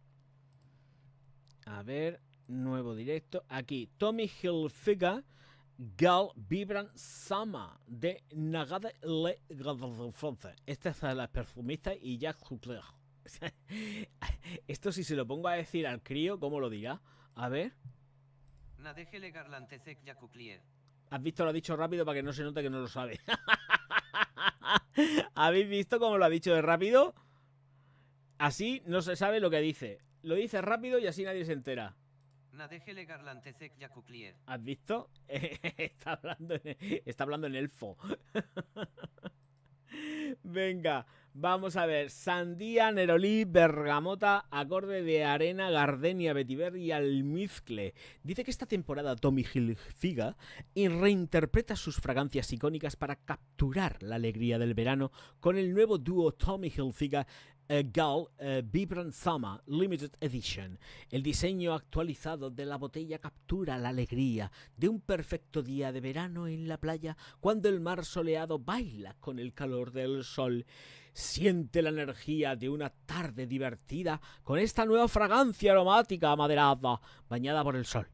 A ver, nuevo directo. Aquí, Tommy Hilfiger Girl Vibrant Summer de Nagade Le Gadalfonce. Esta es la perfumista y Jacques Hucler. Esto si se lo pongo a decir al crío, ¿cómo lo dirá? A ver. Nadejele Garlantecec Yacuclier. ¿Has visto? Lo ha dicho rápido para que no se note que no lo sabe. ¿Habéis visto cómo lo ha dicho de rápido? Así no se sabe lo que dice. Lo dice rápido y así nadie se entera. Nadejele Garlantecec Yacuclier. ¿Has visto? Está hablando en elfo. Venga, vamos a ver. Sandía, Nerolí, bergamota, acorde de arena, gardenia, vetiver y almizcle. Dice que esta temporada Tommy Hilfiger reinterpreta sus fragancias icónicas para capturar la alegría del verano con el nuevo dúo Tommy Hilfiger Girl Vibrant Summer Limited Edition. El diseño actualizado de la botella captura la alegría de un perfecto día de verano en la playa, cuando el mar soleado baila con el calor del sol. Siente la energía de una tarde divertida con esta nueva fragancia aromática amaderada bañada por el sol.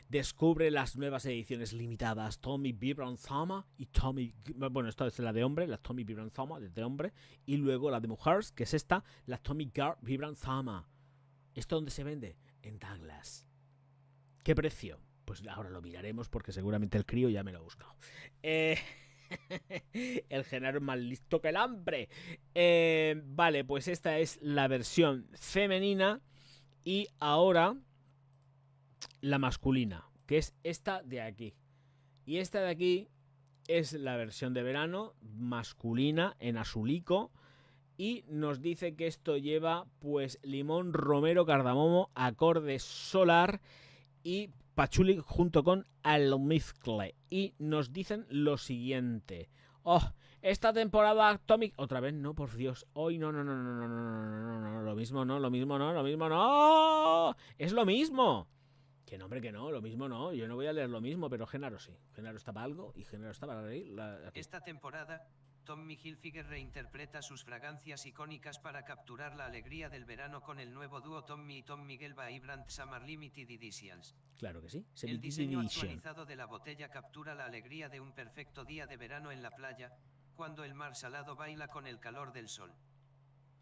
Descubre las nuevas ediciones limitadas Tommy Vibrant Summer y Tommy... Bueno, esta es la de hombre, la Tommy Vibrant Summer de hombre. Y luego la de mujeres, que es esta, la Tommy Girl Vibrant Summer. ¿Esto dónde se vende? En Douglas. ¿Qué precio? Pues ahora lo miraremos porque seguramente el crío ya me lo ha buscado. El Genaro es más listo que el hambre. Vale, pues esta es la versión femenina. Y ahora... la masculina, que es esta de aquí. Y esta de aquí Es la versión de verano masculina en azulico y nos dice que esto lleva pues limón, romero, cardamomo, acorde solar y pachuli junto con almizcle. Y nos dicen lo siguiente. Oh, esta temporada Atomic... Otra vez, no, por Dios. Hoy no. Lo mismo no. Es lo mismo. Que no, hombre, que no, lo mismo no. Yo no voy a leer lo mismo, pero Genaro sí. Genaro está para algo y Genaro está para reír. Esta temporada, Tommy Hilfiger reinterpreta sus fragancias icónicas para capturar la alegría del verano con el nuevo dúo Tommy y Tom Miguel by Brand Summer Limited Editions. Claro que sí. El diseño actualizado de la botella captura la alegría de un perfecto día de verano en la playa, cuando el mar salado baila con el calor del sol.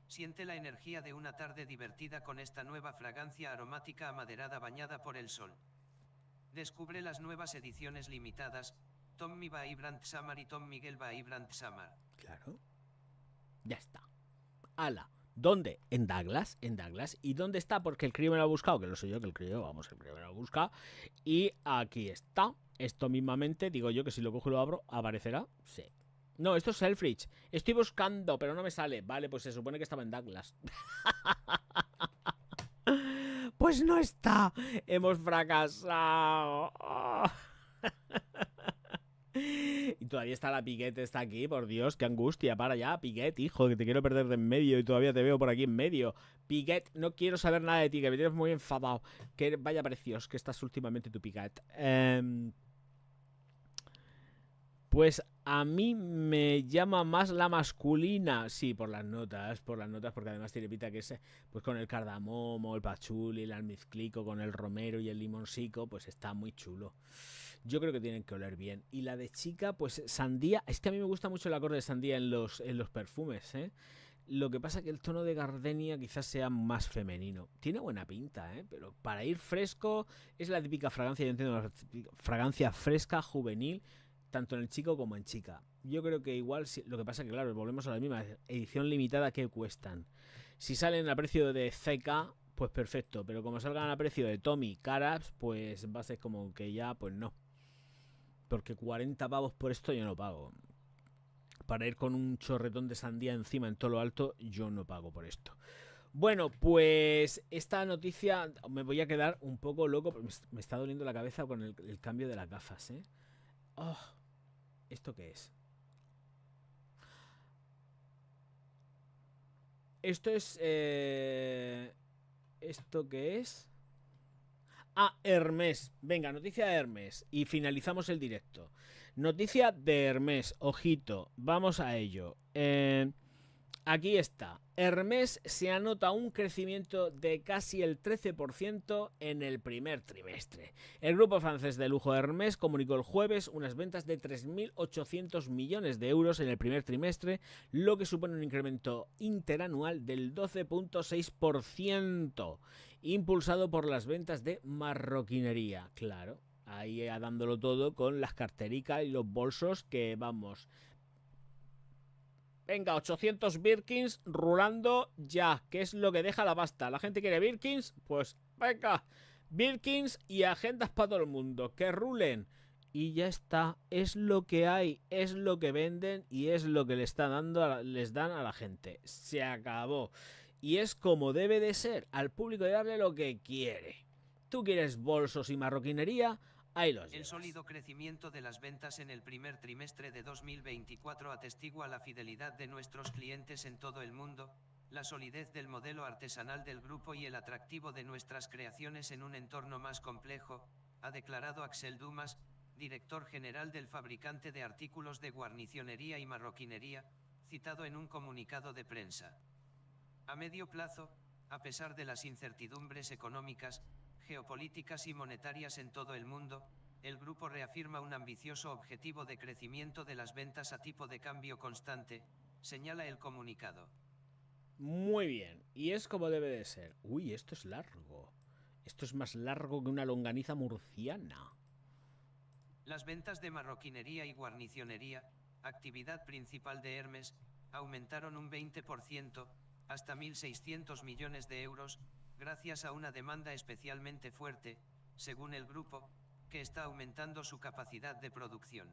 Siente la energía de una tarde divertida con esta nueva fragancia aromática amaderada bañada por el sol. Descubre las nuevas ediciones limitadas, Tommy by Brand Summer y Tom Miguel by Brand Summer. Claro. Ya está. ¡Hala! ¿Dónde? En Douglas. ¿Y dónde está? Porque el crío me lo ha buscado, que lo sé yo, que el crío me lo ha buscado. Y aquí está. Esto mismamente, digo yo que si lo cojo y lo abro, ¿aparecerá? Sí. No, esto es Selfridge. Estoy buscando, pero no me sale. Vale, pues se supone que estaba en Douglas. Pues no está. Hemos fracasado. Y todavía está la Piquet, está aquí, por Dios, qué angustia, para ya, Piquet, hijo, que te quiero perder de en medio y todavía te veo por aquí en medio. Piquet, no quiero saber nada de ti, que me tienes muy enfadado. Que vaya precios que estás últimamente tu Piquet. Pues a mí me llama más la masculina. Sí, por las notas, porque además tiene pinta que es pues con el cardamomo, el pachuli, el almizclico, con el romero y el limoncico, pues está muy chulo. Yo creo que tienen que oler bien. Y la de chica, pues sandía. Es que a mí me gusta mucho el acorde de sandía en los perfumes, ¿eh? Lo que pasa es que el tono de gardenia quizás sea más femenino. Tiene buena pinta, ¿eh? Pero para ir fresco es la típica fragancia, yo entiendo, la fragancia fresca, juvenil, tanto en el chico como en chica. Yo creo que igual, lo que pasa es que claro, volvemos a la misma edición limitada que cuestan. Si salen a precio de CK, pues perfecto, pero como salgan a precio de Tommy, Carabs, pues va a ser como que ya, pues no. Porque 40 pavos por esto yo no pago. Para ir con un chorretón de sandía encima en todo lo alto, yo no pago por esto. Bueno, pues esta noticia me voy a quedar un poco loco. Me está doliendo la cabeza con el cambio de las gafas, ¿eh? Oh, ¿esto qué es? Esto es... ¿Esto qué es? Ah, Hermès. Venga, noticia de Hermès. Y finalizamos el directo. Noticia de Hermès. Ojito, vamos a ello. Aquí está. Hermès se anota un crecimiento de casi el 13% en el primer trimestre. El grupo francés de lujo Hermès comunicó el jueves unas ventas de 3.800 millones de euros en el primer trimestre, lo que supone un incremento interanual del 12.6%, impulsado por las ventas de marroquinería. Claro, ahí dándolo todo con las cartericas y los bolsos que vamos... Venga, 800 Birkins rulando ya, que es lo que deja la pasta. La gente quiere Birkins, pues venga, Birkins y agendas para todo el mundo, que rulen. Y ya está, es lo que hay, es lo que venden y es lo que les dan a la gente. Se acabó. Y es como debe de ser, al público de darle lo que quiere. ¿Tú quieres bolsos y marroquinería? Ahí los llevas. El sólido crecimiento de las ventas en el primer trimestre de 2024 atestigua la fidelidad de nuestros clientes en todo el mundo, la solidez del modelo artesanal del grupo y el atractivo de nuestras creaciones en un entorno más complejo, ha declarado Axel Dumas, director general del fabricante de artículos de guarnicionería y marroquinería, citado en un comunicado de prensa. A medio plazo, a pesar de las incertidumbres económicas, geopolíticas y monetarias en todo el mundo, el grupo reafirma un ambicioso objetivo de crecimiento de las ventas a tipo de cambio constante, señala el comunicado. Muy bien, y es como debe de ser. Uy, esto es largo. Esto es más largo que una longaniza murciana. Las ventas de marroquinería y guarnicionería, actividad principal de Hermès, aumentaron un 20%, hasta 1.600 millones de euros, gracias a una demanda especialmente fuerte, según el grupo, que está aumentando su capacidad de producción.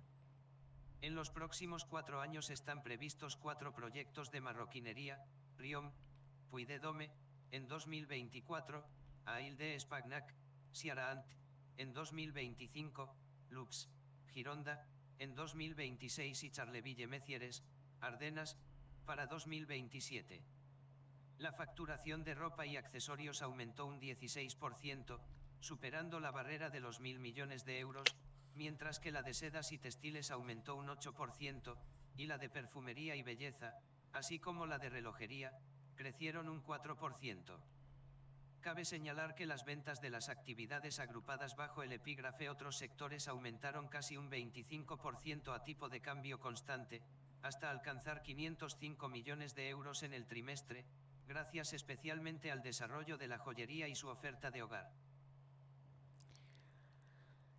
En los próximos 4 años están previstos 4 proyectos de marroquinería, Riom, Puy de Dôme, en 2024, a Ile-d'Espagnac, Siarant, en 2025, Lux, Gironda, en 2026 y Charleville-Mézières, Ardenas, para 2027. La facturación de ropa y accesorios aumentó un 16%, superando la barrera de los 1.000 millones de euros, mientras que la de sedas y textiles aumentó un 8%, y la de perfumería y belleza, así como la de relojería, crecieron un 4%. Cabe señalar que las ventas de las actividades agrupadas bajo el epígrafe otros sectores aumentaron casi un 25% a tipo de cambio constante, hasta alcanzar 505 millones de euros en el trimestre, gracias especialmente al desarrollo de la joyería y su oferta de hogar.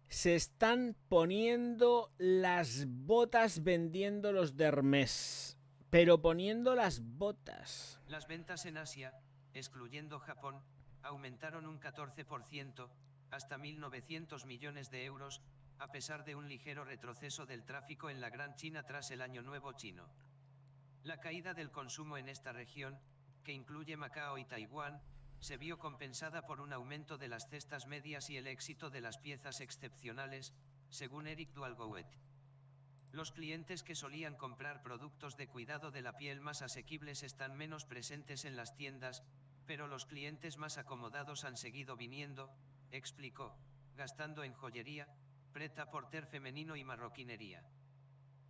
Se están poniendo las botas vendiendo los de Hermès, pero poniendo las botas. Las ventas en Asia, excluyendo Japón, aumentaron un 14%, hasta 1.900 millones de euros, a pesar de un ligero retroceso del tráfico en la Gran China tras el Año Nuevo chino. La caída del consumo en esta región, que incluye Macao y Taiwán, se vio compensada por un aumento de las cestas medias y el éxito de las piezas excepcionales, según Eric Dualgouet. Los clientes que solían comprar productos de cuidado de la piel más asequibles están menos presentes en las tiendas, pero los clientes más acomodados han seguido viniendo, explicó, gastando en joyería, prêt-à-porter femenino y marroquinería.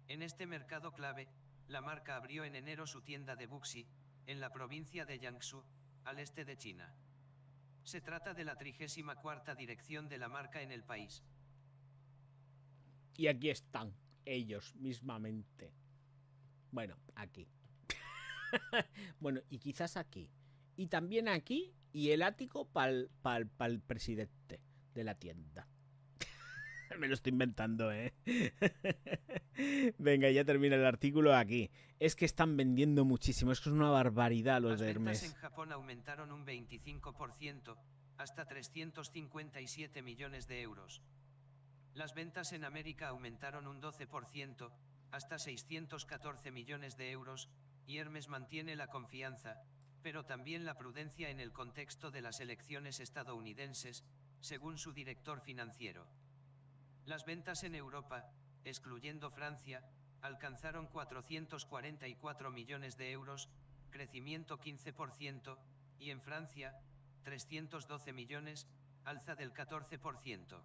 En este mercado clave, la marca abrió en enero su tienda de Buxi, en la provincia de Jiangsu, al este de China. Se trata de la 34ª dirección de la marca en el país. Y aquí están ellos mismamente. Bueno, aquí. Bueno, y quizás aquí. Y también aquí, y el ático para el presidente de la tienda. Me lo estoy inventando, ¿eh? Venga, ya termina el artículo aquí. Es que están vendiendo muchísimo. Es que es una barbaridad los de Hermès. Las ventas en Japón aumentaron un 25%, hasta 357 millones de euros. Las ventas en América aumentaron un 12%, hasta 614 millones de euros, y Hermès mantiene la confianza, pero también la prudencia en el contexto de las elecciones estadounidenses, según su director financiero. Las ventas en Europa, excluyendo Francia, alcanzaron 444 millones de euros, crecimiento 15%, y en Francia, 312 millones, alza del 14%.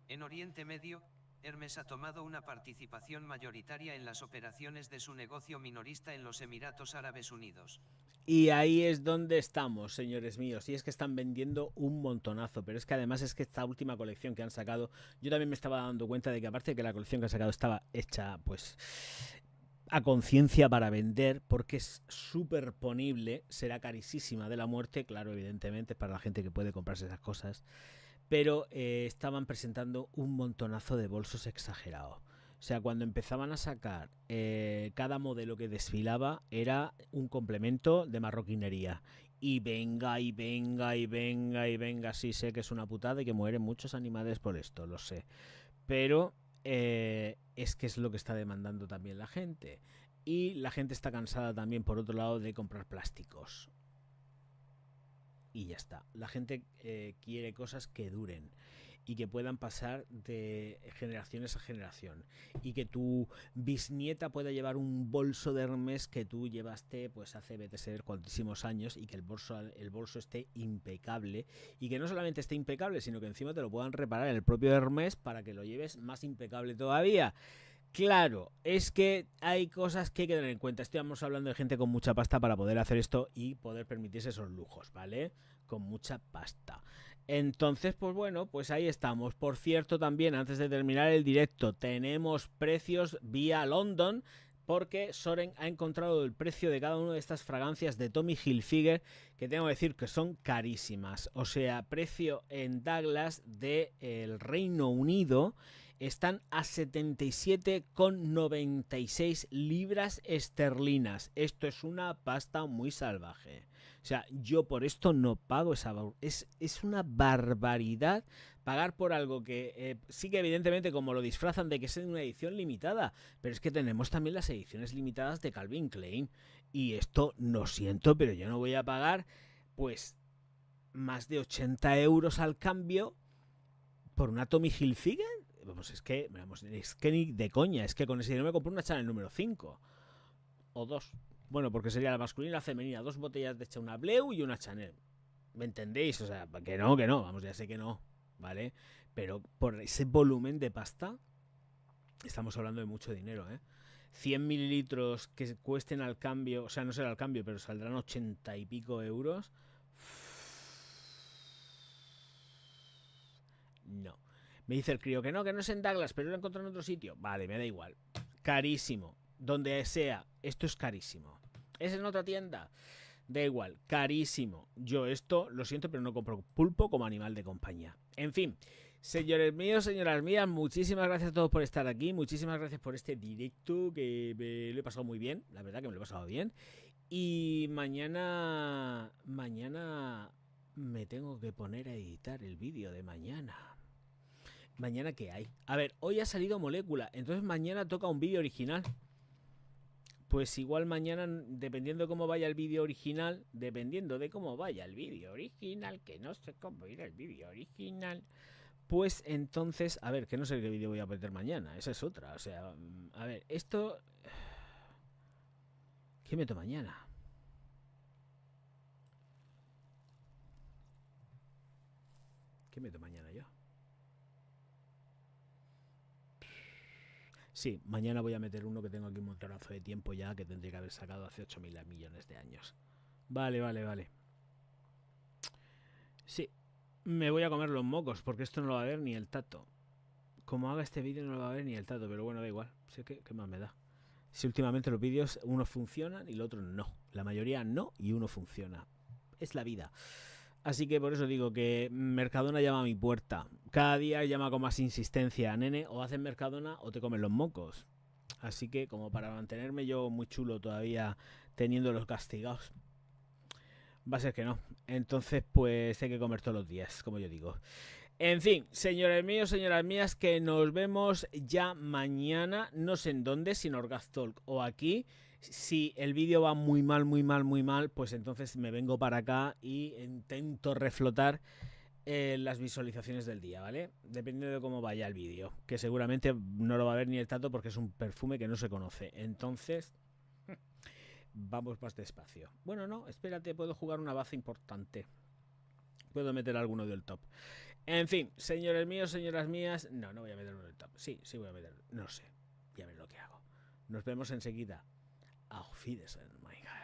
En Oriente Medio, Hermès ha tomado una participación mayoritaria en las operaciones de su negocio minorista en los Emiratos Árabes Unidos. Y ahí es donde estamos, señores míos. Y es que están vendiendo un montonazo. Pero es que además es que esta última colección que han sacado, yo también me estaba dando cuenta de que aparte de que la colección que han sacado estaba hecha pues a conciencia para vender, porque es súper ponible, será carísima de la muerte, claro, evidentemente, para la gente que puede comprarse esas cosas. Pero estaban presentando un montonazo de bolsos exagerados. O sea, cuando empezaban a sacar cada modelo que desfilaba era un complemento de marroquinería. Y venga, y venga, y venga, y venga. Sí, sé que es una putada y que mueren muchos animales por esto, lo sé. Pero es que es lo que está demandando también la gente. Y la gente está cansada también, por otro lado, de comprar plásticos. Y ya está. La gente quiere cosas que duren y que puedan pasar de generaciones a generación, y que tu bisnieta pueda llevar un bolso de Hermès que tú llevaste pues hace vete a saber cuantísimos años, y que el bolso esté impecable, y que no solamente esté impecable, sino que encima te lo puedan reparar en el propio Hermès para que lo lleves más impecable todavía. Claro, es que hay cosas que hay que tener en cuenta. Estamos hablando de gente con mucha pasta para poder hacer esto y poder permitirse esos lujos, ¿vale? Con mucha pasta. Entonces, pues bueno, pues ahí estamos. Por cierto, también, antes de terminar el directo, tenemos precios vía London, porque Soren ha encontrado el precio de cada una de estas fragancias de Tommy Hilfiger, que tengo que decir que son carísimas. O sea, precio en Douglas del Reino Unido están a 77,96 libras esterlinas. Esto es una pasta muy salvaje. O sea, yo por esto no pago esa... Es una barbaridad pagar por algo que sí que evidentemente como lo disfrazan de que es una edición limitada, pero es que tenemos también las ediciones limitadas de Calvin Klein. Y esto, lo siento, pero yo no voy a pagar pues más de 80 euros al cambio por una Tommy Hilfiger. Vamos, es que ni de coña, es que con ese dinero me compré una Chanel número 5 o 2. Bueno, porque sería la masculina y la femenina, 2 botellas de una Bleu y una Chanel. ¿Me entendéis? O sea, que no, vamos, ya sé que no, ¿vale? Pero por ese volumen de pasta estamos hablando de mucho dinero, ¿eh? 100 mililitros que cuesten al cambio, o sea, no será al cambio, pero saldrán 80 y pico euros. No. Me dice el crío que no es en Douglas, pero lo encontré en otro sitio. Vale, me da igual. Carísimo. Donde sea, esto es carísimo. ¿Es en otra tienda? Da igual, carísimo. Yo esto, lo siento, pero no compro pulpo como animal de compañía. En fin, señores míos, señoras mías, muchísimas gracias a todos por estar aquí. Muchísimas gracias por este directo que me lo he pasado muy bien. La verdad que me lo he pasado bien. Y mañana me tengo que poner a editar el vídeo de mañana. ¿Mañana qué hay? A ver, hoy ha salido Molécula, entonces mañana toca un vídeo original. Pues igual mañana, dependiendo de cómo vaya el vídeo original, que no sé cómo irá el vídeo original, pues entonces, a ver, que no sé qué vídeo voy a meter mañana, esa es otra, o sea, a ver, esto... ¿Qué meto mañana? ¿Qué meto mañana yo? Sí, mañana voy a meter uno que tengo aquí un montonazo de tiempo ya, que tendría que haber sacado hace 8.000 millones de años. Vale. Sí, me voy a comer los mocos, porque esto no lo va a ver ni el tato. Como haga este vídeo no lo va a ver ni el tato, pero bueno, da igual. Sé que ¿qué más me da? Si últimamente los vídeos, unos funcionan y el otro no. La mayoría no y uno funciona. Es la vida. Así que por eso digo que Mercadona llama a mi puerta. Cada día llama con más insistencia. Nene, o hacen Mercadona o te comen los mocos. Así que como para mantenerme yo muy chulo todavía teniéndolos castigados, va a ser que no. Entonces pues hay que comer todos los días, como yo digo. En fin, señores míos, señoras mías, que nos vemos ya mañana. No sé en dónde, si en Orgaztalk o aquí. Si el vídeo va muy mal, pues entonces me vengo para acá y intento reflotar las visualizaciones del día, ¿vale? Dependiendo de cómo vaya el vídeo, que seguramente no lo va a ver ni el tato porque es un perfume que no se conoce. Entonces, vamos más despacio. Bueno, no, espérate, puedo jugar una baza importante. Puedo meter alguno del top. En fin, señores míos, señoras mías, no voy a meter uno del top. Sí voy a meter, no sé, ya veré lo que hago. Nos vemos enseguida. Auf Wiedersehen, my guy.